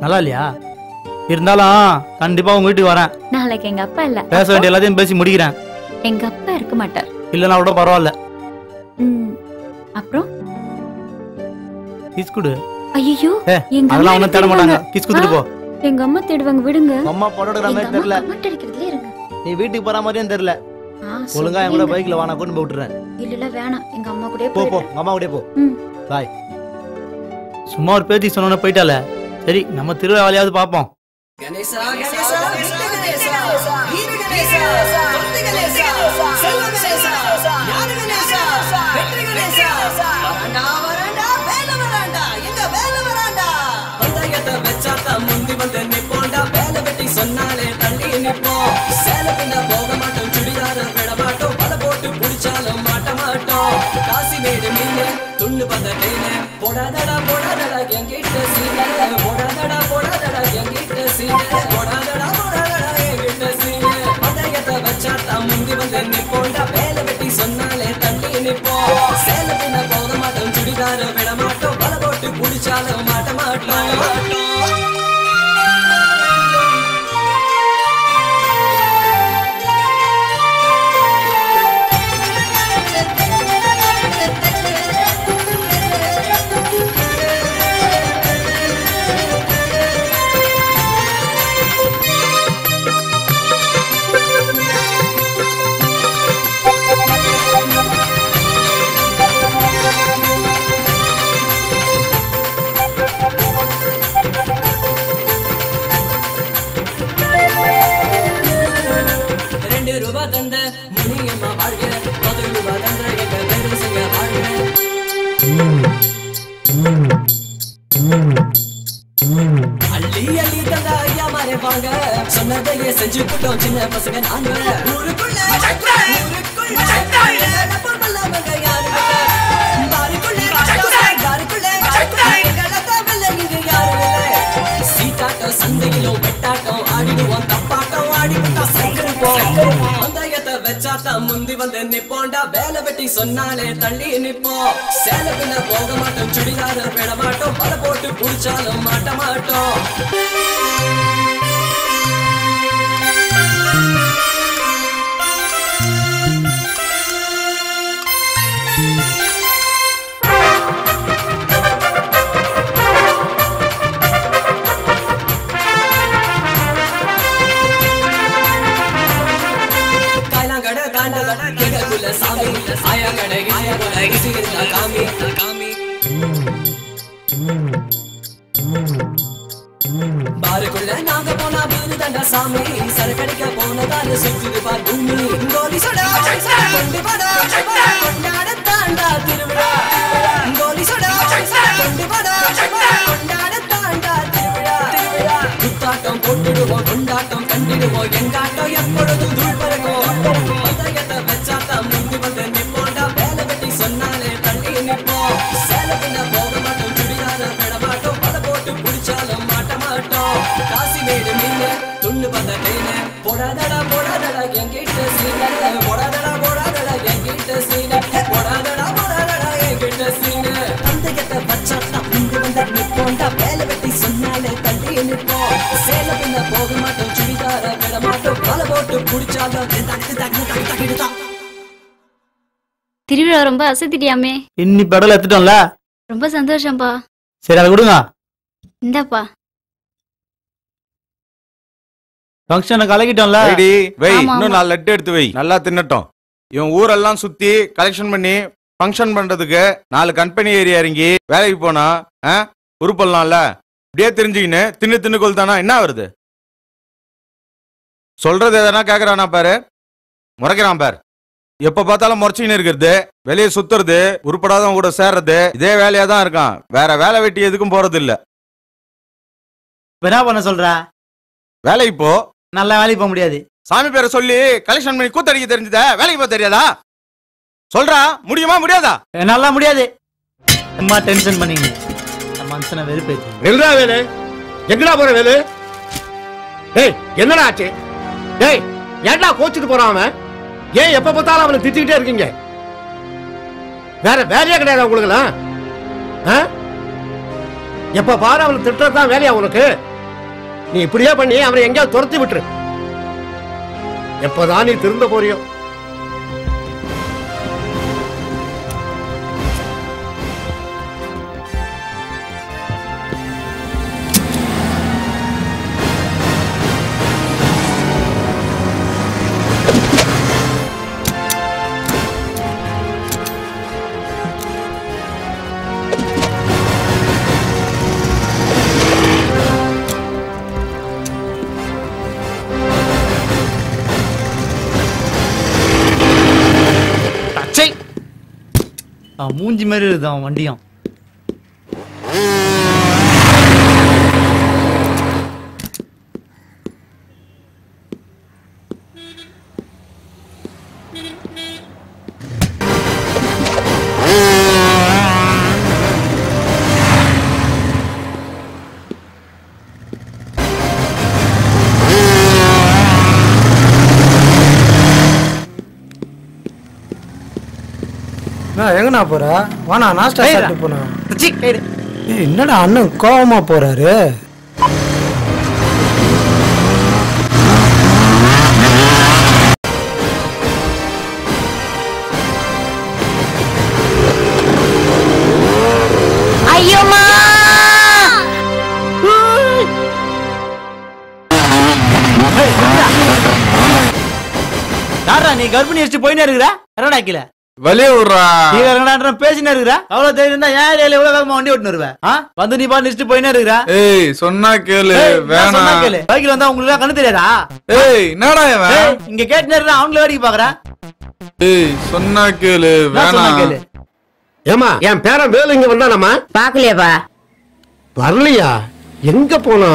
நல்லா இல்லையா? இருந்தாலும் கண்டிப்பா உங்க வீட்டுக்கு வரேன். நாளைக்கு எங்க அப்பா இல்ல. பேச வேண்டிய எல்லாத்தையும் பேசி முடிக்கிறேன். எங்க அப்பா இருக்க மாட்டார். இல்லனா கூட பரவாயில்ல. அப்புறம் கிஸ் குடு. ஐயோ எங்க அதெல்லாம் ஒண்ணு தேட மாட்டாங்க. கிஸ் குடுத்து போ. எங்க அம்மா தேடுவாங்க விடுங்க. அம்மா போடற மாதிரி தெரியல. மாட்டடிக்கிறதுல இருங்க. நீ வீட்டுக்கு போற மாதிரியும் தெரியல. ஒழுங்கா என் கூட பைக்ல வா, நான் கொண்டு போய் விட்டுறேன். இல்ல வேணாம், எங்க அம்மா கூடயே போ. அம்மா கூடயே போ. பாய். சும்மா ஒரு பேத்தி சொன்னோன்னு போயிட்டால. சரி நம்ம திருவிழாவையாவது பாப்போம். கணேசா கணேசா விஷ்ணு கணேசா வீர கணேசா தொந்தி கணேசா செல்வ கணேசா ஞான கணேசா வெற்றி கணேசா வராண்டா வராண்டா வேல வராண்டா எங்க வேல வராண்டா பந்தயத்தை வெச்சாத்தா முந்தி வந்து நிப்போண்டா வேல வெட்டி சொன்னாலே தள்ளி நிப்போம் சேல பின்ன போக மாட்டோம் சுடிதார விட மாட்டோம் பல போட்டு புடிச்சாலும் மாட்ட மாட்டோம் காசி மேடு மீனே துண்ணு பந்த தேனே போடாதடா எங்கிட்ட சீனே போடாதடா எங்கிட்ட சீனே போடாதடா எங்கிட்ட சீனே பந்தயத்தை வச்சாத்தா முந்தி வந்து நிப்போண்டா வேலை வெட்டி சொன்னாலே தள்ளி நிப்போம் சேல பின்ன போக மாட்டோம் சுடிதார விட மாட்டோம் பல போட்டு புடிச்சாலும் மாட்ட மாட்டோம். ரூபா தந்த முனியம்மா வாழ்க 10 ரூபா தந்த எங்க பேரு செய்ய செஞ்சு போட்டோம் சின்ன பசங்க நாங்க ஊருக்குள்ள சீட்டாட்டம் சந்தையிலும் வெட்டாட்டம் ஆடிடுவோம் தப்பாட்டம் ஆடிவிட்டா சைக்கிருப்போம் பந்தயத்தை வச்சாட்டம் முந்தி வந்து நிப்போண்டா வேலை வெட்டி சொன்னாலே தள்ளி நிப்போம் சேலை பின்ன போக மாட்டோம் சுடிதார விட மாட்டோம் பல போட்டு புடிச்சாலும் மாட்ட மாட்டோம் பாருக்குள்ள நாங்க போனா வீடு தண்டா சாமி சரக்கடிக்க போனதால சுற்றுது பார் பூமி கோலி சொடா கொண்டு படா கொண்டாட தாண்டா திருவிழா கோலி சொடா கொண்டு படா கொண்டாட தாண்டா திருவிழா குத்தாட்டம் போட்டுடுவோம் கொண்டாட்டம் கண்டிடுவோம் எங்காட்டம் எப்பொழுதும் தூள் பறக்கும் பந்தயத்தை வச்சாட்டம் முந்தி வந்து நிப்போண்டா வேலை வெட்டி சொன்னாலே தள்ளி நிப்போம் சேலை பின்ன போக மாட்டோம் சுடிதார விட மாட்டோம் பல போட்டு புடிச்சாலும் மாட்ட மாட்டோம் காசி மேடு மீன் துண்ணு பந்த தேனு போடாதடா என்கிட்ட சீன போடாதடா என்கிட்ட சீன போடாதடா என்கிட்ட சீன பந்தயத்தை வச்சாட்டம் முந்தி வந்து நிப்போண்டா வேலை வெட்டி சொன்னாலே தள்ளி நிப்போம் சேலை பின்ன போக மாட்டோம் சுடிதார விட மாட்டோம் பல போட்டு புடிச்சாலும் திருவிழா ரொம்ப அசத்திட்டியாமே. இன்னி பெடல் எடுத்துட்டோம்ல. ரொம்ப சந்தோஷம்பா. சரி அதை கொடுங்க. இந்தாப்பா. ஃபங்க்ஷனை கலக்கிட்டோம்ல. வை இன்னும் 4 லட்டு எடுத்து வை. நல்லா தின்னட்டும். இவன் ஊரெல்லாம் சுத்தி கலெக்ஷன் பண்ணி ஃபங்க்ஷன் பண்றதுக்கு 4 கம்பெனி ஏரியா இறங்கி வேலைக்கு போனா உருப்படலாம்ல. இப்படியே தெரிஞ்சுக்கின்னு தின்னு கொள்தானா என்ன வருது? சொல்றது எதனா கேக்குறானா பாரு, முறைக்கிறான் பாரு. எப்ப பார்த்தாலும் முறைச்சின்னு இருக்கிறது, வெளியே சுத்துறது, உருப்படாதவங்க கூட சேர்றது, இதே வேலையா தான் இருக்கான். வேற வேலை வெட்டி எதுக்கும் போறது இல்ல. என்ன பண்ண சொல்ற? வேலைக்கு போ. நல்லா வேலைக்கு போக முடியாது. சாமி பேரை சொல்லி கலெக்ஷன் பண்ணி கூத்தடிக்க தெரிஞ்சதா? வேலைக்கு போக தெரியாதா? சொல்றா, முடியுமா முடியாதா? நல்லா முடியாது. அம்மா டென்ஷன் பண்ணீங்க. மனுஷனை வெறுப்பேத்து. நில்றா வேலு. எங்கடா போற வேலு? டேய் என்னடா ஆச்சு? டேய் ஏன்டா கோச்சிட்டு போறான் அவன்? ஏன் எப்ப பார்த்தாலும் அவனை திட்டிக்கிட்டே இருக்கீங்க? வேற வேலையே கிடையாது உங்களுக்குலாம். எப்ப பாரு அவனை திட்டுறதுதான் வேலையா உனக்கு? நீ இப்படியே பண்ணி அவனை எங்கேயாவது துரத்தி விட்டுரு. எப்பதான் நீ திருந்த போறியோ? மூஞ்சி மாதிரி இருக்குதான் வண்டியும். எங்கண்ணா போற? வாண்ணா நாஸ்டா சாப்பிட்டு போனா. என்னடா அண்ணன் கோவமா போறாரு? ஐயோமா யாரா நீ கர்ப்பிணி வச்சு போயினே இருக்கிற? என்னடா கீழே வெளியே விடுறா. நீ என்னடா பேசினே இருக்கிற? அவ்வளவு தைரியம் தான் ஏன் ஏரியால எவ்வளவு வேகமா வண்டி ஓட்டுனு வருவ? வந்து நீ பாட்டு நிச்சிட்டு போயினே இருக்கிற. ஏய் சொன்னா கேளு. வேணாம் சொன்னா கேளு. பைக்ல வந்தா உங்களுக்கு கண்ணு தெரியாதா? ஏய் என்னடா இவன் இங்க கேட்டுனே இருக்கா? அவங்கள வேடிக்கை பாக்குற. ஏய் சொன்னா கேளு. வேணாம். ஏமா என் பேரன் வேலு இங்க வந்தானம்மா? பாக்கலையாப்பா. வரலையா? எங்க போனா?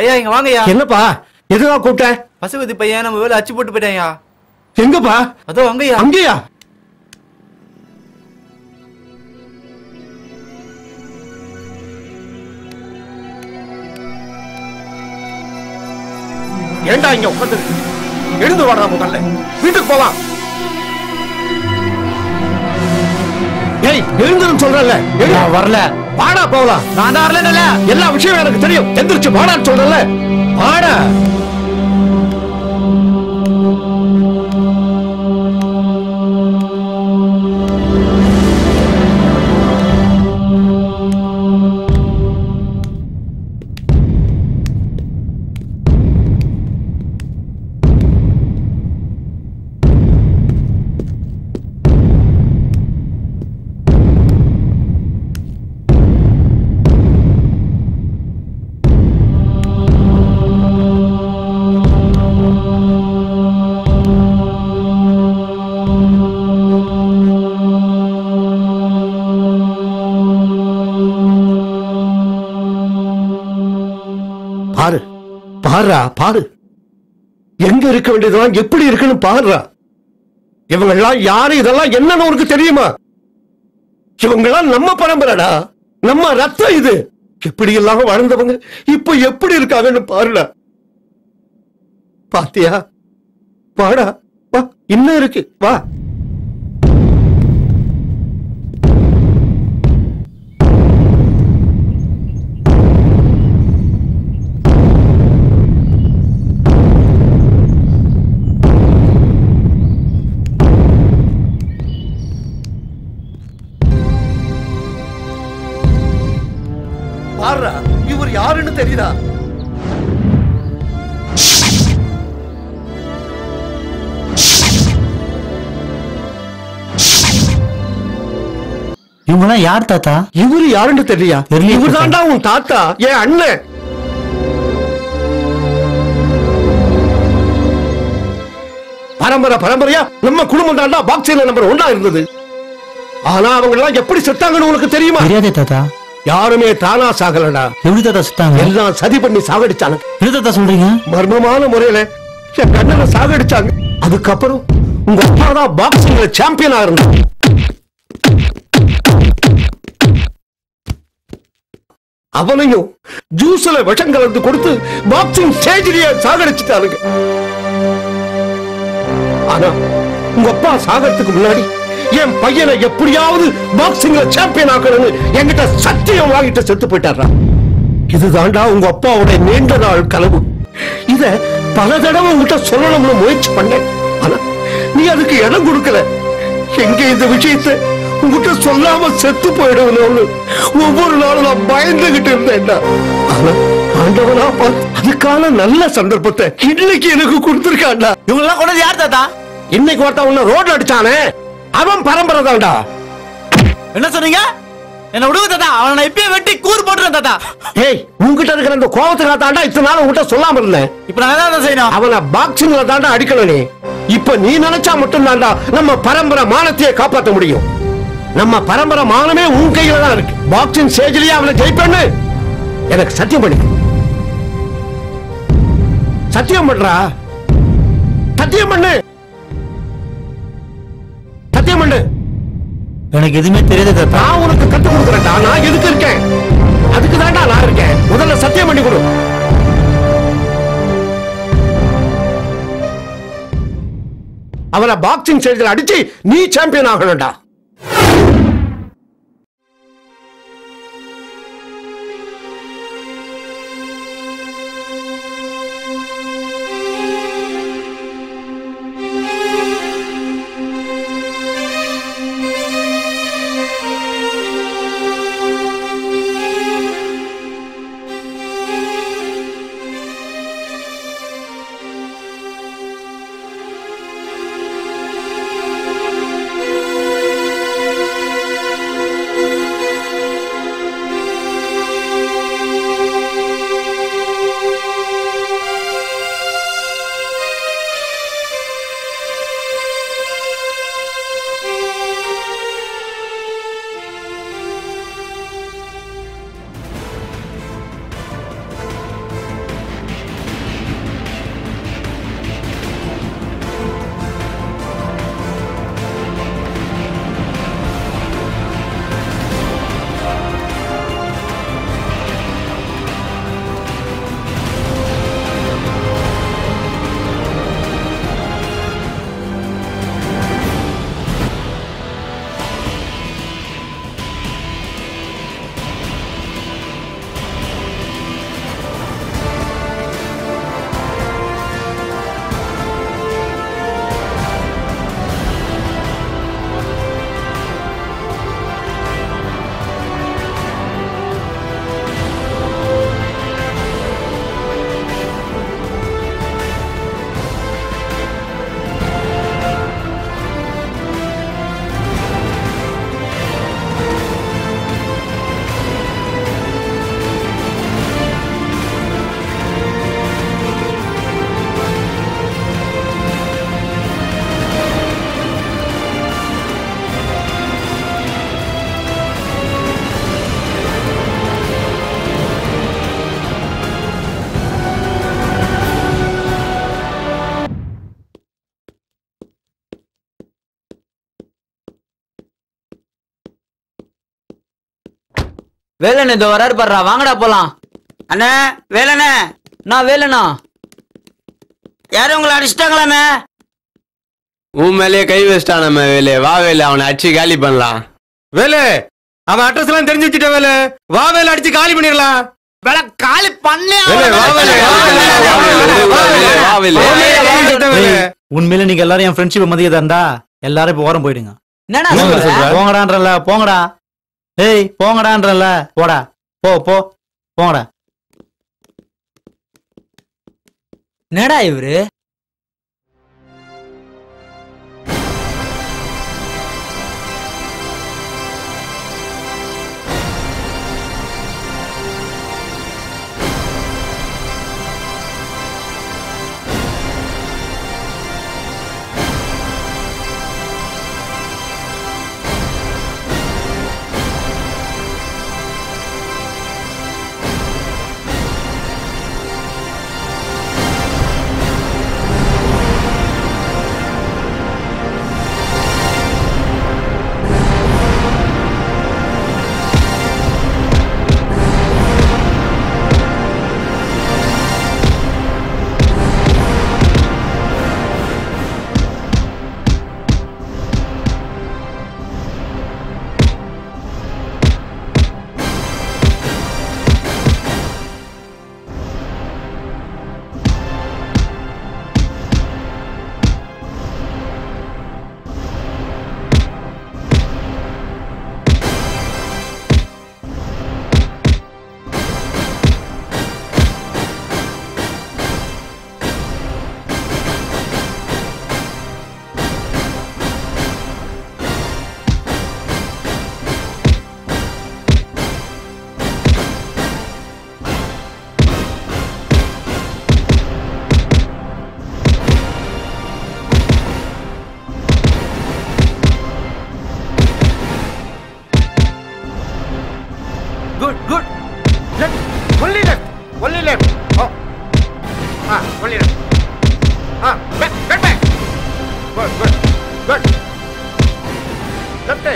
ஐயா இங்க வாங்கய்யா. என்னப்பா எதுவா கூப்பிட்ட? பசுபதி பையன் நம்ம வேலை அச்சு போட்டு போயிட்டாயா. எங்கப்பா? அதோ அங்கய்யா. அங்கேயா? ஏண்டா இங்க உட்காந்து எழுந்து வாடா, முதல்ல வீட்டுக்கு போலாம். ஏய் எழுந்துன்னு சொல்றல. வரல. வாடா போகலாம். நான் தான் வரல. எல்லா விஷயம் எனக்கு தெரியும். எந்திரிச்சு வாடான்னு சொல்றல. வாடா. பாரு பாருடா, பாரு எங்க இருக்க வேண்டியதெல்லாம் எப்படி இருக்குன்னு பாருடா. இவங்க எல்லாம் யாரு, இதெல்லாம் என்னன்னு உனக்கு தெரியுமா? இவங்க எல்லாம் நம்ம பரம்பரைடா, நம்ம ரத்தம் இது. எப்படி எல்லாம் வாழ்ந்தவங்க இப்ப எப்படி இருக்காங்கன்னு பாருடா. பாத்தியா? வாடா வா, இன்னும் இருக்கு வா. இவர் யாருன்னு தெரியுதா? இவங்க யார் தாத்தா? இவரு யாருன்னு தெரியலையா? இவர் தாண்டா உன் தாத்தா, என் அண்ணன். பரம்பரை பரம்பரையா நம்ம குடும்பம் தாண்டா பாக்ஸிங் நம்பர் 1 இருந்தது. ஆனா அவங்க எல்லாம் எப்படி செத்தாங்கன்னு உனக்கு தெரியுமா? தெரியாதே தாத்தா. யாருமே தானா சாகலடா. எப்படி தாத்தா செத்தாங்க? எல்லாம் சதி பண்ணி சாகடிச்சாங்க. என்ன தாத்தா சொல்றீங்க? மர்மமான முறையில என் கண்ணனை சாகடிச்சாங்க. அதுக்கப்புறம் உங்க அப்பா தான் பாக்ஸிங்ல சாம்பியனா இருந்தாங்க. அவனையும் ஜூஸ்ல விஷம் கலந்து கொடுத்து பாக்ஸிங் ஸ்டேஜிலேயே சாகடிச்சுட்டானுங்க. ஆனா உங்க அப்பா சாகறதுக்கு முன்னாடி என் பையனை எப்படியாவது பாக்ஸிங்ல சாம்பியன் ஆக்கணும்னு என்கிட்ட சத்தியம் வாங்கிட்டு செத்து போயிட்டாரா. இதுதாண்டா உங்க அப்பாவோட நீண்ட நாள் கனவு. இத பல தடவை உங்ககிட்ட சொல்லணும்னு முயற்சி பண்ணேன். ஆனா நீ அதுக்கு இடம் கொடுக்கல. எங்க இந்த விஷயத்தை உங்ககிட்ட சொல்லாம செத்து போயிடுவேன்னு ஒவ்வொரு நாளும் நான் பயந்துகிட்டு இருந்தேன்டா. ஆனா ஆண்டவனா பார்த்து அதுக்கான நல்ல சந்தர்ப்பத்தை இன்னைக்கு எனக்கு கொடுத்திருக்காண்டா. இவங்க எல்லாம் கொண்டது யார் தாத்தா? இன்னைக்கு ஒருத்தன் உன்னை ரோட்ல அடிச்சானே, அவன் பரம்பரை தான்டா. என்ன சொன்னீங்க? என்ன விடுங்க தாத்தா, அவனை நான் இப்பயே வெட்டி கூறு போட்டுறேன் தாத்தா. ஏய், உன்கிட்ட இருக்கிற அந்த கோவத்துக்காக தாண்டா இத்தனை நாள் உன்கிட்ட சொல்லாம இருந்தேன். இப்ப நான் என்ன செய்யணும்? அவனை பாக்ஸிங்ல தாண்டா அடிக்கணும் நீ. இப்ப நீ நினைச்சா மட்டும் தாண்டா நம்ம பரம்பரை மானத்தையே காப்பாற்ற முடியும். நம்ம பரம்பரை மானமே உன் கையில தான் இருக்கு. பாக்ஸிங் ஸ்டேஜ்லயே அவனை ஜெயிப்பேன்னு எனக்கு சத்தியம் பண்ணி. சத்தியம் பண்றா, சத்தியம் பண்ணு, சத்தியம் பண்ணு. எனக்கு எதுவுமே தெரியாது தாத்தா. நான் உனக்கு கத்து கொடுக்குறேன்டா. நான் எதுக்கு இருக்கேன்? அதுக்கு தாண்டா நான் இருக்கேன். முதல்ல சத்தியம் பண்ணி கொடு. அவனை பாக்ஸிங் ஸ்டேஜில் அடிச்சு நீ சாம்பியன் ஆகணும்டா. வேலண்ணே இதோ வராரு பாடுறா, வாங்கடா போலாம். அண்ணே வேலண்ணே. நான் வேலண்ணா. யாரும் உங்களை அடிச்சிட்டாங்களாண்ணே? உன் மேலேயே கை வச்சிட்டான வேலு. வா வேலு, அவனை அடிச்சு காலி பண்ணலாம். வேலு, அவன் அட்ரஸ் எல்லாம் தெரிஞ்சு வச்சுட்ட வேலு. வா வேலு, அடிச்சு காலி பண்ணிடலாம். காலி பண்ணே. உண்மையில நீங்க எல்லாரும் என் ஃப்ரெண்ட்ஷிப் மதியதா இருந்தா எல்லாரும் இப்ப ஓரம் போயிடுங்க. போங்கடான்றல போங்கடா. ஏய் போங்கடான்றல போடா. போ போ போங்கடா. என்னடா இவரு? Good, good. Left, only left, only left. Oh, only left. Back, back, back. Good, good, good. Left.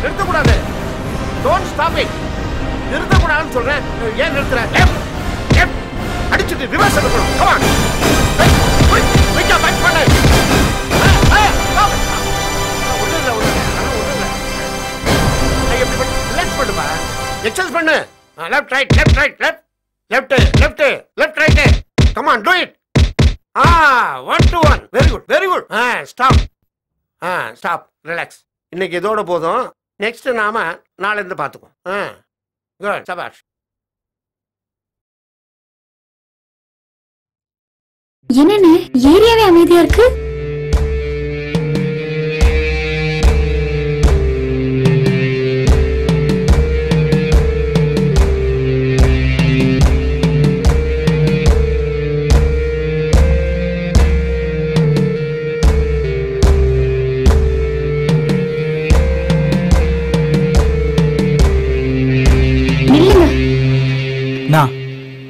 நிறுத்தக்கூடாது. Don't stop it. நிறுத்தக்கூடாதுன்னு சொல்றேன். ஏன் நிறுத்துற? Left, left. அடிச்சுட்டு ரிவர்ஸ் எடுக்கணும். Come on. Quick, back பண்ணு. Stop. ஒண்ணுல. எப்படி ரிலாக்ஸ் பண்ணுப்பா. எக்ஸசைஸ் பண்ணு. Left right left right left left left left right. Come on to it. 1 to 1. Very good very good. Stop. Stop. Relax. இன்னைக்கு இதோட போதும். நெக்ஸ்ட் நாம நாளைல இருந்து பாத்துக்குவோம். குட். சபாஷ். என்னன்னு ஏரியாவே அமைதியா இருக்கு.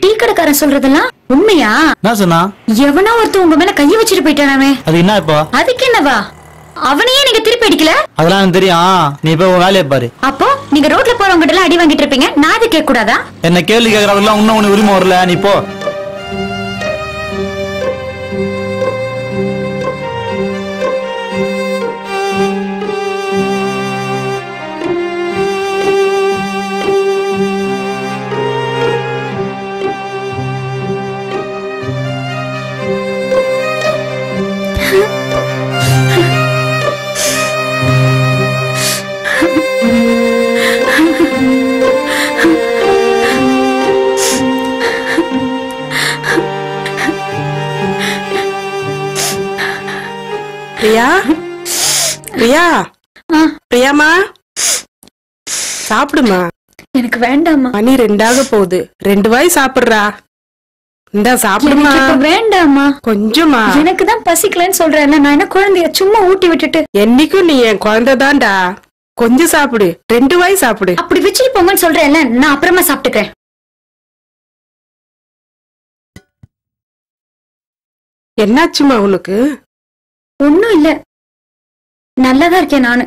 டீ கடைக்காரன் சொல்றதெல்லாம் உண்மையா? என்ன சொன்னா? எவனோ ஒருத்தன் உங்க மேல கைய வச்சிட்டு போயிட்டானாமே. அது என்ன இப்போ? அதுக்கு என்னவா? அவனையே நீங்க திருப்பி அடிக்கல? அதெல்லாம் எனக்கு தெரியும். நீ போய் உன் வேலையை பாரு. அப்போ நீங்க ரோட்ல போறவங்க கிட்ட எல்லாம் அடி வாங்கிட்டு இருப்பீங்க. நான் அது கேட்க கூடாதா? என்ன கேள்வி கேட்கறவங்க இன்னும் உனக்கு உரிமை வரல. நீ போ. பிரியா பிரியா பிரியாமா சாப்பிடுமா. எனக்கு வேண்டாமா. மணி 2 போகுது. 2 வாய் சாப்பிடுறா. இந்தா சாப்பிடுமா. வேண்டாமா. கொஞ்சமா. எனக்கு தான் பசிக்கலன்னு சொல்றேன். நான் என்ன குழந்தைய சும்மா ஊட்டி விட்டுட்டு? என்னைக்கும் நீ என் குழந்தைதான்டா. கொஞ்சம் சாப்பிடு. 2 வாய் சாப்பிடு. அப்படி வச்சுட்டு போங்கன்னு சொல்றேன்ல. நான் அப்புறமா சாப்பிட்டுக்கிறேன். என்னாச்சுமா உனக்கு? ஒண்ணும் இல்ல, நல்லாதான் இருக்கேன் நானு.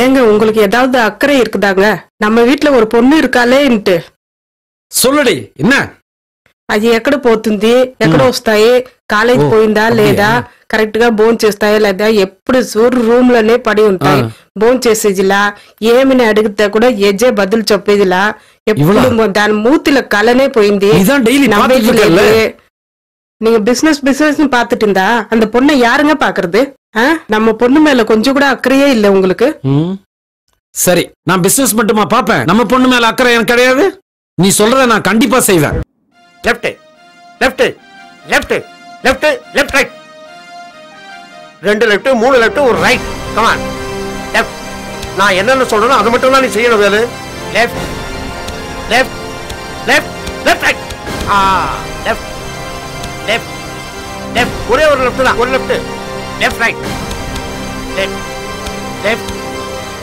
ஏங்க உங்களுக்கு ஏதாவது அக்கறை இருக்குதாங்க? நம்ம வீட்ல ஒரு பொண்ணு இருக்காளேன்ட்டு. சொல்லுடி என்ன? అది ఎక్కడ పోతుంది, ఎక్కడ వస్తాయి, కాలేజ్ పోయిందా లేదా, కరెక్ట్ గా భోజనం చేస్తాయా లేదా, ఎప్పుడు చూరు రూమ్ లోనే పడి ఉంటాయి, భోజనం చేసేదిలా, ఏమని అడిగితే కూడా ఎజే బదులు చెప్పేదిలా, ఎప్పుడు దాని మూతిల కలనే పోయింది. நீங்க பிசினஸ் பாத்துட்டு இருந்தா அந்த பொண்ணை யாருங்க பாக்குறது? நம்ம பொண்ணு மேல கொஞ்சம் கூட அக்கறையே இல்ல உங்களுக்கு. சரி, நான் பிசினஸ் மட்டுமா பாப்பேன், நம்ம பொண்ணு மேல அக்கறை எனக்கு கிடையாது. நீ சொல்றத நான் கண்டிப்பா செய்வேன். Left left left left left right, 2 left 3 left ஒரு ரைட். Come on left. நான் என்னன்னு சொல்றேனோ அது மட்டும் தான் நீ செய்யணும் Velu. Left left left left right. Left left left, ஒரே ஒரு லெஃப்ட் தான், ஒரு left left right left left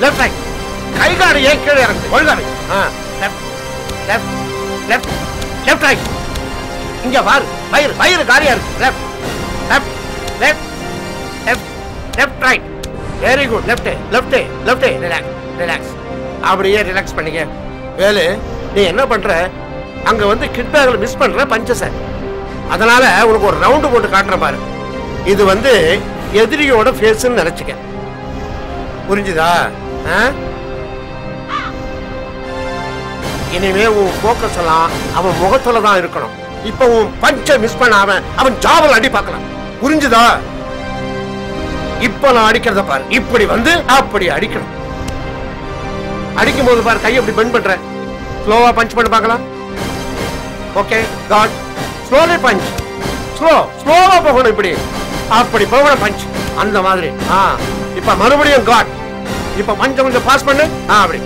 left right. கை காடு ஏன் கீழே இறங்கு, ஒழுங்காவே. Left left left left right. இங்க பாரு, வயிறு வயிறு காரியா இருக்கு. Left left left left left right. Very good. Left left left. Relax relax, அப்படியே ரிலாக்ஸ் பண்ணிக்க. வேலு, நீ என்ன பண்ற, அங்க வந்து கிட் பேக்ல மிஸ் பண்ற பஞ்சஸ, அதனால உனக்கு ஒரு ரவுண்டு போட்டு காட்டுறேன் பாரு. இது வந்து எதிரியோட ஃபேஸ்ன்னு நினைச்சுக்க, புரிஞ்சுதா? இனிமே உன் போக்கஸ் எல்லாம் அவன் முகத்துல தான் இருக்கணும். இப்ப உன் பஞ்ச மிஸ் பண்ணாம அவன் ஜாவல் அடி பார்க்கலாம், புரிஞ்சுதா? இப்ப நான் அடிக்கிறத பாரு, இப்படி வந்து அப்படி அடிக்கணும். அடிக்கும் போது பாரு கையை அப்படி பெண்ட் பண்ற, ஸ்லோவா பஞ்ச் பண்ண பார்க்கலாம். ஓகே காட், ஸ்லோலி பஞ்ச், ஸ்லோவா போகணும், இப்படி அப்படி போகணும் பஞ்ச், அந்த மாதிரி. இப்ப மறுபடியும் காட், இப்ப பஞ்ச கொஞ்சம் பாஸ் பண்ணு. அப்படி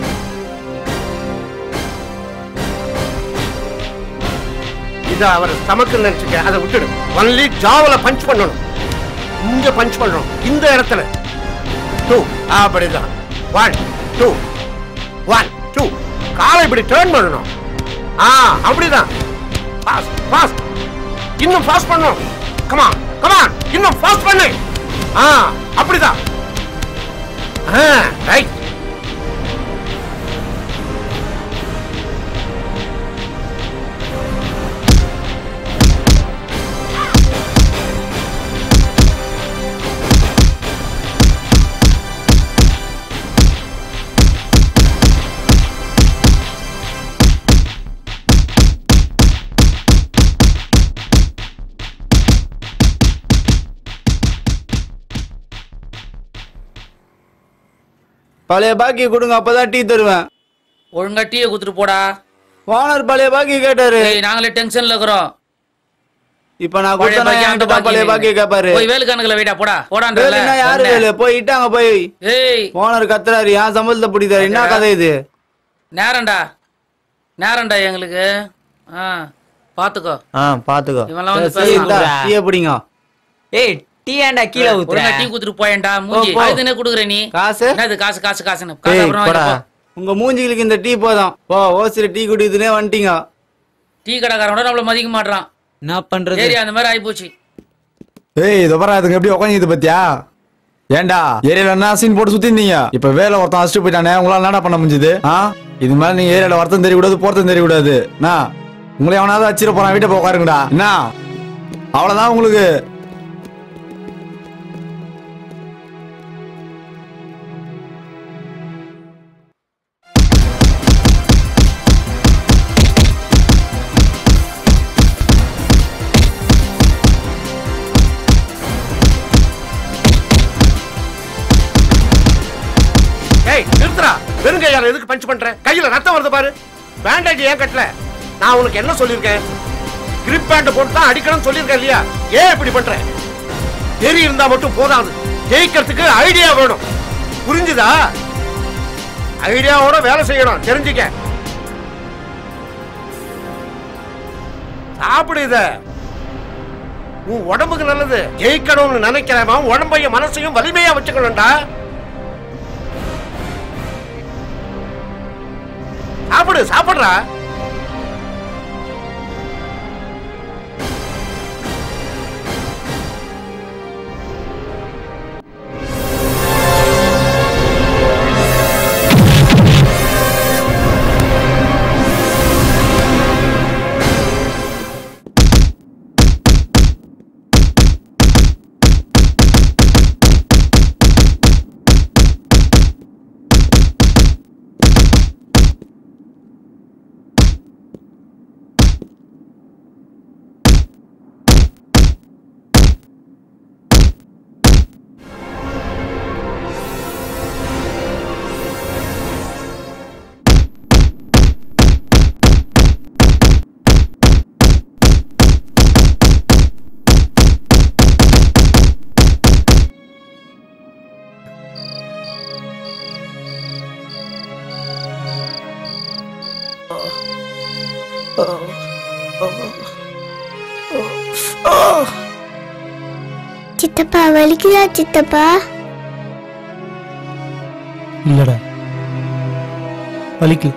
இத அவர் சமக்கு நினைச்சுக்க, அதை விட்டுடு. ஒன்லி ஜாவல பஞ்ச் பண்ணணும், இங்க பஞ்ச் பண்ணணும், இந்த இடத்துல 2. அப்படிதான் 1 2 1 2. காலை இப்படி டர்ன் பண்ணணும். அப்படிதான். ஃபாஸ்ட் ஃபாஸ்ட், இன்னும் ஃபாஸ்ட் பண்ணணும். கம் ஆன் கம் ஆன், இன்னும் ஃபாஸ்ட் பண்ணு. அப்படிதான். ரைட். பழைய பாக்கி கொடுங்க, அப்பதான் டீ தருவேன். ஒழுங்கா டீயை குடுத்துட்டு போடா. ஓனர் பழைய பாக்கி கேட்டாரு. நாங்களே டென்ஷன்ல இருக்கிறோம். இப்ப நான் கொடுத்தா பழைய பாக்கி கேட்பாரு. போய் வேலு கணக்குல வைடா, போடா போடான்றல. யாரு வேலு? போய் இட்டாங்க போய். ஓனர் கத்துறாரு, ஏன் சம்பளத்தை பிடித்தாரு, என்ன கதை இது? நேரண்டா நேரண்டா எங்களுக்கு. பாத்துக்கோ பாத்துக்கோ. இவெல்லாம் வந்து டீ எப்படிங்க? ஏய் டீ ஏண்டா கீழ ஊத்துற? டீ குடுத்துட்டு போயேன்டா. மூஞ்சி அதுனே குடுக்குற நீ. காசு என்னது காசு காசு காசுன்னு காசு அப்புறம் உங்க மூஞ்சிகளுக்கு இந்த டீ போதும். ஓசில டீ குடிக்குதுனே வந்துட்டீங்க. டீ கடைக்காரனோட நம்மள மதிக்க மாட்டறான். என்ன பண்றது? ஏரியா அந்த மாதிரி ஆயி போச்சு. ஏய் இதோ பாரு, அதுங்க எப்படி உட்கார்ந்திருது பாத்தியா? ஏண்டா ஏரியால என்ன சீன் போட்டு சுத்திந்தீங்க, இப்ப வேலை ஒருத்தன் அடிச்சுட்டு போயிட்டானே, உங்களால என்னடா பண்ண முடிஞ்சது? இது மாதிரி நீங்க ஏரியால வரத்தும் தெரியக்கூடாது, போறதும் தெரியக்கூடாது. உங்களை எவனாவது அச்சிட போறான், வீட்டை போய் உட்காருங்கடா. என்ன அவ்வளவுதான் உங்களுக்கு. வெறுங்கையால எதுக்கு பஞ்ச் பண்ற? கையில ரத்தம் வருது பாரு. பேண்டேஜ் ஏன் கட்டல? நான் உனக்கு என்ன சொல்லிருக்கேன்? கிரிப் பேண்ட் போட்டு தான் அடிக்கணும்னு சொல்லிருக்கேன் இல்லையா? ஏன் இப்படி பண்ற? தெரி இருந்தா மட்டும் போதாது, ஜெயிக்கிறதுக்கு ஐடியா வேணும், புரிஞ்சுதா? ஐடியாவோட வேலை செய்யணும், தெரிஞ்சுக்க. சாப்பிடு இத, உன் உடம்புக்கு நல்லது. ஜெயிக்கணும்னு நினைக்கிறவன் உடம்பையும் மனசையும் வலிமையா வச்சுக்கணும்டா. சாப்பிடு சாப்பிடுறா. சித்தப்பா வலிக்குதா சித்தப்பா? இல்லடா வலிக்கு.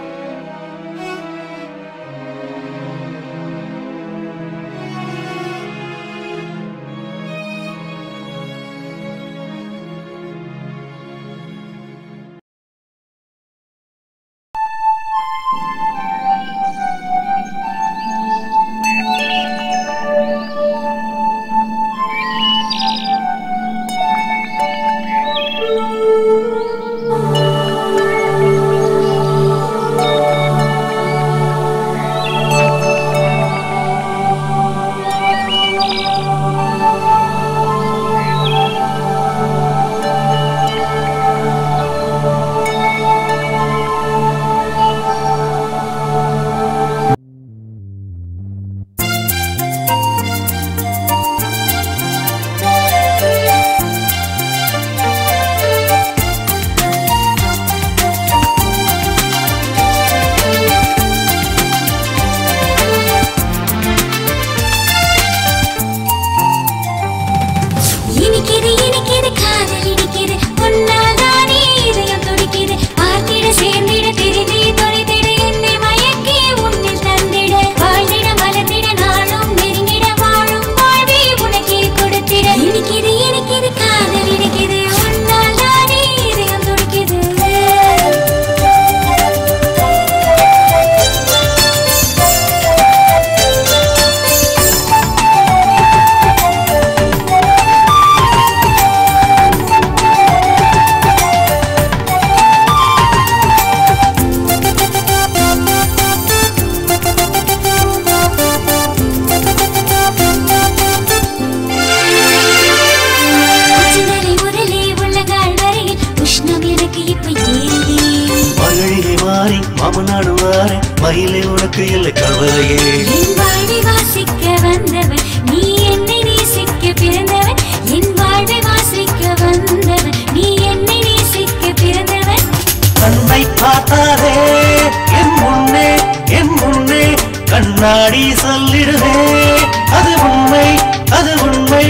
மயிலே உனக்கு இல்லை கவலையே. என் வாழ்வை வாசிக்க வந்தவன் நீ, என்னை நேசிக்க பிறந்தவன். என் வாழ்வை வாசிக்க வந்தவன் நீ, என்னை நேசிக்க பிறந்தவன். கண்ணை பார்த்தாரே என் முன்னே, என் முன்னே கண்ணாடி சொல்லிடுவே அது உண்மை, அது உண்மை.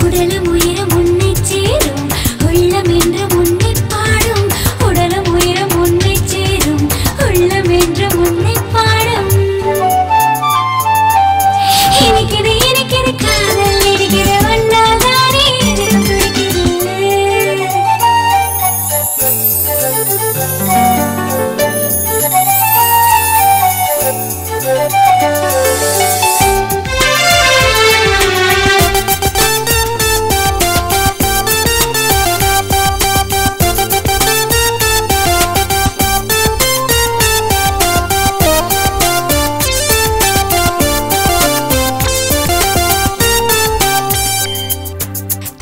உடலும் உயிரும் உன்னை சேரும், உள்ளம் என்று உன்னை பாடும். உடலும் உயிரும் உன்னை சேரும், உள்ளம் என்று உன்னை பாடும். இனிக்குது இனிக்குது காதல் இடிக்குது, வந்தால் தானே இதயம் துடிக்குது.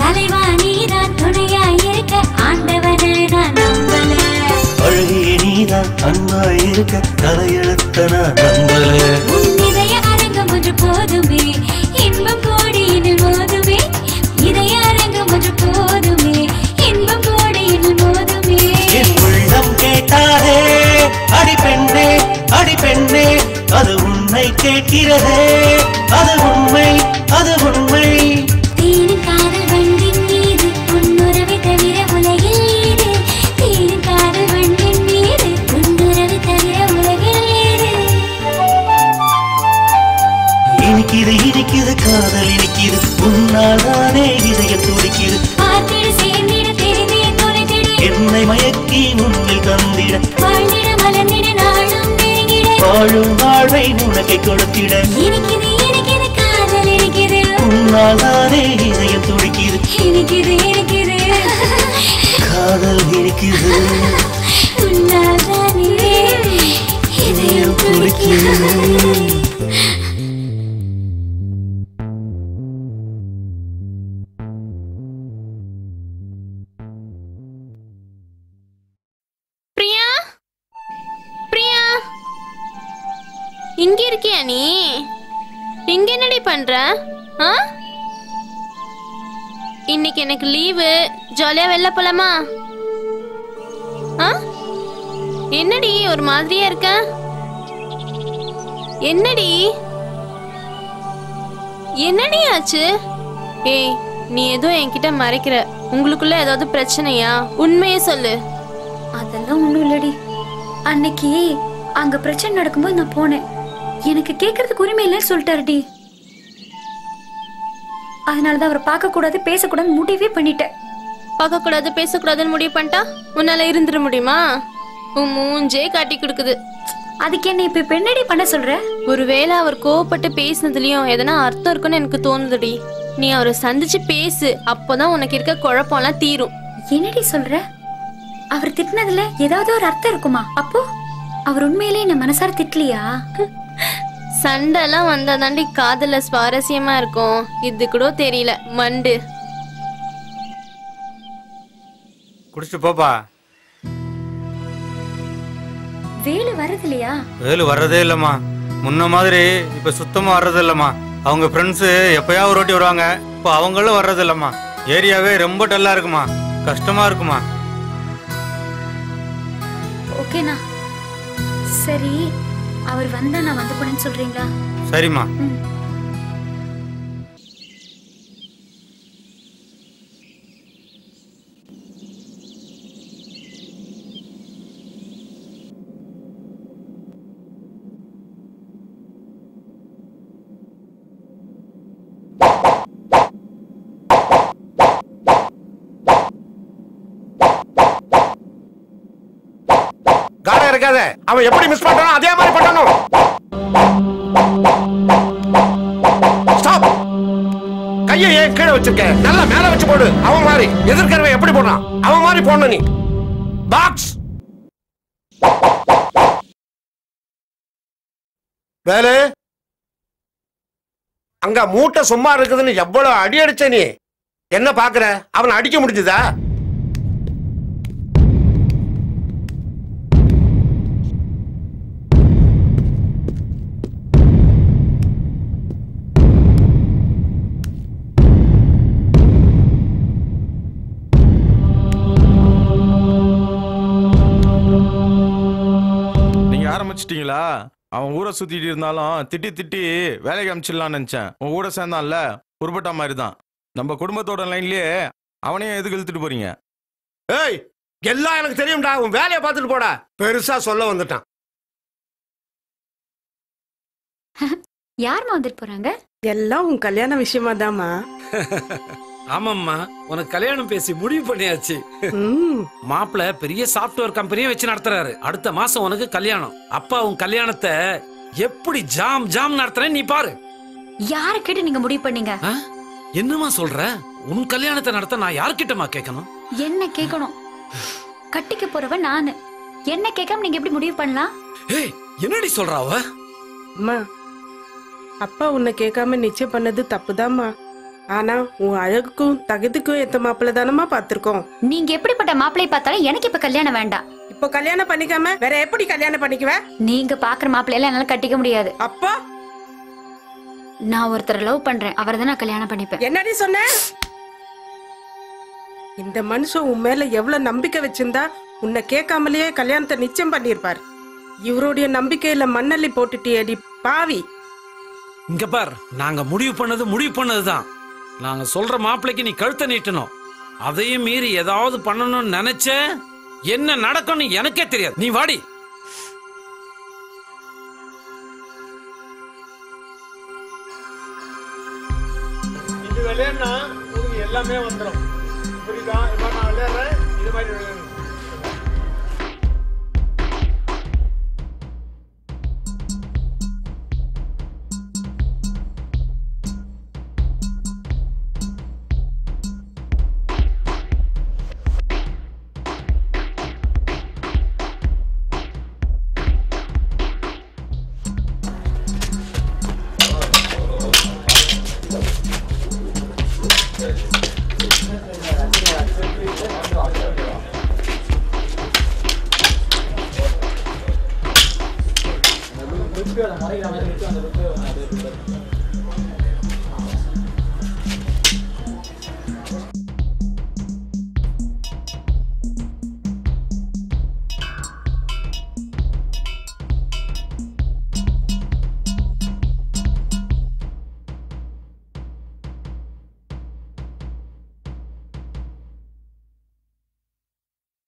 தலைவா நீதான் துணையாயிருக்க, ஆண்டவனை நான் நம்பல. அழகிய நீதான் அன்பாய் இருக்க, தலையெழுத்த நான் நம்பல. உன் இதய அரங்கம் ஒன்று போதுமே, இன்பம் கோடியினில் மோதுமே. இதய அரங்கம் ஒன்று போதுமே, இன்பம் கோடியினில் மோதுமே. என் உள்ளம் கேட்டாரே அடி பெண்ணே, அடி பெண்ணே அது உன்னை கேட்கிறதே அது உண்மை, அது உண்மை. தீனின் காதல் வண்டின் மீது உன்னுறவை தவிர உலகில் ஏது. தீனின் காதல் வண்டின் மீது உன்னுறவை தவிர உலகில் ஏது. இனிக்குது இனிக்குது காதல் இனிக்குது, உன்னால் தானே இதயம் துடிக்குது. பார்த்திடு சேர்ந்திட தெரிந்தே தொலைத்திடு, என்னை மயக்கி உன்னில் தந்திட, வாழ்ந்திட மலர்ந்திட நாளும் நெருங்கிட. வாழும் வாழ்வை உனக்கை கொடுத்திட. இனிக்குது இனிக்குது காதல் இனிக்குது, உன்னால் தானே இதயம் துடிக்குது. இனிக்குது இனிக்குது காதல் இனிக்குது, உன்னால் தானே இதயம் துடிக்குது. பிரியா, பிரியா இங்க இருக்கியா நீ? இங்க என்னடி பண்ற? ஆ? இன்னைக்கு எனக்கு லீவு, ஜாலியா வெளில போலாமா? ஆ? என்னடி ஒரு மாதிரியா இருக்க? என்னடி என்னடி ஆச்சு? ஏய், நீ ஏதோ என்கிட்ட மறைக்கிற. உங்களுக்குள்ள ஏதாவது பிரச்சனையா? உண்மையே சொல்லு. அதெல்லாம் ஒண்ணும் இல்லடி. அன்னைக்கு அங்க பிரச்சனை நடக்கும்போது நான் போனேன். எனக்கு கேக்குறதுக்கு உரிமை இல்லைன்னு சொல்லிட்டாருடி. அதனாலதான் அவரை பார்க்க கூடாது பேசக்கூடாதுன்னு முடிவே பண்ணிட்டேன். பார்க்க கூடாது பேசக்கூடாதுன்னு முடிவு பண்ணிட்டா உன்னால இருந்துட முடியுமா? உன் மூஞ்சே காட்டி கொடுக்குது. அதுக்கு என்ன இப்ப என்னடி பண்ண சொல்ற? ஒருவேளை அவர் கோவப்பட்டு பேசினதுலயும் எதனா அர்த்தம் இருக்குன்னு எனக்கு தோணுதுடி. நீ அவரை சந்திச்சு பேசு, அப்போதான் உனக்கு இருக்க குழப்பம்லாம் தீரும். என்னடி சொல்ற? அவர் திட்டினதுல ஏதாவது ஒரு அர்த்தம் இருக்குமா? அப்போ அவர் உண்மையிலேயே என்ன மனசார திட்டலையா? சண்டை எல்லாம் வந்தாதாண்டி காதல சுவாரஸ்யமா இருக்கும். இது கூட தெரியல மண்டு. குடிச்சிட்டு போப்பா. வேலு வரது இல்லையா? வேலு வர்றதே இல்லம்மா. முன்ன மாதிரி இப்ப சுத்தமா வர்றது இல்லம்மா. அவங்க ஃப்ரெண்ட்ஸ் எப்பயாவது ஒரு வாட்டி வருவாங்க. இப்போ அவங்களும் வர்றது இல்லம்மா. ஏரியாவே ரொம்ப டல்லா இருக்குமா, கஷ்டமா இருக்குமா. ஓகேண்ணா, சரி. அவர் வந்தா நான் வந்து போனேன்னு சொல்றீங்களா? சரிம்மா. காரம் இருக்காத. அவன் எப்படி மிஸ் பண்றானோ அதே மாதிரி பண்ணணும். ஸ்டாப். கையை ஏன் கீழே வச்சிருக்க? நல்லா மேல வச்சு போடு. அவன் மாதிரி எதிர்க்கிறவன் எப்படி போடுறான் அவன் மாதிரி போடணும் நீ. பாக்ஸ். வேலு, அங்க மூட்டை சும்மா இருக்குதுன்னு எவ்வளவு அடி அடிச்ச நீ. என்ன பாக்குற? அவனை அடிக்க முடிஞ்சதா? ஆரம்பிச்சிட்டீங்களா? அவன் ஊரை சுத்திட்டு இருந்தாலும் திட்டி திட்டி வேலைக்கு அமிச்சிடலாம்னு நினைச்சேன். உன் கூட சேர்ந்தான்ல, உருப்பட்டா மாதிரி தான். நம்ம குடும்பத்தோட லைன்லயே அவனையும் எதுக்கு இழுத்துட்டு போறீங்க? ஏய், எல்லாம் எனக்கு தெரியும்டா. உன் வேலையை பார்த்துட்டு போடா. பெருசா சொல்ல வந்துட்டான். யாருமா வந்துட்டு போறாங்க? எல்லாம் உன் கல்யாண விஷயமா தாமா. ஆமாம்மா, உனக்கு கல்யாணம் பேசி முடிவு பண்ணியாச்சு. மாப்பிள்ள பெரிய சாப்ட்வேர் கம்பெனியை வச்சு நடத்துறாரு. அடுத்த மாசம் உனக்கு கல்யாணம். அப்பா உன் கல்யாணத்தை எப்படி ஜாம் ஜாம் நடத்துறேன் நீ பாரு. யார கேட்டு நீங்க முடிவு பண்ணீங்க? என்னமா சொல்ற? உன் கல்யாணத்தை நடத்த நான் யார்கிட்டமா கேட்கணும்? என்ன கேட்கணும்? கட்டிக்க போறவன் நானு. என்ன கேட்காம நீங்க எப்படி முடிவு பண்ணலாம்? ஏய், என்னடி சொல்றாவ? அம்மா, அப்பா உன்னை கேட்காம நிச்சயம் பண்ணது தப்புதாம்மா. ஆனா உன் அழகுக்கும் தகுதிக்கும் ஏத்த மாப்பிள்ள தானமா பாத்திருக்கோம். நீங்க எப்படிப்பட்ட மாப்பிள்ளையை பார்த்தாலும் எனக்கு இப்ப கல்யாணம் வேண்டாம். இப்போ கல்யாணம் பண்ணிக்காம வேற எப்படி கல்யாணம் பண்ணிக்குவ? நீங்க பாக்குற மாப்பிள்ளையெல்லாம் என்னால கட்டிக்க முடியாது. அப்பா, நான் ஒருத்தரை லவ் பண்றேன். அவரை தான் நான் கல்யாணம் பண்ணிப்பேன். என்னடி சொன்ன? இந்த மனுஷன் உன் மேல எவ்வளவு நம்பிக்கை வச்சிருந்தா உன்னை கேட்காமலேயே கல்யாணத்தை நிச்சயம் பண்ணிருப்பாரு. இவருடைய நம்பிக்கையில மண்ணள்ளி போட்டுட்டியடி பாவி. இங்க பார், நாங்க முடிவு பண்ணதுதான். நாங்க சொல்ற மாப்பிள்ளைக்கு நீ கழுத்தை நீட்டணும். அதையும் மீறி ஏதாவது பண்ணணும்னு நினைச்ச என்ன நடக்கும்னு எனக்கே தெரியாது. நீ வாடி. இது விளையாடுனா உங்களுக்கு எல்லாமே வந்துடும். புரியுதா? இப்ப நான் விளையாடுறேன், இது மாதிரி விளையாடுறேன்.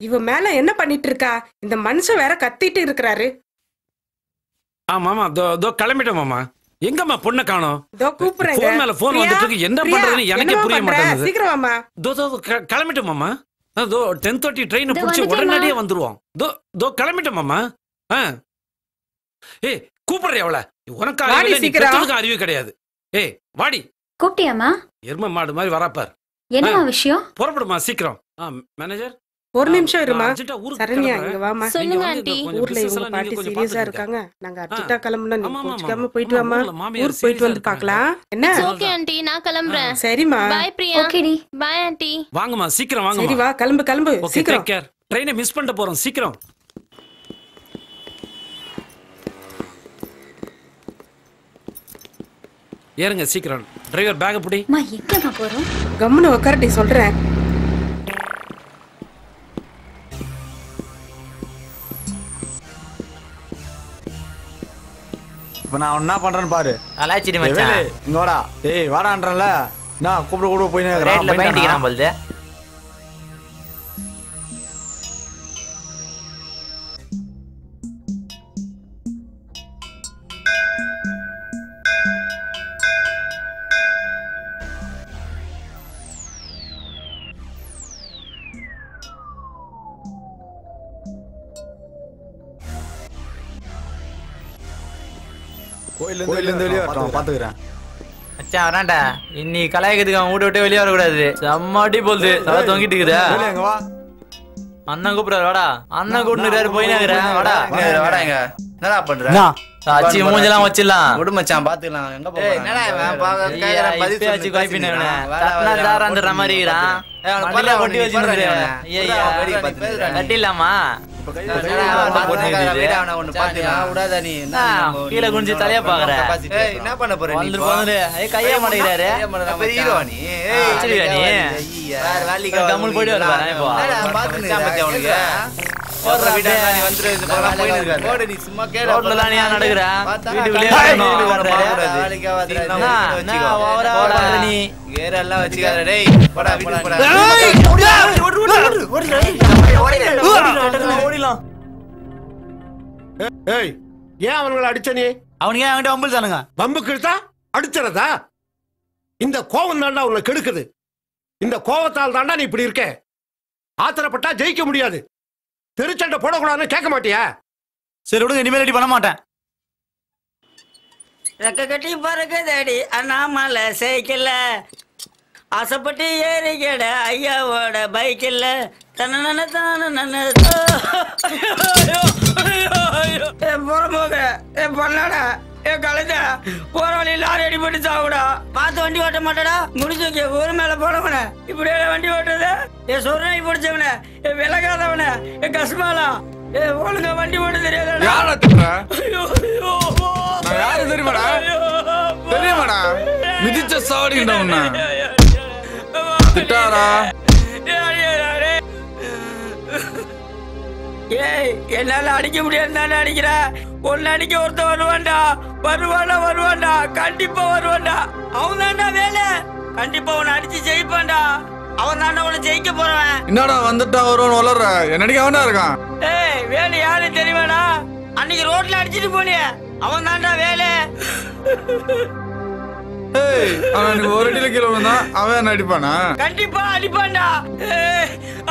இவ மேல என்ன பண்ணிட்டு இருக்கா? இந்த மனுஷன் வேற கத்திட்டு இருக்கிறாரு. மாமா தோ கிளம்பிட்டோம் மாமா. எங்கம்மா பொண்ணை காணோம்? தோ கூப்பிடுறேங்க. போன் மேல போன் வந்துட்டு இருக்கு. என்ன பண்றதுன்னு எனக்கே புரிய மாட்டேங்குது. சீக்கிரம் வாமா. தோ கிளம்பிட்டோம் மாமா. தோ 10:30 ட்ரெயின் பிடிச்சி உடனடியே வந்துருவோம். தோ கிளம்பிட்டோம் மாமா. ஏய் கூப்பிடுறியா அவளை? உனக்கு அறிவு கிடையாது. ஏய் வாடி. கூப்பிட்டியாமா? எரும மாடு மாதிரி வராப்பார். என்ன விஷயம்? புறப்படுமா சீக்கிரம். மேனேஜர் ஒரு நிமிஷம் இருமா. சரண்யா இங்க வாமா. சொல்லுங்க ஆண்டி. ஊர்ல இவங்க பாட்டி சீரியஸா இருக்காங்க. நாங்க அர்ஜென்ட்டா கிளம்பணும். நீ கோச்சிக்காம போயிட்டு வாமா. ஊர் போயிட்டு வந்து பார்க்கலாம். என்ன? ஓகே ஆண்டி நான் கிளம்பறேன். சரிமா. பை பிரியா. ஓகேடி. Bye aunty. வாங்கம்மா சீக்கிரம் வாங்கம்மா. சரி வா கிளம்பு சீக்கிரம். Take care. ட்ரெயினை மிஸ் பண்ணிட்டு போறோம் சீக்கிரம். ஏறுங்க சீக்கிரம். டிரைவர் பேக் புடி. அம்மா எங்கம்மா போறோம்? கம்முனு உட்காரடி சொல்றேன். இப்ப நான் என்ன பண்றேன்னு பாரு. அலாச்சிடி மச்சான். இங்க வாடா. ஏய் வாடான்றல. நான் கூப்பிட போயினே இருக்கேன். ரேட்ல பைண்டிக்கிறான் போல்தே. கோயில்ல இருந்து வெளியே வரட்டும் பாத்துக்கிறேன். மச்சான் வரான்டா. இன்னைக்கு கலாய்க்கிறதுக்கு அவன் வீட்டை விட்டு வெளியே வரக்கூடாது. செம்மாட்டி போகுது. தலை தொங்கிட்டு இருக்குதா? எங்க வா. அண்ணன் கூப்பிடுறாரு வாடா. அண்ணன் கூப்பிட்டு போயினாக்குறேன் வாடா. வாடா இங்க. என்னடா பண்ற? ஆச்சி மூஞ்சலாம் வச்சிடலாம். விடு மச்சான் பாத்துக்கலாம். எங்க போற? என்னடா இவன் பாக்க பதில் ஆச்சி காய்பினவனே. தட்னா தாரான்ற மாதிரி இருக்கான். மண்ணில கொட்டி வச்சிருந்தே அவனை. ஐயா வெடி பாத்து கட்டிடலாமா? கீழே குனிஞ்சு தலையா பாக்குற. என்ன பண்ண போற? கையா மாட்டேங்கிறாரு. கம்முன்னு போயிட்டு வருவாரா இப்போ? ஏன் அவங்களை அடிச்ச நீ? அவனுக்கு ஏன் அவன்கிட்ட வம்பு தானுங்க? வம்புக்கு எடுத்தா அடிச்சறதா? இந்த கோவம் தாண்டா உன்னை கெடுக்குது. இந்த கோவத்தால் தாண்டா நீ இப்படி இருக்க. ஆத்திரப்பட்டா ஜெயிக்க முடியாது. திருச்சண்டை போடக்கூடாதுன்னு கேட்க மாட்டியா? சரி விடுங்க, இனிமேல் ரெடி பண்ண மாட்டேன். ரெக்க கட்டி பறக்குதடி அண்ணாமலை சைக்கிள்ல ஆசைப்பட்டு ஏறிக்கட ஐயாவோட பைக்கில் தன புறம்போக என் பொண்ணாடா என் கலைஞ்ச போற வழி லாரி அடிபட்டு சாவுடா. பார்த்து வண்டி ஓட்ட மாட்டாடா. முடிச்சு ஊர் மேல போனவன இப்படியே வண்டி ஓட்டுறது. என் சொரணை பிடிச்சவன, என் விலகாதவன, என் கஷ்டமாலா ஒழுங்கா வண்டி ஓட்ட தெரியாதா? தெரியுமாடா? தெரியுமாடா? மிதிச்ச சாவடிடா உன்ன. திட்டாரா? ஏய் என்னால அடிக்க முடியாது அடிக்கிற. ஒன்னு அடிக்க ஒருத்த வருவான்டா. வருவான்டா கண்டிப்பா வருவான்டா. அவன் தான்டா வேலை. கண்டிப்பா உன்னை அடிச்சு ஜெயிப்பான்டா. அவன் தான்டா உன்னை ஜெயிக்க போறவன். என்னடா வந்துட்டா வருவான்னு வளர்ற? என்னடிக்க அவனா இருக்கான்? ஏய் வேலை யாரு தெரியுமாடா? அன்னைக்கு ரோட்ல அடிச்சிட்டு போனியே அவன் தான்டா வேலை. ஏய் அவன் எனக்கு ஒரு அடியில கீழே விழுந்தா அவன் என்ன அடிப்பானா? கண்டிப்பா அடிப்பான்டா.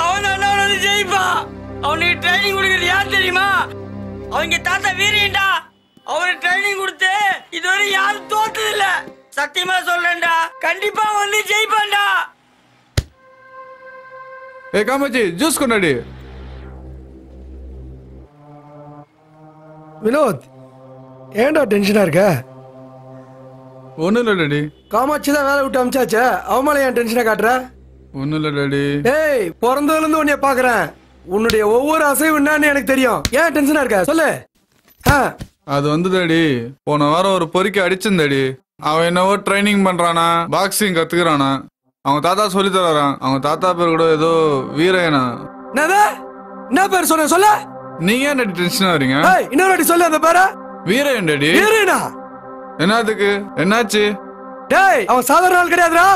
அவன் தான்டா உன்னை ஜெயிப்பான். அவனுக்கு ட்ரைனிங் கொடுக்கறது யார் தெரியுமா? அவங்க தாத்தா வீரியன்டா. அவனுக்கு ட்ரைனிங் கொடுத்து இதுவரை யாரும் தோத்தது இல்ல. சத்தியமா சொல்றேன்டா, கண்டிப்பா வந்து ஜெயிப்பான்டா. ஏய் காமாச்சி ஜூஸ் கொண்டாடி. வினோத் ஏன்டா டென்ஷனா இருக்க? ஒன்னும் இல்ல டாடி. காமாட்சி தான் வேலை விட்டு அமிச்சாச்சே, அவமால ஏன் டென்ஷனா காட்டுற? ஒன்னும் இல்ல டாடி. ஏய் பிறந்ததுல இருந்து உன்னைய பாக்குறேன். உன்னுடைய ஒவ்வொரு அசைவு என்னன்னு எனக்கு தெரியும். ஏன் டென்ஷனா இருக்க சொல்லு. அது வந்து டாடி போன வாரம் ஒரு பொறிக்க அடிச்சிருந்தாடி. அவன் என்னவோ ட்ரைனிங் பண்றானா, பாக்ஸிங் கத்துக்கிறானா. அவங்க தாத்தா சொல்லி தரான். அவங்க தாத்தா பேர் கூட ஏதோ வீரனா. என்ன பேர் சொன்ன சொல்ல? நீங்க ஏன் டாடி டென்ஷனா வரீங்க? இன்னொரு வாட்டி சொல்லு அந்த பேரை. வீரன் டாடி. வீரனா? என்னதுக்கு? என்னாச்சு? டேய் அவன் சாதாரண ஆள் கிடையாதுடா.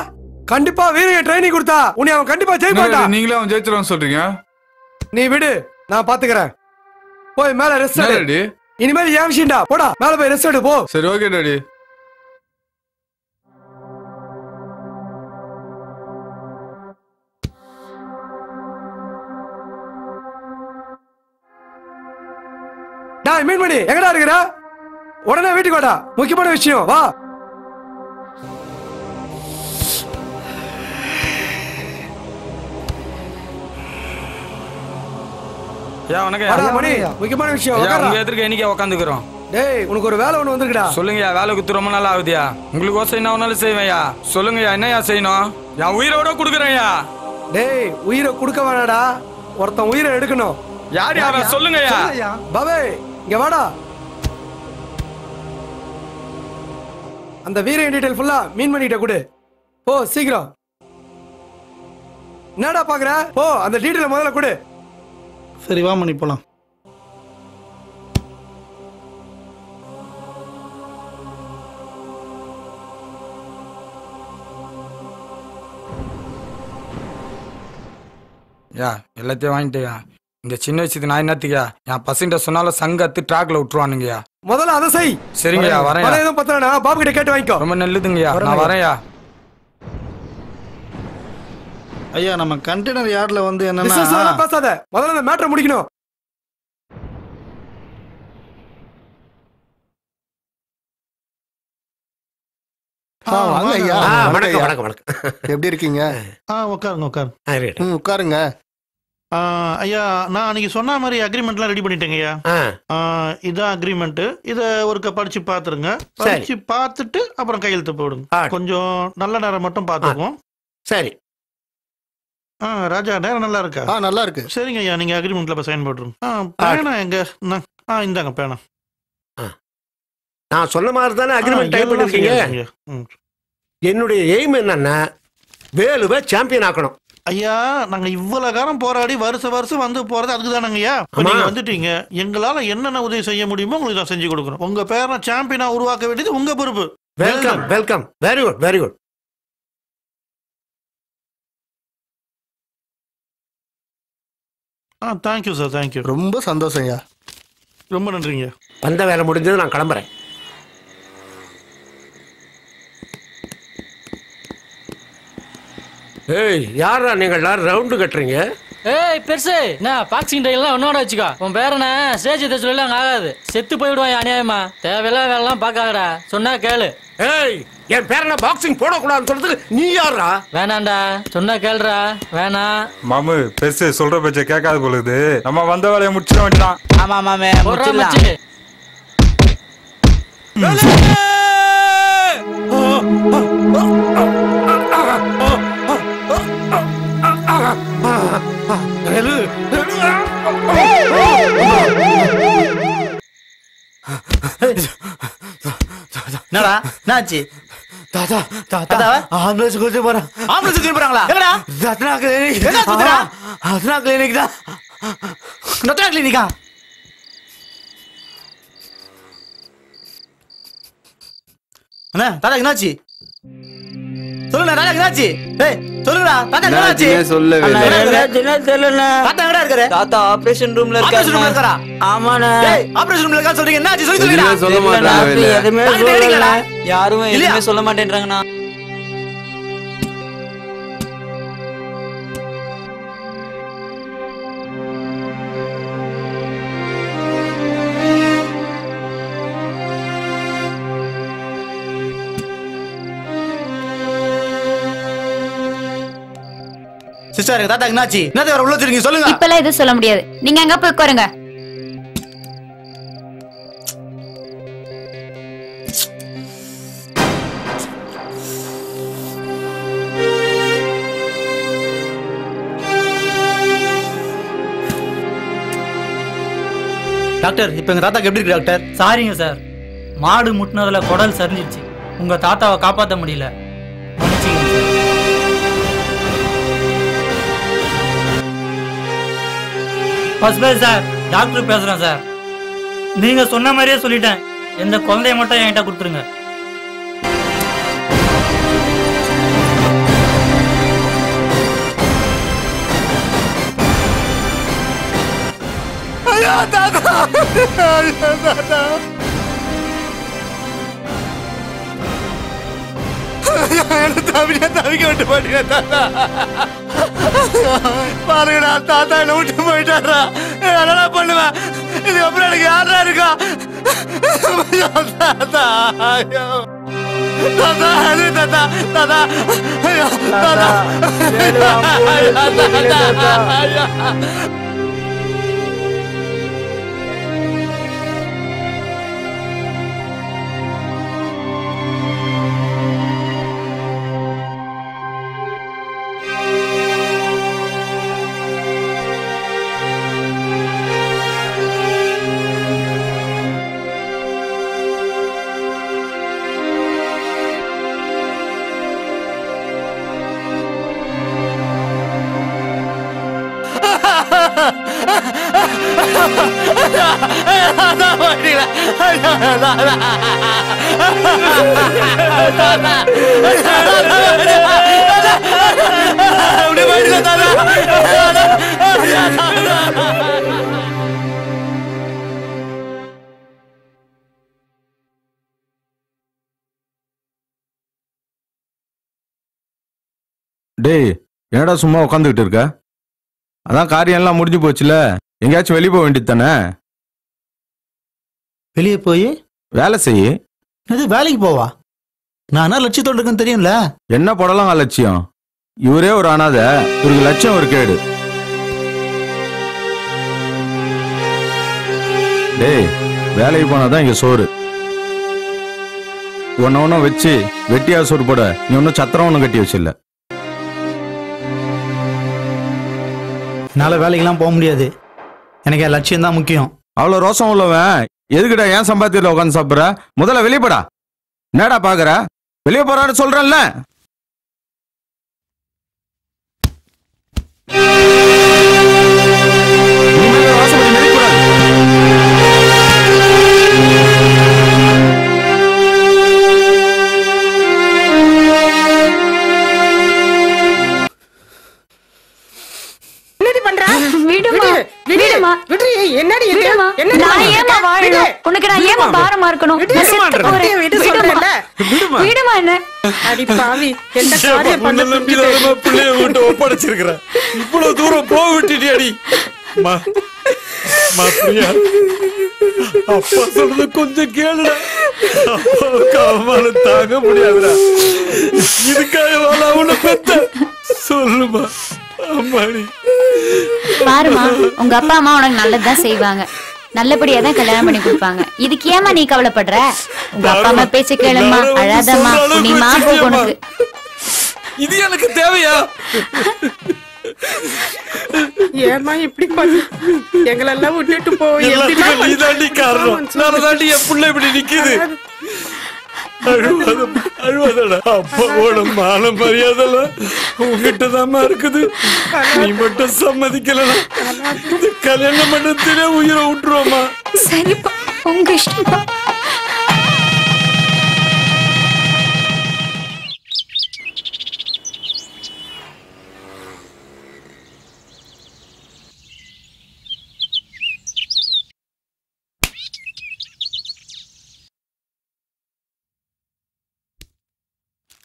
கண்டிப்பா வீரன் ட்ரைனிங் கொடுத்தா உன்னை அவன் கண்டிப்பா ஜெயிப்பான்டா. நீங்களே அவன் ஜெயிச்சிருவான்னு சொல்றீங்க? நீ விடு, நான் பாத்துக்கிறேன். போய் மேல ரெஸ்ட் எடு. இனிமேல் ஏன் விஷயம்டா, போடா மேல போய் ரெஸ்ட் எடு போ. சரி ஓகே டாடி. டேய் மீன்மணி எங்கடா இருக்கற? உடனே வீட்டுக்கு வாடா, முக்கியமான விஷயம் வா. முக்கியமான விஷயம் எதிர்க்க இன்னைக்கு உட்காந்துக்கிறோம். டேய் உனக்கு ஒரு வேலை ஒண்ணு வந்திருக்குடா. சொல்லுங்கயா, வேலை குத்து ரொம்ப நாள் ஆகுதியா? உங்களுக்கு ஓசை என்ன ஒன்னாலும் செய்வேயா? சொல்லுங்கயா, என்னையா செய்யணும்? என் உயிரோட கொடுக்குறேன்யா. டேய் உயிரை கொடுக்க வேணாடா, ஒருத்தன் உயிரை எடுக்கணும். யார் யாரா சொல்லுங்கயா. பாபே இங்க வாடா. அந்த வீரன் டீடைல் ஃபுல்லா மீன்மணிகிட்ட கொடு. போ சீக்கிரம். என்னடா பாக்குற? போ அந்த டீடைல் முதல்ல கொடு. சரி வா மணி போலாம். யா எல்லாத்தையும் வாங்கிட்டியா? இந்த சின்ன வயசுக்கு நான் என்னத்துக்கா என் பசங்க சொன்னாலும் சங்கத்து ட்ராக்ல விட்டுருவானுங்கயா. முதல்ல அதை செய். சரிங்கய்யா, வரேன். எதுவும் பத்தலடா, பாபு கிட்ட கேட்டு வாங்கிக்கோ. ரொம்ப நல்லதுங்கய்யா, நான் வரேன்யா. ஐயா நம்ம கண்டெய்னர் யார்ட்ல வந்து என்னன்னா பேசாத, முதல்ல அந்த மேட்டரை முடிக்கணும். வாங்க ஐயா. வணக்கம் வணக்கம் வணக்கம். எப்படி இருக்கீங்க? உட்காருங்க உட்காருங்க. உட்காருங்க. ஐயா நான் அன்னைக்கு சொன்ன மாதிரி அக்ரிமெண்ட்லாம் ரெடி பண்ணிட்டேங்க ஐயா. இதான் அக்ரிமெண்ட். இதை ஒருக்க படிச்சு பாத்துருங்க. படிச்சு பார்த்துட்டு அப்புறம் கையெழுத்து போடுங்க. கொஞ்சம் நல்ல நேரம் மட்டும் பார்த்துக்குவோம். சரி. ராஜா நேரம் நல்லா இருக்கா? நல்லா இருக்கு. சரிங்க ஐயா, நீங்க அக்ரிமெண்ட்ல சைன் போட்டுருங்க. பேனா எங்க? இந்தாங்க பேனா. நான் சொன்ன மாதிரி தானே அக்ரிமெண்ட் டைப் பண்ணிருக்கீங்க. என்னுடைய எய்ம் என்னன்னா வேலுவை சாம்பியன் ஆக்கணும். ஐயா நாங்க இவ்வளவு காலம் போராடி வருஷம் வந்து போறது அதுக்கு தானங்க ஐயா. நீங்க வந்துட்டீங்க, எங்களால என்னென்ன உதவி செய்ய முடியுமோ உங்களுக்கு நான் செஞ்சு கொடுக்குறோம். உங்க பேரை சாம்பியனா உருவாக்க வேண்டியது உங்க பொறுப்பு. Welcome welcome. Very good very good. Thank you sir, thank you. ரொம்ப சந்தோஷம் ஐயா. ரொம்ப நன்றிங்க. வந்த வேலை முடிஞ்சது, நான் கிளம்புறேன். ஏய் யாரா நீங்கள் எல்லாரும் ரவுண்டு கட்டுறீங்க? ஏய் பெருசு நான் பாக்ஸிங் டைலாம் ஒன்னோட வச்சுக்கோ. உன் பேரனை ஸ்டேஜ் எத்த சொல்லி அங்கே ஆகாது, செத்து போயிடுவான் அநியாயமா. தேவையில்ல வேலைலாம் பார்க்காதடா, சொன்னா கேளு. ஏய் என் பேரனை பாக்ஸிங் போடக்கூடாதுன்னு சொல்றதுக்கு நீ யாரா? வேணாண்டா, சொன்னா கேளுடா. வேணாம் மாமு, பெருசு சொல்ற பேச்ச கேட்காது போலுது. நம்ம வந்த வேலையை முடிச்சிட வேண்டியதான். ஆமா மாமே முடிச்சிடலாம். என்னடா என்னாச்சு? தாத்தா தாத்தா ஆம்புலன்ஸ் கூட்டி போறான். ஆம்புலன்ஸ் கூட்டி போறாங்களா? எங்கடா? ரத்னா கிளினிக். என்ன சொல்றா? ரத்னா கிளினிக் தான். ரத்னா கிளினிக்கா? அண்ணா தாத்தா என்னாச்சு? சொல்லுங்க தாத்தா என்னாச்சு? ஏய் சொல்லுடா தாத்தா என்னாச்சு? சொல்லவே தெரியல. தாத்தா எங்கடா இருக்காரு? தாத்தா ஆபரேஷன் ரூம்ல இருக்காரு. ஆபரேஷன் ரூம்ல இருக்காரா? ஆமாண்ணே. ஏய் ஆபரேஷன் ரூம்ல இருக்கா சொல்றீங்க, என்னாச்சு சொல்லி சொல்லுடா. சொல்ல மாட்டாங்க. எதுமே சொல்லல. யாரும் எதுமே சொல்ல மாட்டேன்றாங்கண்ணா. சிஸ்டர் தாத்தா என்னாச்சு? என்னது வர உள்ள வச்சிருக்கீங்க சொல்லுங்க. இப்பலாம் எதுவும் சொல்ல முடியாது, நீங்க அங்க போய் உட்காருங்க. டாக்டர் இப்போ எங்க தாத்தாக்கு எப்படி இருக்கு டாக்டர்? சாரிங்க சார், மாடு முட்டினதுல குடல் சரிஞ்சிருச்சு. உங்க தாத்தாவை காப்பாற்ற முடியல, மன்னிச்சுக்கங்க சார். ஹாஸ்பிட்டல் சார், டாக்டர் பேசுறேன் சார். நீங்க சொன்ன மாதிரியே சொல்லிட்டேன். எந்த குழந்தைய மட்டும் என்கிட்ட கொடுத்துருங்க. தாத்தா தாத்தா தவிக்க விட்டு போட்டீங்க தாத்தா. பாருங்கடா தாத்தா என்ன விட்டு போயிட்டாரா. என்னடா பண்ணுவேன் இதுக்கப்புறம் எனக்கு யாரா இருக்கா தாத்தா. தாத்தா அது தாத்தா தாத்தா தாத்தா டேய் என்னடா சும்மா உட்காந்துக்கிட்டு இருக்க? அதான் காரியம் எல்லாம் முடிஞ்சு போச்சுல, எங்கேயாச்சும் வெளியே போக வேண்டியது தானே? வெளியே போய் வேலை செய்ய. இது வேலைக்கு போவா? நான் என்ன லட்சியத்தோடு இருக்குன்னு தெரியும்ல. என்ன போடலாம் லட்சியம்? இவரே ஒரு அனாதை, இவருக்கு லட்சியம் ஒரு கேடு. டேய் வேலைக்கு போனாதான் இங்க சோறு. ஒன்னும் வச்சு வெட்டியா சோறு போட நீ ஒன்னும் சத்திரம் ஒன்னும் கட்டி வச்சில்ல. என்னால வேலைக்கெல்லாம் போக முடியாது. எனக்கு என் லட்சியம் தான் முக்கியம். அவ்வளவு ரோசம் உள்ளவன் எதுக்குடா ஏன் சம்பாத்தியில உட்காந்து சாப்பிடுற? முதல்ல வெளியே போடா. என்னடா பாக்குற? வெளியே போறான்னு சொல்றேன்ல. என்னடி இது? நான் ஏமா வாழணும்? உனக்கு நான் ஏமா பாரமா இருக்கணும்? விடுமா என்ன? அடி பாவி, என்ன காரியம் பண்ண பிள்ளைய விட்டு ஒப்படைச்சிருக்கிறேன். இவ்வளவு தூரம் போக விட்டுட்டியாடி. பிரியா அப்பா சொல்றது கொஞ்சம் கேளுடா. அப்பாவுக்கு அவமானம் தாங்க முடியாதுடா. இதுக்காக அவனை பெத்த சொல்லுமா அம்மாடி. பாருமா, உங்க அப்பா அம்மா உனக்கு நல்லதுதான் செய்வாங்க, நல்லபடியா தான் கல்யாணம் பண்ணி கொடுப்பாங்க. இதுக்கு ஏமா நீ கவலைப்படுற? உங்க அப்பா அம்மா பேச்ச கேளுமா, அழாதம்மா, நீ மா போக. உனக்கு இது எனக்கு தேவையா? ஏமா இப்படி பண்ணு? எங்களெல்லாம் விட்டுட்டு போய் நீ தாண்டி காரணம். நான் தாண்டி என் பிள்ளை இப்படி நிக்குது. அழுவாதடா. அப்பாவோட மான மரியாதைலாம் உங்ககிட்டதாம்மா இருக்குது. நீ மட்டும் சம்மதிக்கலனா இந்த கல்யாண மண்டபத்திலே உயிரை விட்டுருவோமா? சரிப்பா, உங்க இஷ்டப்பா.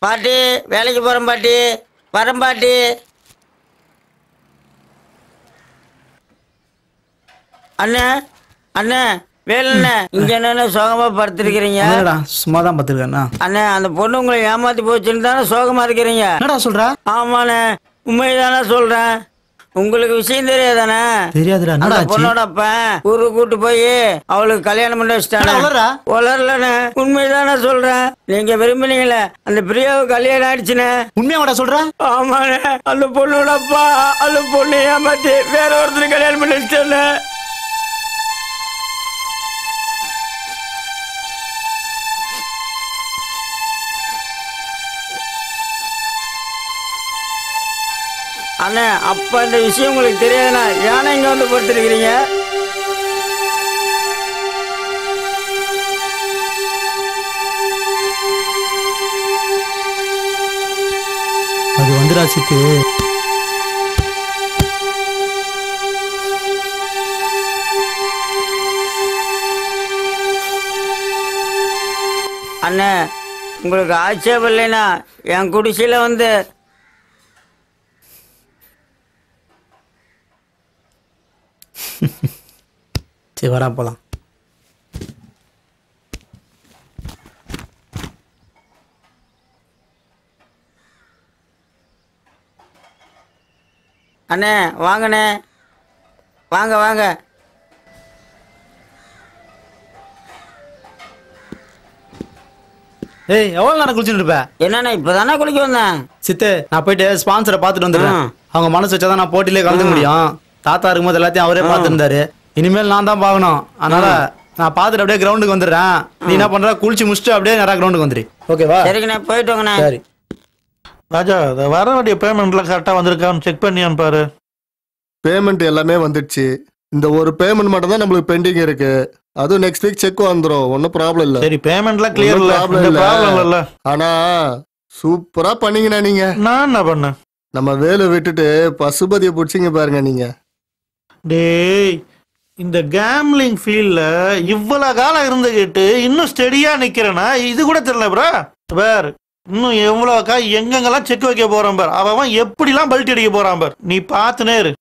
பாட்டி வேலைக்கு போறேன் பாட்டி, வரேன் பாட்டி. அண்ணே அண்ணே வேலண்ணே, இங்க என்ன சோகமா படுத்திருக்கிறீங்க? சும்மா தான் படுத்திருக்கேண்ணா. அண்ணே அந்த பொண்ணு உங்களை ஏமாத்தி போச்சுன்னு தானே சோகமா இருக்கிறீங்க? என்னடா சொல்ற? ஆமாண்ணே, உண்மைதானே சொல்றேன். உங்களுக்கு விஷயம் தெரியாதானே? தெரியாதுடா. அந்த பொண்ணோட அப்பன் ஊருக்கு கூட்டு போய் அவளுக்கு கல்யாணம் பண்ணி வச்சுட்டானே. வளரலண்ணே, உண்மைதானே சொல்றேன். நீங்க விரும்பினீங்களே அந்த பிரியாவுக்கு கல்யாணம் ஆயிடுச்சுண்ணே. உண்மையாடா சொல்ற? ஆமாண்ணே, அந்த பொண்ணோட அப்பா அந்த பொண்ணு ஏமாத்தி வேற ஒருத்தருக்கு கல்யாணம் பண்ணி வச்சுட்டானே. அண்ணே அப்ப இந்த விஷயம் உங்களுக்கு தெரியாதுண்ணா, ஏன்னா இங்க வந்து படுத்திருக்கிறீங்க? அது வந்து ராசிக்கு அண்ணே உங்களுக்கு ஆட்சேபம் இல்லைன்னா என் குடிசையில் வந்து சரி வரா போலாம். அண்ணே வாங்கண்ணே, வாங்க வாங்க. ஏய் எவ்வளவு நேரம் குளிச்சுட்டு இருப்ப? என்னண்ணே இப்பதானே குளிக்க வந்தேன். சித்து நான் போயிட்டு ஸ்பான்சரை பார்த்துட்டு வந்துடுறேன். அவங்க மனசு வச்சாதான் நான் போட்டியிலே கலந்துக்க முடியும். தாத்தா இருக்கும்போது எல்லாத்தையும் அவரே பார்த்துருந்தாரு. இனிமேல் நான் தான் பார்க்கணும். அதனால நான் பார்த்துட்டு அப்படியே கிரவுண்டுக்கு வந்துடுறேன். நீ என்ன பண்ற, குளிச்சு முடிச்சுட்டு அப்படியே நேரா கிரவுண்டுக்கு வந்துரு. ஓகேவா? சரிங்கண்ணே போயிட்டு வாங்கண்ணே. சரி ராஜா, வர வேண்டிய பேமெண்ட்லாம் கரெக்டா வந்திருக்கான்னு செக் பண்ணியான்னு பாரு. பேமெண்ட் எல்லாமே வந்துடுச்சு. இந்த ஒரு பேமெண்ட் மட்டும் தான் நம்மளுக்கு பெண்டிங் இருக்கு. அதுவும் நெக்ஸ்ட் வீக் செக் வந்துரும். ஒன்னும் ப்ராப்ளம் இல்ல. சரி பேமெண்ட்லாம் கிளியர் இல்ல. ப்ராப்ளம் இல்ல. ஆனா சூப்பரா பண்ணீங்கண்ணா நீங்க. நான் என்ன பண்ணேன்? நம்ம வேலை விட்டுட்டு பசுபதியை பிடிச்சிங்க பாருங்க நீங்க. டேய், இந்த கேம்லிங் ஃபீல்ட்ல இவ்வளவு காலம் இருந்துகிட்டு இன்னும் ஸ்டெடியா நிக்கிறேன்னா இது கூட தெரியல ப்ரோ. வேற இன்னும் எவ்வளவுக்கா எங்கெங்கெல்லாம் செக் வைக்க போறான் பார். அவன் எப்படிலாம் பல்ட்டி அடிக்க போறான் பார். நீ பார்த்துனே இரு.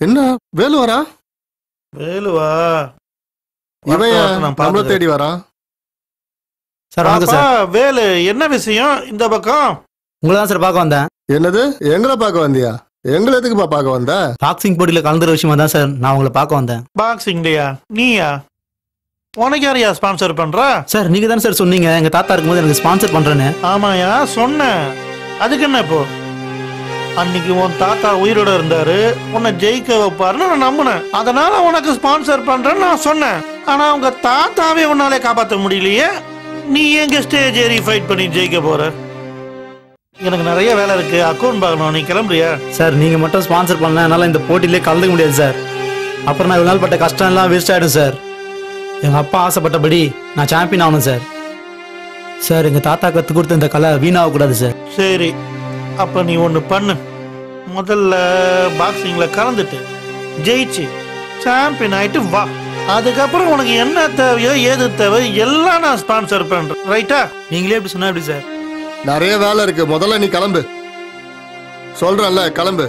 என்ன வேலு வரா? வேலுவா இவன் நம்மள தேடி வரா? சார் வாங்க சார். வேலு என்ன விஷயம் இந்த பக்கம்? உங்களை தான் சார் பார்க்க வந்தேன். என்னது எங்களை பார்க்க வந்தியா? எங்களை எதுக்குப்பா பார்க்க வந்த? பாக்ஸிங் போட்டியில கலந்துற விஷயமா தான் சார் நான் உங்களை பார்க்க வந்தேன். பாக்ஸிங்லையா? நீயா? உனக்கு யாரையா ஸ்பான்சர் பண்றா? சார் நீங்க தானே சார் சொன்னீங்க எங்க தாத்தா இருக்கும்போது எனக்கு ஸ்பான்சர் பண்றேன்னு. ஆமாயா சொன்னேன். அதுக்கு என்ன இப்போ? அன்னைக்கு உன் தாத்தா உயிரோட இருந்தாரு, உன்னை ஜெயிக்க வைப்பாருன்னு நான் நம்பினேன். அதனால உனக்கு ஸ்பான்சர் பண்றேன்னு நான் சொன்னேன். ஆனா உங்க தாத்தாவே உன்னாலே காப்பாற்ற முடியலையே. நீ எங்க ஸ்டேஜ் ஏறி ஃபைட் பண்ணி ஜெயிக்க போற? எனக்கு நிறைய வேலை இருக்கு, அக்கௌண்ட் பார்க்கணும். நீ கிளம்புறியா? சார் நீங்க மட்டும் ஸ்பான்சர் பண்ணல என்னால இந்த போட்டியிலே கலந்துக்க முடியாது சார். அப்புறம் நான் இவ்வளவு நாள் பட்ட கஷ்டம் எல்லாம் வேஸ்ட் ஆயிடும் சார். எங்க அப்பா ஆசைப்பட்டபடி நான் சாம்பியன் ஆகணும் சார். சார் எங்க தாத்தா கத்து கொடுத்த இந்த கலை வீணாக கூடாது சார். சரி, அப்ப நீ ஒண்ணு பண்ணு. முதல்ல பாக்ஸிங்ல கலந்துட்டு ஜெயிச்சு சாம்பியன் ஆயிட்டு வா. அதுக்கப்புறம் உனக்கு என்ன தேவையோ ஏது தேவை எல்லாம் நான் ஸ்பான்சர் பண்றேன். ரைட்டா? நீங்களே எப்படி சொன்னா எப்படி சார்? நிறைய வேலை இருக்கு. முதல்ல நீ கிளம்பு. சொல்றேன்ல கிளம்பு.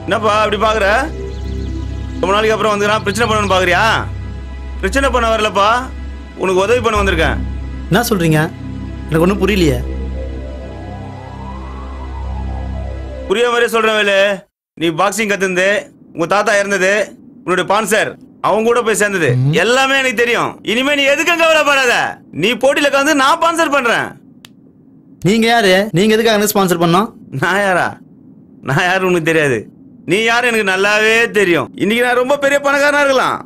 என்னப்பா அப்படி பாக்குற? ரொம்ப நாளைக்கு அப்புறம் வந்துக்கிறான். பிரச்சனை பண்ணணும்னு பாக்குறியா? பிரச்சனை பண்ண வரலப்பா, உனக்கு உதவி பண்ண வந்திருக்கேன். என்ன சொல்றீங்க? எனக்கு ஒன்றும் புரியலையே. புரிய மாதிரியே சொல்றேன் வேலு. நீ பாக்ஸிங் கத்துந்து, உங்க தாத்தா இறந்தது, உன்னுடைய ஸ்பான்சர் அவங்க கூட போய் சேர்ந்தது எல்லாமே எனக்கு தெரியும். இனிமே நீ எதுக்கும் கவலைப்படாத. நீ போட்டியில கலந்து நான் ஸ்பான்சர் பண்றேன். நீங்க யாரு? நீங்க எதுக்காக ஸ்பான்சர் பண்ணோம்? நான் யாரா? நான் யாரு உனக்கு தெரியாது. நீ யாரு எனக்கு நல்லாவே தெரியும். இன்னைக்கு நான் ரொம்ப பெரிய பணக்காரனா இருக்கலாம்.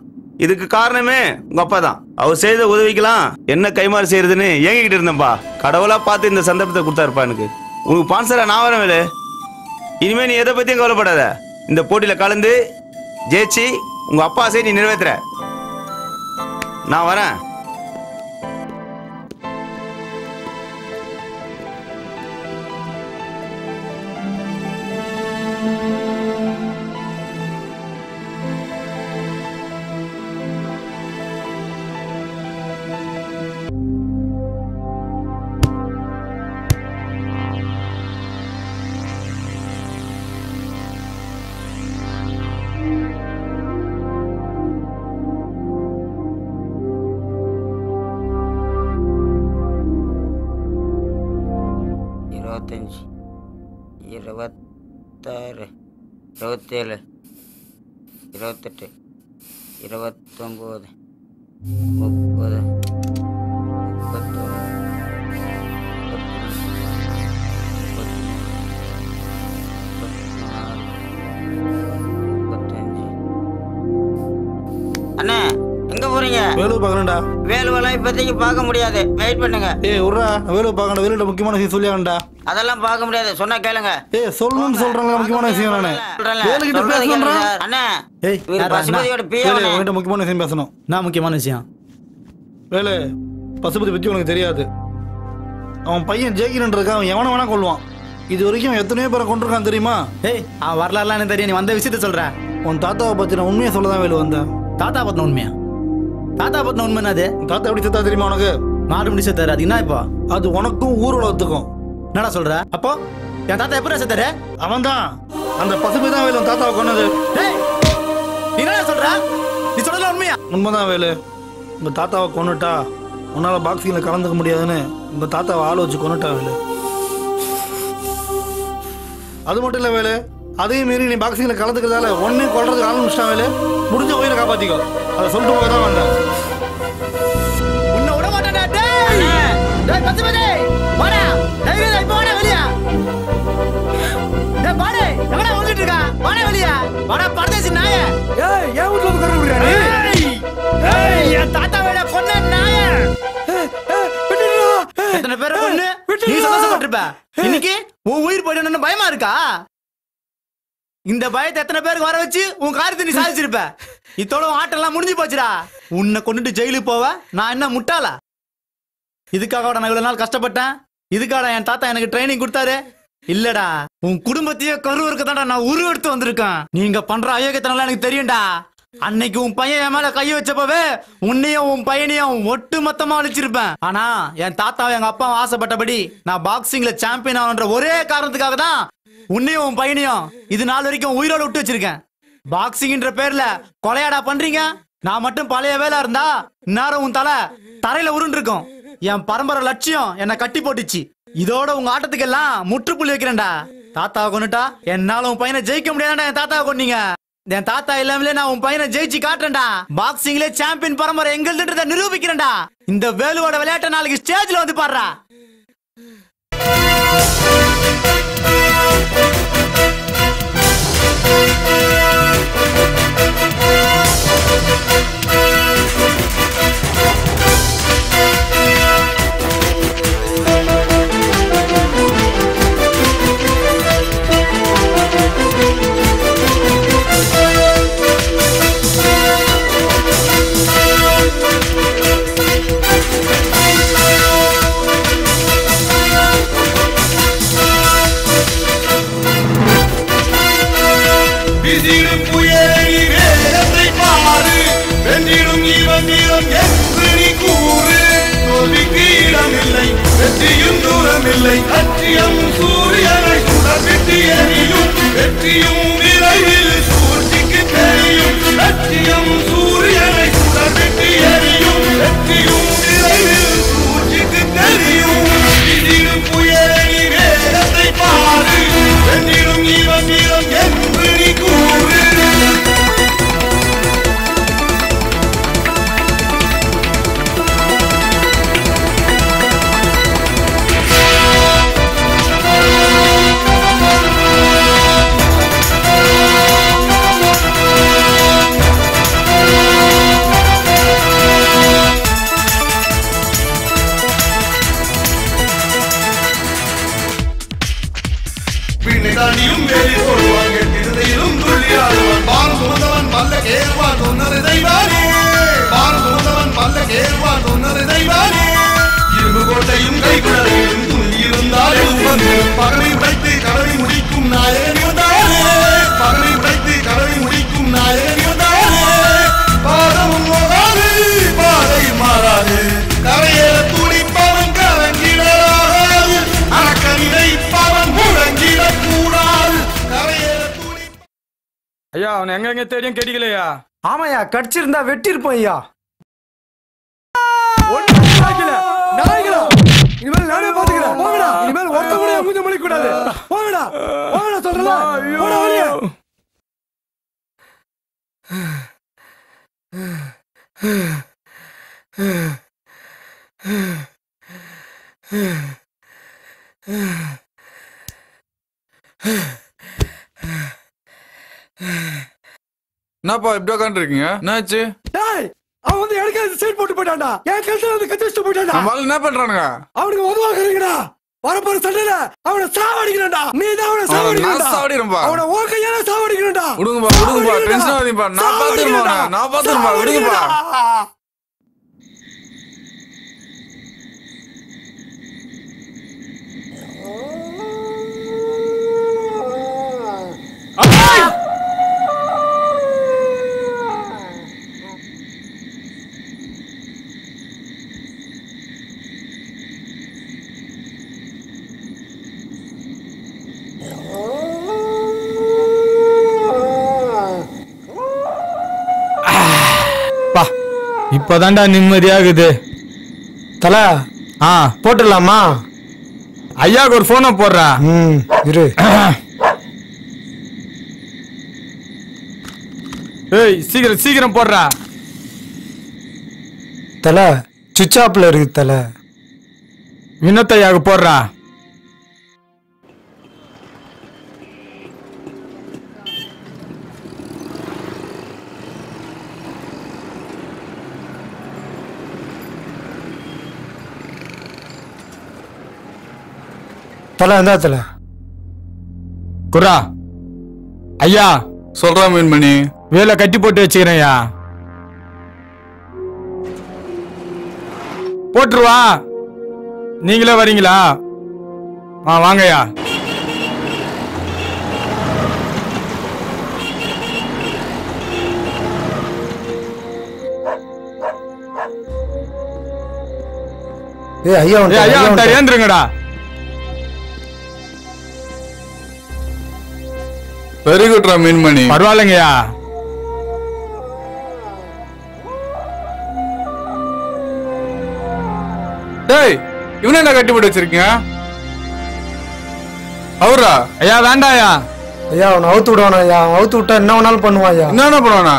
இதுக்கு காரணமே உங்க அப்பா தான். அவர் செய்த உதவிக்கலாம் என்ன கைமாறு செய்யறதுன்னு ஏங்கிக்கிட்டு இருந்தேன்ப்பா. கடவுளா பார்த்து இந்த சந்தர்ப்பத்தை கொடுத்தாருப்பா எனக்கு. உனக்கு ஸ்பான்சரா நான் வரேன் வேலு. இனிமே நீ எதை பத்தியும் கவலைப்படாத. இந்த போட்டியில கலந்து ஜெயிச்சு உங்க அப்பா ஆசையை நீ நிறைவேற்றுற. நான் வரேன். 25 26 27 28 29 30 அண்ணா எங்க போறீங்க? வேலூர் பார்க்கணும்டா. வேலுவெல்லாம் இப்போதைக்கு பார்க்க முடியாது, வெயிட் பண்ணுங்க. உர்ரா, வேலூர் பார்க்கணும். வேலூர்ல முக்கியமான விஷயம் சொல்லியாங்கடா. அதெல்லாம் பார்க்க முடியாது, சொன்னா கேளுங்க. சொல்லணும்னு சொல்றாங்க, முக்கியமான விஷயம் நானு. வேலு கிட்ட பேசணும்டா. அண்ணா பசுபதியோட பிஏ உன்கிட்ட முக்கியமான விஷயம் பேசணும். நான் முக்கியமான விஷயம். வேலு, பசுபதி பத்தி உனக்கு தெரியாது. அவன் பையன் ஜெயிக்கிறன்றதுக்கு அவன் எவனை வேணா கொள்வான். இது வரைக்கும் எத்தனையோ பேரை கொண்டிருக்கான் தெரியுமா? அவன் வரலாறுலாம் எனக்கு தெரியும். நீ வந்த விஷயத்த சொல்ற. உன் தாத்தாவை பத்தி நான் உண்மையை சொல்லதான் வேலு வந்தேன். தாத்தா பத்தின உண்மையா? தாத்தா பத்தின உண்மை அது? தாத்தா எப்படி செத்தா தெரியுமா உனக்கு? மாடு முடி செத்தாரு. அது என்ன இப்போ? அது உனக்கும் ஊர் உலகத்துக்கும். என்னடா சொல்ற? அப்போ என் தாத்தா எப்படி செத்தாரு? அவன் தான், அந்த பசுபதி தான் வேலு தாத்தாவை கொன்னது. என்னடா சொல்ற? நீ சொல்றதுல உண்மையா? உண்மைதான் வேலு. உங்க தாத்தாவை கொன்னுட்டா உன்னால பாக்ஸிங்ல கலந்துக்க முடியாதுன்னு உங்க தாத்தாவை ஆள் வச்சு கொன்னுட்டா வேலு. அது மட்டும் இல்ல வேலு, அதையும் மீறி நீ பாக்ஸிங்ல கலந்துக்கிறதால ஒன்னே கொள்றதுக்கு ஆரம்பிச்சிட்டா வேலு. முடிஞ்ச உயிரை காப்பாத்திக்கோ. அதை சொல்லிட்டு போக தான் வந்தேன். உன்னை விட மாட்டேன்டா. டேய் பசுபதி, வாடா. தைரியமா இப்ப வாடா வெளிய. டேய் பாரு, எங்கடா ஓடிட்டு இருக்க? வாடா வெளிய. வாடா பரதேசி நாயே. ஏன் வீட்ல வந்து கறந்து விடுறா நீ? என் தாத்தா வேட கொன்ன நாயே. எத்தனை பேரை கொன்னு நீ சந்தோஷப்பட்டிருப்ப. இன்னைக்கு உன் உயிர் போயிடணும்னு பயமா இருக்கா? இந்த பயத்தை எத்தனை பேருக்கு வர வச்சு உன் காரியத்தை நீ சாதிச்சிருப்ப. இத்தோட ஆட்டெல்லாம் முடிஞ்சு போச்சுடா. உன்னை கொண்டுட்டு ஜெயிலுக்கு போவ நான் என்ன முட்டாளா? இதுக்காக நான் இவ்வளவு நாள் கஷ்டப்பட்டேன். இதுக்காக என் தாத்தா எனக்கு ட்ரைனிங் கொடுத்தாரு. இல்லடா, உன் குடும்பத்தையே கருவருக்கு தான்டா நான் உருவெடுத்து வந்திருக்கேன். நீங்க பண்ற அயோக்கியத்தனம்லாம் எனக்கு தெரியும்டா. அன்னைக்கு உன் பையன் என் மேல கைய வச்சப்பவே உன்னையும் உன் பையனையும் ஒட்டு மொத்தமா அழிச்சிருப்பேன். ஆனா என் தாத்தாவும் எங்க அப்பாவும் ஆசைப்பட்டபடி நான் பாக்ஸிங்ல சாம்பியன் ஆகுன்ற ஒரே காரணத்துக்காக தான் உன்னையும் உன் பையனையும் இது நாள் வரைக்கும் உயிரோட விட்டு வச்சிருக்கேன். பாக்ஸிங்ன்ற பேர்ல கொலையாடா பண்றீங்க. நான் மட்டும் பழைய வேலை இருந்தா இந்நேரம் உன் தலை தரையில உருண்டு இருக்கும். என் பரம்பரை லட்சியம் என்ன கட்டி போட்டுச்சு. இதோட உங்க ஆட்டத்துக்கு எல்லாம் முற்றுப்புள்ளி வைக்கிறேன்டா. தாத்தாவை கொண்டுட்டா என்னால உன் பையனை ஜெயிக்க முடியாதுடா. என் தாத்தாவை கொன்னீங்க. என் தாத்தா இல்லாமலே நான் உன் பையனை ஜெயிச்சு காட்டுறேன்டா. பாக்ஸிங்ல சாம்பியன் பரம்பரை எங்கள்ன்றத நிரூபிக்கிறேன்டா. இந்த வேலுவோட விளையாட்டை நாளைக்கு ஸ்டேஜ்ல வந்து பாடுறா. ஐயா அவன் எங்க தெரியும் கேட்கலையா? ஆமாயா, கடிச்சிருந்தா வெட்டி இருப்போம் ஐயா. இனிமேல் நானே பாத்துக்கிறேன். இனிமேல் ஒருத்த கூட முழிக்க கூடாது. போங்கடா போங்கடா சொல்றல. போடா வெளிய. என்னப்பா இப்படி உட்காந்துருக்கீங்க? என்னாச்சு? அவன் வந்து எனக்கு சைட் போட்டு போயிட்டான்டா. என் கழுத்துல வந்து கத்தி வச்சுட்டு போயிட்டான்டா. நம்மளால என்ன பண்றானுங்க? அவனுக்கு உதவாக்குறீங்கடா. வரப்போற சண்டையில அவனை சாவடிக்கணும்டா. நீ தான் அவனை சாவடிக்கணும்டா. சாவடிக்கிறேன்பா. அவனை ஓ கையால சாவடிக்கணும்டா. விடுங்கப்பா டென்ஷன் ஆகாதீங்கப்பா. நான் பாத்துறேன் விடுங்கப்பா. இப்பதான்டா நிம்மதியாகுது. தல போட்டுடலாமா? ஐயாக்கு ஒரு போனை போடுறா. இரு. ஏய் சீக்கிரம் சீக்கிரம் போடுறா. தல சுவிட்ச் ஆஃப்ல இருக்கு தல. வினோத்தையாக்கு போடுறா. தல எந்த தல குரா ஐயா சொல்றா மீன்மணி. வேலை கட்டி போட்டு வச்சுக்கிறேன்யா. போட்டுருவா. நீங்களே வரீங்களா? வாங்கய்யா. ஐயா ஏந்துருங்கடா. வெரி குட்ரா மீன்மணி. பரவாயில்லைங்கய்யா. டேய் இவனை என்ன கட்டி போட்டு வச்சிருக்கீங்க? அவரா? ஐயா வேண்டாயா. ஐயா அவனை அவுத்து விடுவானா? ஐயா அவுத்து விட்டா என்ன வேணாலும் பண்ணுவான். ஐயா என்ன பண்ணுவானா?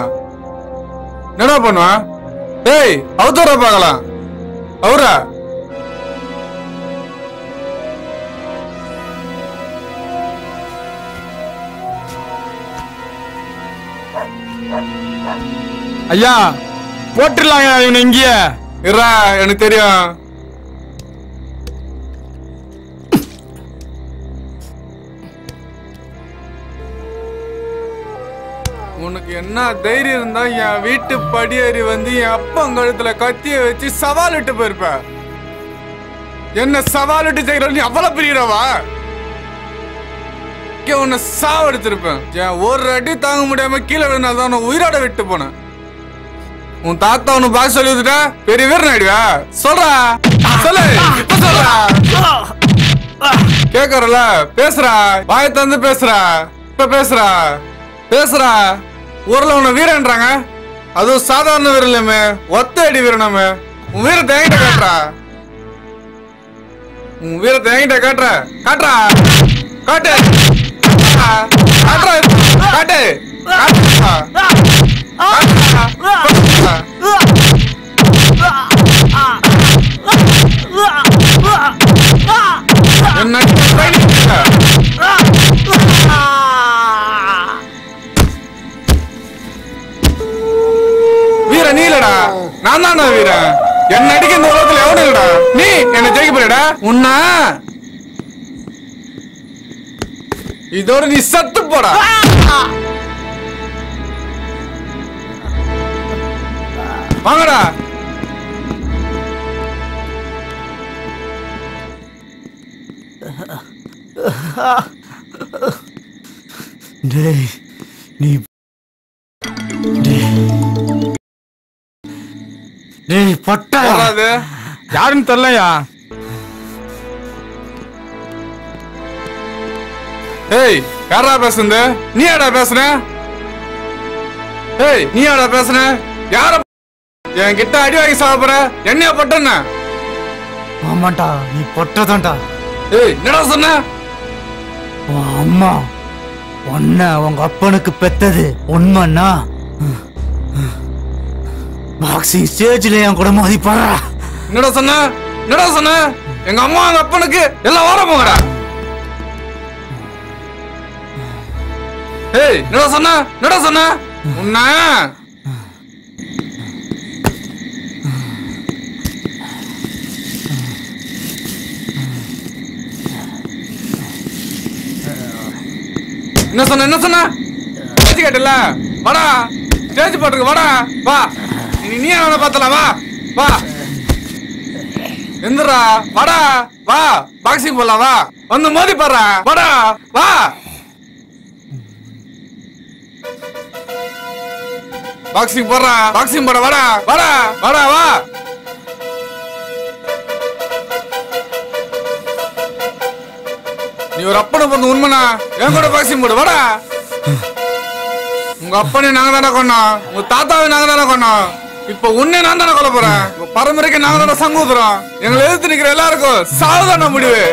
என்ன பண்ணுவான்? டேய் அவுத்து விட பார்க்கலாம். அவரா? ஐயா போட்டுடலாங்க இவனை இங்கேயே. இருடா எனக்கு தெரியும். உனக்கு என்ன தைரியம் இருந்தா என் வீட்டு படியேறி வந்து என் அப்பன் கழுத்துல கத்திய வச்சு சவால் விட்டு போயிருப்ப. என்ன சவால் விட்டு செய்யற நீ அவ்வளவு பிரியறவா? உன்னை சாவடிச்சிருப்பேன். என் ஒரு அடி தாங்க முடியாம கீழே விழுந்தாதான் உயிரோட விட்டு போனேன். உன் தாத்தா உனக்கு பாக்க சொல்லி வந்துட்டா பெரிய வீரன் ஆயிடுவா. சொல்றா சொல்லு இப்ப சொல்றா. கேக்குறல பேசுறா. வாய தந்து பேசுறா. இப்ப பேசுறா பேசுறா. ஊர்ல உன்னை வீரன்றாங்க. அதுவும் சாதாரண வீரமே ஒத்த அடி வீரனாமே. உன் வீரத்தை என்கிட்ட காட்டுறா. உன் வீரத்தை என்கிட்ட காட்டுற காட்டுறா. காட்டு காட்டுறா. காட்டு வீர நீலடா. நான் தானே வீரன். என்ன அடிக்க இந்த உலகத்துல எவனு இல்லடா. நீ என்ன ஜெயிக்க போறடா. உன்ன இதோட நீ சத்து போடா. வாங்கடா. டேய் நீ டேய் பட்டா யாருன்னு தெரியலையா. ஏய் யாரா பேசுறது? நீ யாரா பேசுற? ஏய் நீ யாரா பேசுற? யார என்கிட்ட அடி வாங்கி சாப்பிடுற? என்னையா பட்டன? ஆமாண்டா நீ பொட்டதான்டா. ஏய் என்னடா சொன்ன? ஆமா உன்ன உங்க அப்பனுக்கு பெத்தது உண்மைன்னா பாக்ஸிங் ஸ்டேஜ்ல என் கூட மோதி பாரு. என்னடா சொன்ன எங்க அம்மா எங்க அப்பனுக்கு எல்லாம் ஓர போங்கடா. ஏய் என்னடா சொன்ன உன்ன என்ன சொன்ன பேச்சு கேட்டல வாடா ஸ்டேஜ் போட்டுருக்கு வாடா வா நீ என்ன பார்த்தலாம் வா எந்திரா வாடா வா பாக்ஸிங் போலாம் வா வந்து மோதி பாடுறா வாடா வா பாக்ஸிங் போட வாடா வா நீ ஒரு அப்பனை பிறந்த உண்மைனா என் கூட பாக்ஸிங் போடு வாடா. உங்க அப்பனை நாங்க தானே கொண்டோம், உங்க தாத்தாவை நாங்க தானே கொண்டோம், இப்ப உன்னை நான் தானே கொல்ல போறேன். பரம்பரைக்கு நாங்க தானே சங்கு ஊத்துறோம். எங்களை எதிர்த்து நிக்கிற எல்லாருக்கும் சாவுதான முடிவு.